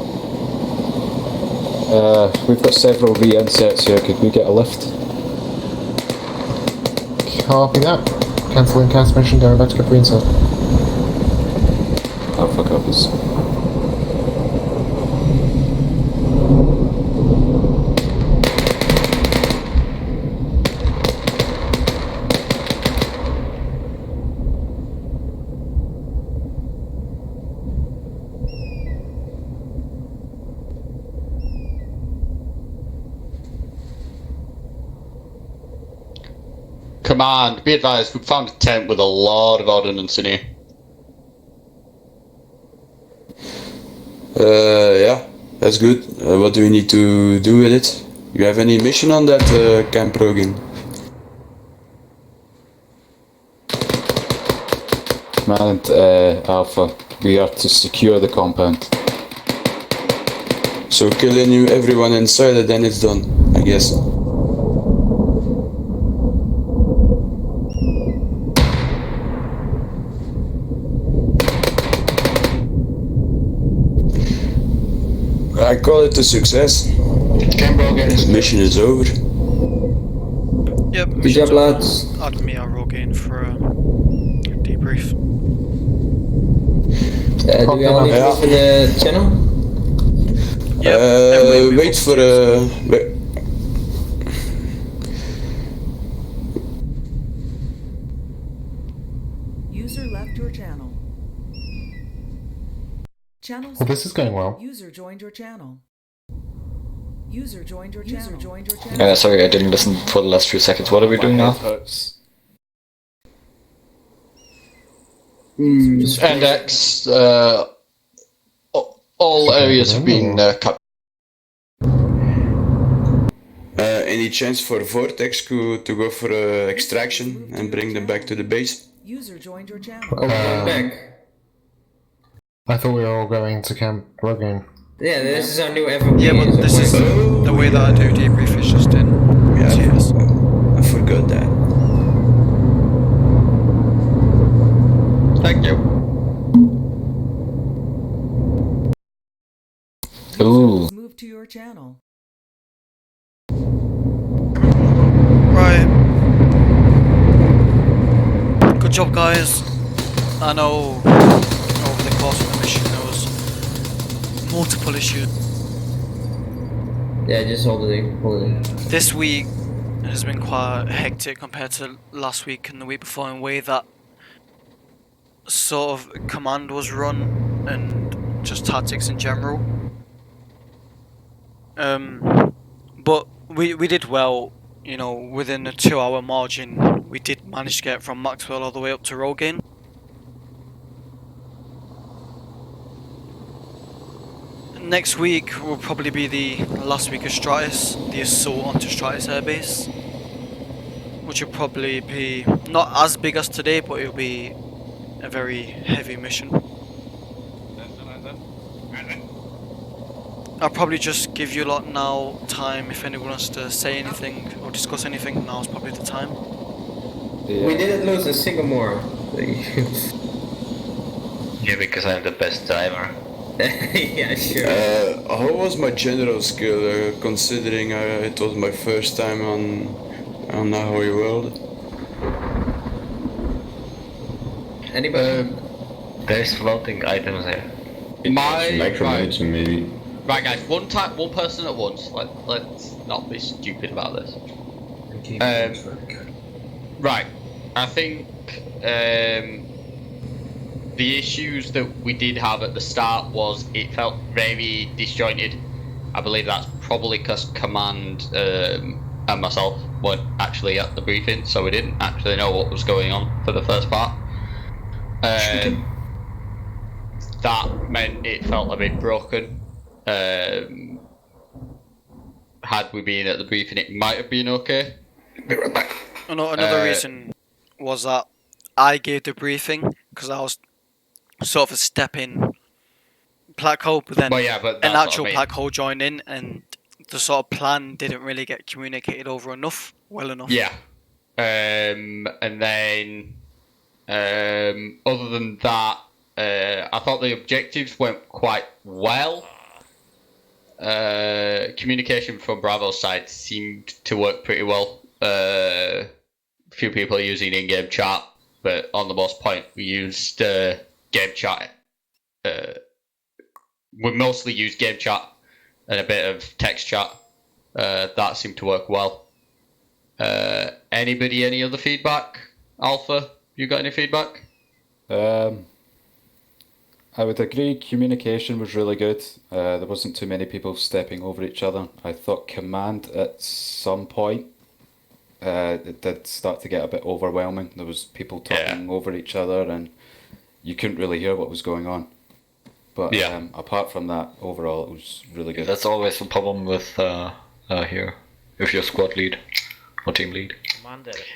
[SPEAKER 12] We've got several re-insets here. Could we get a lift?
[SPEAKER 13] Copy that. Cancelling cast mission, going back to get reinsert.
[SPEAKER 12] Alpha copies.
[SPEAKER 1] Command, be advised, we found a tent with a lot of ordnance in here.
[SPEAKER 5] Yeah, that's good. What do we need to do with it? You have any mission on that, Camp Rogan?
[SPEAKER 12] Command, Alpha, we are to secure the compound.
[SPEAKER 5] So killing everyone inside and then it's done, I guess. I call it a success. Mission is over.
[SPEAKER 4] Yep,
[SPEAKER 6] Good job, lads.
[SPEAKER 4] Add me or Rogaine for a debrief.
[SPEAKER 6] Do we all need to open the channel?
[SPEAKER 5] Wait for
[SPEAKER 9] User left your channel. Channel
[SPEAKER 13] Well, this is going well.
[SPEAKER 9] User joined your channel. User joined your channel.
[SPEAKER 8] Sorry, I didn't listen for the last few seconds. What are we doing now?
[SPEAKER 1] Index, all areas have been cut.
[SPEAKER 5] Any chance for Vortex to go for extraction and bring them back to the base?
[SPEAKER 9] User joined your channel.
[SPEAKER 6] Oh, we're going back.
[SPEAKER 13] I thought we were all going to Camp Rogan.
[SPEAKER 6] Yeah, this is our new FOB.
[SPEAKER 4] Yeah, but this is the way that I do debrief is just in tears.
[SPEAKER 5] I forgot that.
[SPEAKER 1] Thank you.
[SPEAKER 8] Ooh.
[SPEAKER 9] Move to your channel.
[SPEAKER 4] Right. Good job, guys. I know over the course of the mission there was multiple issues.
[SPEAKER 6] Yeah, just hold it.
[SPEAKER 4] This week has been quite hectic compared to last week and the week before in a way that sort of command was run and just tactics in general. But we did well, you know, within a 2-hour margin. We did manage to get from Maxwell all the way up to Rogaine. Next week will probably be the last week of Stratus, the assault onto Stratus Airbase, which will probably be not as big as today, but it'll be a very heavy mission. I'll probably just give you a lot now time if anyone wants to say anything or discuss anything. Now's probably the time.
[SPEAKER 6] We didn't lose a single more.
[SPEAKER 14] Yeah, because I'm the best diver.
[SPEAKER 6] Yeah, sure.
[SPEAKER 5] How was my general skill, considering it was my first time on AhoyWorld?
[SPEAKER 6] Anybody?
[SPEAKER 14] There's floating items there.
[SPEAKER 12] Maybe.
[SPEAKER 1] Right, guys. One person at once. Let's not be stupid about this. Right. I think the issues that we did have at the start was it felt very disjointed. I believe that's probably because Command and myself weren't actually at the briefing, so we didn't actually know what was going on for the first part. That meant it felt a bit broken. Had we been at the briefing, it might have been okay.
[SPEAKER 2] Be right back.
[SPEAKER 4] Another reason was that I gave the briefing because I was sort of a step-in black hole, but then an actual black hole joined in, and the sort of plan didn't really get communicated over well enough.
[SPEAKER 1] Yeah. And then, other than that, I thought the objectives went quite well. Communication from Bravo's side seemed to work pretty well. Few people are using in-game chat, but on the most point, we used game chat. We mostly used game chat and a bit of text chat. That seemed to work well. Anybody, any other feedback? Alpha, you got any feedback?
[SPEAKER 12] I would agree, communication was really good. There wasn't too many people stepping over each other. I thought command at some point, it did start to get a bit overwhelming. There was people talking over each other and you couldn't really hear what was going on. But apart from that, overall it was really good.
[SPEAKER 8] That's always the problem with here, if you're squad lead or team lead.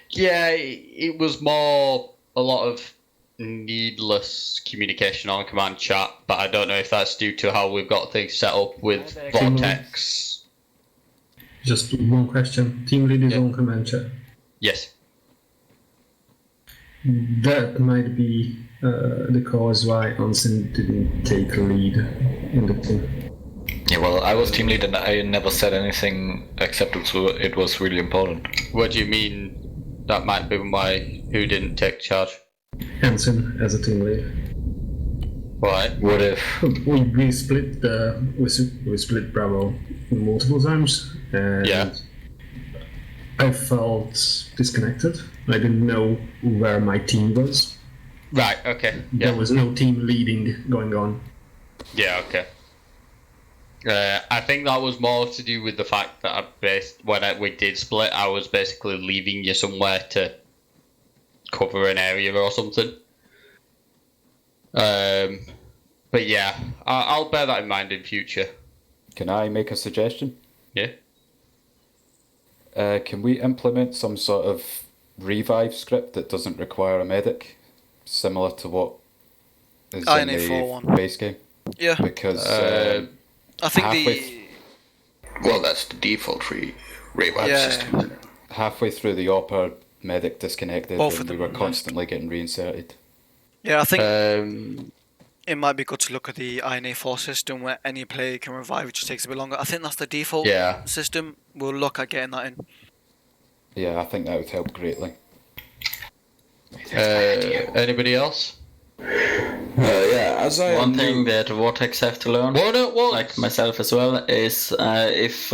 [SPEAKER 1] Yeah, it was more a lot of needless communication on command chat, but I don't know if that's due to how we've got things set up with Vortex.
[SPEAKER 15] Just one question. Team lead is on command chat.
[SPEAKER 1] Yes.
[SPEAKER 15] That might be the cause why Onsen didn't take lead in the team.
[SPEAKER 8] Yeah, well, I was team lead and I never said anything except it was really important.
[SPEAKER 1] What do you mean that might be why who didn't take charge?
[SPEAKER 15] Hansen as a team lead.
[SPEAKER 1] Why?
[SPEAKER 8] What if
[SPEAKER 15] we split we split Bravo multiple times, and I felt disconnected. I didn't know where my team was.
[SPEAKER 1] Right. Okay.
[SPEAKER 15] There was no team leading going on.
[SPEAKER 1] Yeah, okay. I think that was more to do with the fact that we did split, I was basically leaving you somewhere to cover an area or something. But yeah, I'll bear that in mind in future.
[SPEAKER 12] Can I make a suggestion?
[SPEAKER 1] Yeah.
[SPEAKER 12] Can we implement some sort of revive script that doesn't require a medic, similar to what is in the base game?
[SPEAKER 4] Yeah.
[SPEAKER 12] Because
[SPEAKER 4] I think
[SPEAKER 2] well, that's the default revive system.
[SPEAKER 12] Halfway through the OPA, medic disconnected,
[SPEAKER 4] Both
[SPEAKER 12] and
[SPEAKER 4] of
[SPEAKER 12] we
[SPEAKER 4] them,
[SPEAKER 12] were constantly getting reinserted.
[SPEAKER 4] Yeah, I think it might be good to look at the INA4 system where any player can revive, which takes a bit longer. I think that's the default system. We'll look at getting that in.
[SPEAKER 12] Yeah, I think that would help greatly.
[SPEAKER 1] Anybody else?
[SPEAKER 5] Yeah, as I
[SPEAKER 7] One thing that Vortex have to learn, like myself as well, is if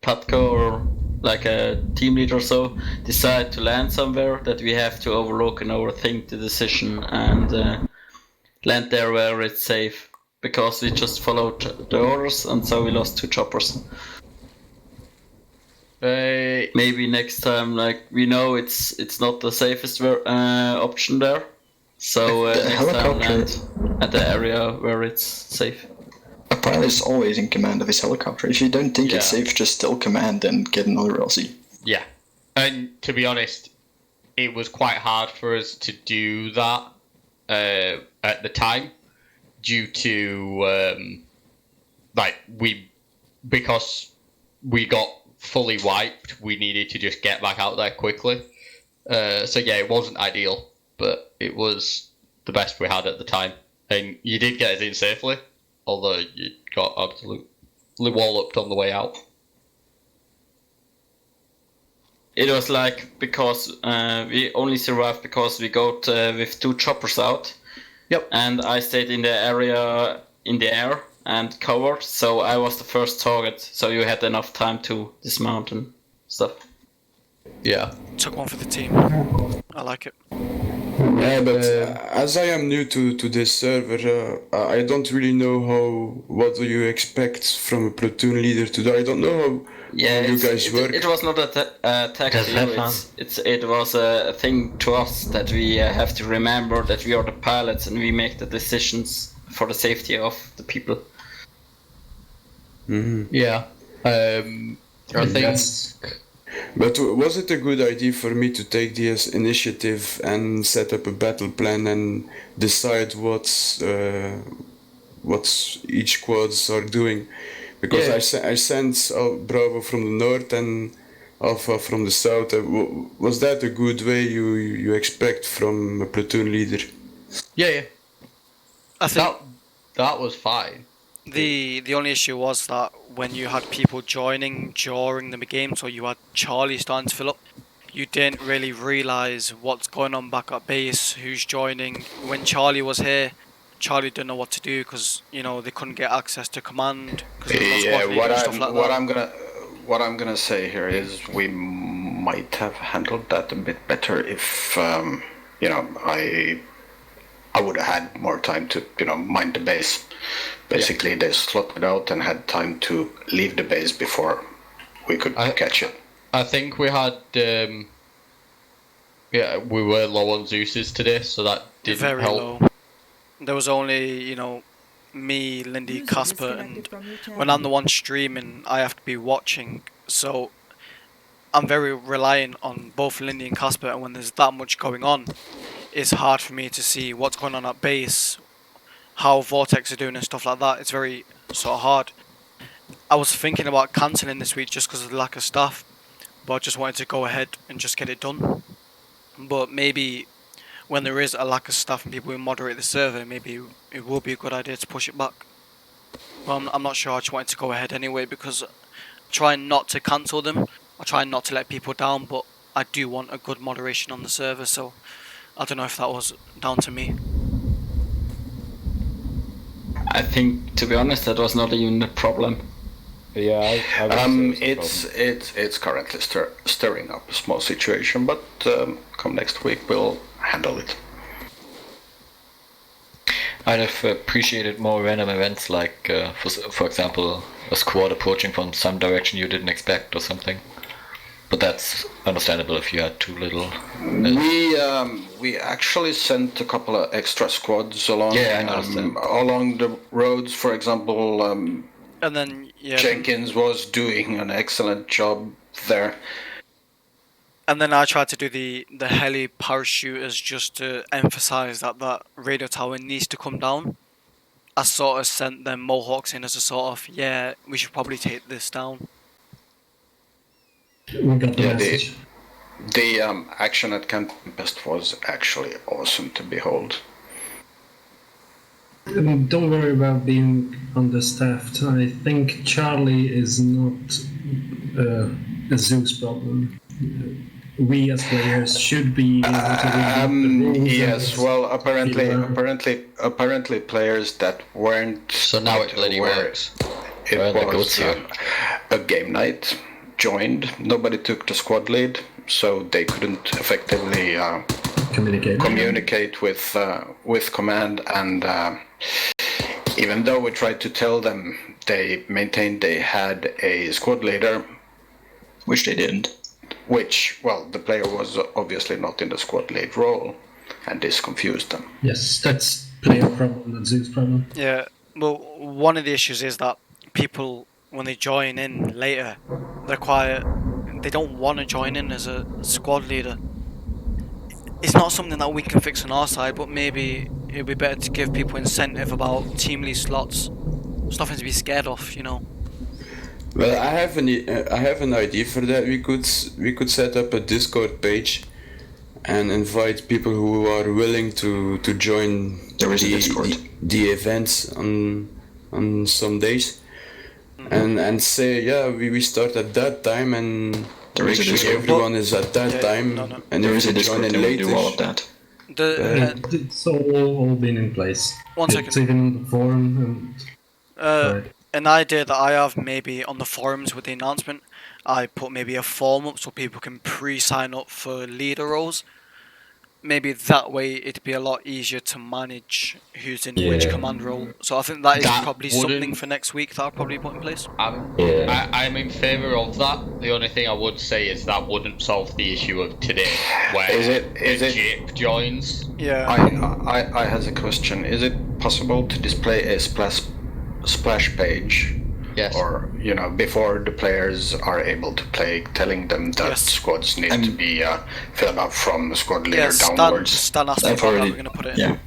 [SPEAKER 7] Patko or like a team leader or so decide to land somewhere, that we have to overlook and overthink the decision and land there where it's safe, because we just followed the orders and so we lost 2 choppers. Maybe next time, like, we know it's not the safest option there, so next time land at the area where it's safe.
[SPEAKER 16] A pilot is always in command of his helicopter. If you don't think it's safe, just still command and get another LC.
[SPEAKER 1] Yeah, and to be honest, it was quite hard for us to do that at the time, due to because we got fully wiped, we needed to just get back out there quickly. So yeah, it wasn't ideal, but it was the best we had at the time. And you did get us in safely, although you got absolutely walloped on the way out.
[SPEAKER 7] It was like, because we only survived because we got with 2 choppers out.
[SPEAKER 1] Yep.
[SPEAKER 7] And I stayed in the area in the air and covered, so I was the first target, so you had enough time to dismount and stuff.
[SPEAKER 1] Yeah.
[SPEAKER 4] Took one for the team. I like it.
[SPEAKER 5] Yeah, but as I am new to this server, I don't really know what do you expect from a platoon leader to do. I don't know how you guys work.
[SPEAKER 7] It was not a tactic. It was a thing to us that we have to remember that we are the pilots and we make the decisions for the safety of the people.
[SPEAKER 5] Mm-hmm.
[SPEAKER 1] Yeah. I think.
[SPEAKER 5] But was it a good idea for me to take this initiative and set up a battle plan and decide what each squads are doing? Because I sent Bravo from the north and Alpha from the south. Was that a good way you expect from a platoon leader?
[SPEAKER 1] Yeah.
[SPEAKER 4] I think
[SPEAKER 1] that was fine.
[SPEAKER 4] The only issue was that when you had people joining during the game, so you had Charlie starting to fill up, you didn't really realise what's going on back at base, who's joining. When Charlie was here, Charlie didn't know what to do because they couldn't get access to command.
[SPEAKER 2] What I'm gonna say here is we might have handled that a bit better if I would have had more time to mind the base. Basically, they slotted out and had time to leave the base before we could catch it.
[SPEAKER 1] I think we had we were low on Zeus's today, so that didn't
[SPEAKER 4] Very
[SPEAKER 1] help.
[SPEAKER 4] low. There was only me, Lindy, Casper, and when I'm the one streaming, I have to be watching. So I'm very reliant on both Lindy and Casper, and when there's that much going on, it's hard for me to see what's going on at base, how Vortex are doing and stuff like that. It's very sort of hard. I was thinking about cancelling this week just because of the lack of staff, but I just wanted to go ahead and just get it done. But maybe when there is a lack of staff and people who moderate the server, maybe it will be a good idea to push it back. Well, I'm not sure. I just wanted to go ahead anyway because trying not to cancel them, I try not to let people down, but I do want a good moderation on the server, so I don't know if that was down to me.
[SPEAKER 7] I think, to be honest, that was not even a problem.
[SPEAKER 12] Yeah,
[SPEAKER 2] it's currently stirring up a small situation, but come next week we'll handle it.
[SPEAKER 8] I'd have appreciated more random events like, for example, a squad approaching from some direction you didn't expect or something. But that's understandable if you had too little.
[SPEAKER 2] We actually sent a couple of extra squads along.
[SPEAKER 8] Yeah, I noticed that.
[SPEAKER 2] Along the roads, for example.
[SPEAKER 4] And then
[SPEAKER 2] Jenkins was doing an excellent job there.
[SPEAKER 4] And then I tried to do the heli parachuters just to emphasize that radio tower needs to come down. I sort of sent them Mohawks in as a sort of, yeah, we should probably take this down.
[SPEAKER 15] We got the message.
[SPEAKER 2] The action at Camp Tempest was actually awesome to behold.
[SPEAKER 15] Don't worry about being understaffed. I think Charlie is not a Zeus problem. We as players should be able to read the rules.
[SPEAKER 2] Yes, well, apparently players that weren't.
[SPEAKER 1] So now it bloody works.
[SPEAKER 2] It was a game night. Joined. Nobody took the squad lead, so they couldn't effectively communicate with command. And even though we tried to tell them, they maintained they had a squad leader,
[SPEAKER 16] which they didn't.
[SPEAKER 2] Which, well, the player was obviously not in the squad lead role, and this confused them.
[SPEAKER 15] Yes, that's player problem, not Zeus problem.
[SPEAKER 4] Yeah, well, one of the issues is that people, when they join in later, they don't want to join in as a squad leader. It's not something that we can fix on our side, but maybe it'd be better to give people incentive about team lead slots. It's nothing to be scared of, you know.
[SPEAKER 5] Well, I have an idea for that. We could set up a Discord page and invite people who are willing to join the events on some days, and say we start at that time and make sure everyone is at that time, and
[SPEAKER 16] there is a
[SPEAKER 5] join
[SPEAKER 16] Discord
[SPEAKER 5] in later.
[SPEAKER 16] do all of that.
[SPEAKER 15] It's all been in place.
[SPEAKER 4] One second.
[SPEAKER 15] It's even on the forum.
[SPEAKER 4] An idea that I have maybe on the forums with the announcement, I put maybe a form up so people can pre-sign up for leader roles. Maybe that way it'd be a lot easier to manage who's in which command role. So I think that is probably something for next week that I'll probably put in place.
[SPEAKER 1] I'm in favour of that. The only thing I would say is that wouldn't solve the issue of today, where Jake joins.
[SPEAKER 4] Yeah.
[SPEAKER 2] I has a question. Is it possible to display a splash page?
[SPEAKER 1] Yes.
[SPEAKER 2] Or, before the players are able to play, telling them that squads need to be filled up from squad leader downwards.
[SPEAKER 4] Stan asked me about that, we're going to put it in.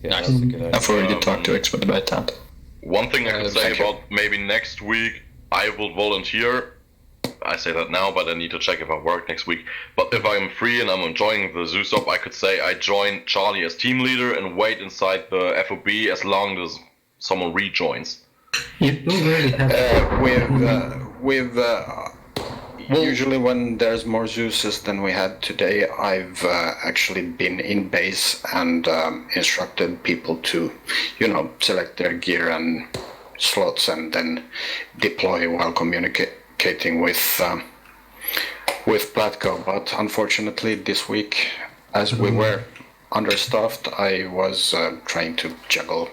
[SPEAKER 16] Nice. I've already talked to Expert about that.
[SPEAKER 17] One thing I can say about maybe next week, I will volunteer. I say that now, but I need to check if I work next week. But if I'm free and I'm enjoying the Zeus up, I could say I join Charlie as team leader and wait inside the FOB as long as someone rejoins.
[SPEAKER 15] You don't really have
[SPEAKER 2] usually when there's more Zeuses than we had today, I've actually been in base and instructed people to, select their gear and slots and then deploy while communicating with Platco. But unfortunately, this week, as we were understaffed, I was trying to juggle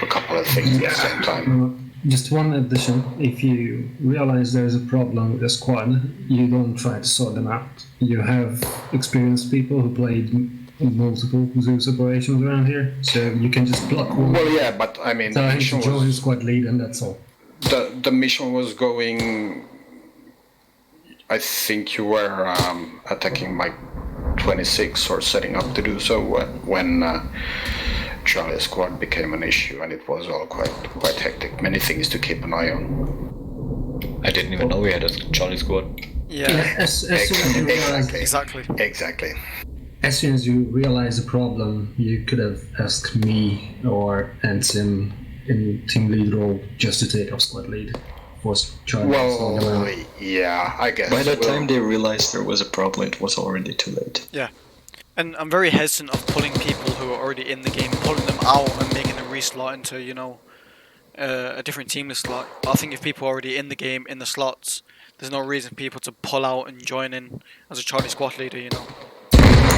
[SPEAKER 2] a couple of things at the same time.
[SPEAKER 15] Just one addition: if you realize there's a problem with a squad, you don't try to sort them out. You have experienced people who played multiple Zeus operations around here, so you can just block one.
[SPEAKER 2] Well, yeah, but I mean,
[SPEAKER 15] the mission was join squad lead, and that's all.
[SPEAKER 2] The mission was going. I think you were attacking Mike 26 or setting up to do so when Charlie squad became an issue, and it was all quite hectic. Many things to keep an eye on.
[SPEAKER 8] I didn't even know we had a Charlie squad.
[SPEAKER 4] Yeah,
[SPEAKER 15] as soon as you realize,
[SPEAKER 2] exactly.
[SPEAKER 15] As soon as you realize the problem, you could have asked me or Ansim in team lead role just to take up squad lead.
[SPEAKER 2] Well, yeah, I guess.
[SPEAKER 16] By the time they realized there was a problem, it was already too late.
[SPEAKER 4] Yeah. And I'm very hesitant of pulling people who are already in the game, pulling them out and making them reslot into, a different team slot. I think if people are already in the game, in the slots, there's no reason for people to pull out and join in as a Charlie squad leader,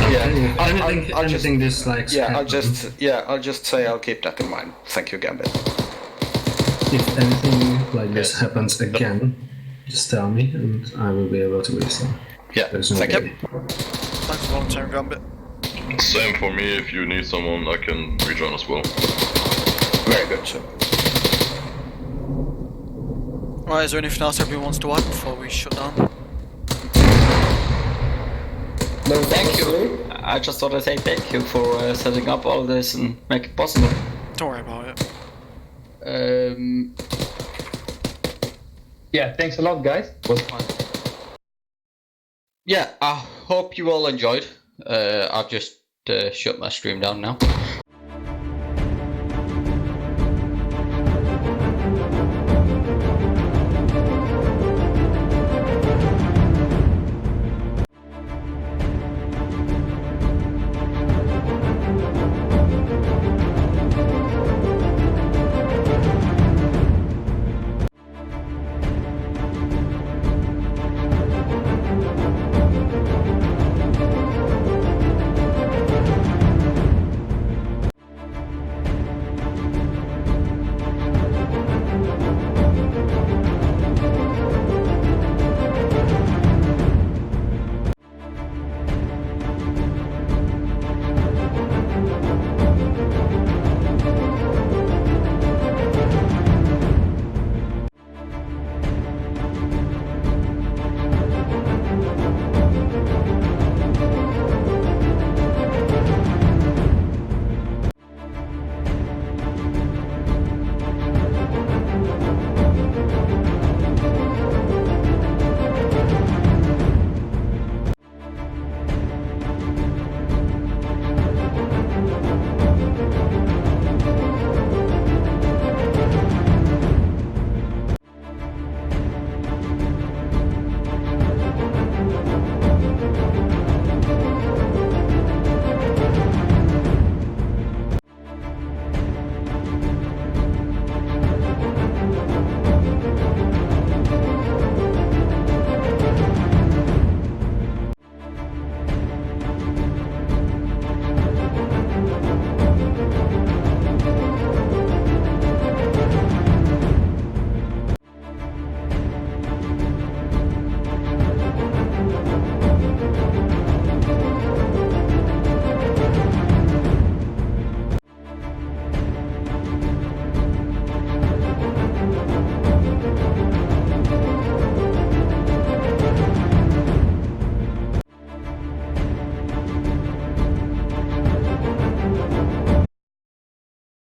[SPEAKER 15] Anything dislikes.
[SPEAKER 2] I'll just say I'll keep that in mind. Thank you, Gambit.
[SPEAKER 15] If anything like this happens again, just tell me and I will be able to listen.
[SPEAKER 2] Yeah,
[SPEAKER 15] thank you.
[SPEAKER 4] Thanks for volunteering, Gambit.
[SPEAKER 17] Same for me. If you need someone, I can rejoin as well.
[SPEAKER 2] Very good, sir.
[SPEAKER 4] Right, is there anything else everyone wants to add before we shut down?
[SPEAKER 6] No,
[SPEAKER 7] thank you. I just want to say thank you for setting up all this and make it possible.
[SPEAKER 4] Don't worry about it.
[SPEAKER 18] Yeah, thanks a lot, guys. It was fun.
[SPEAKER 1] Yeah, I hope you all enjoyed. I've just shut my stream down now.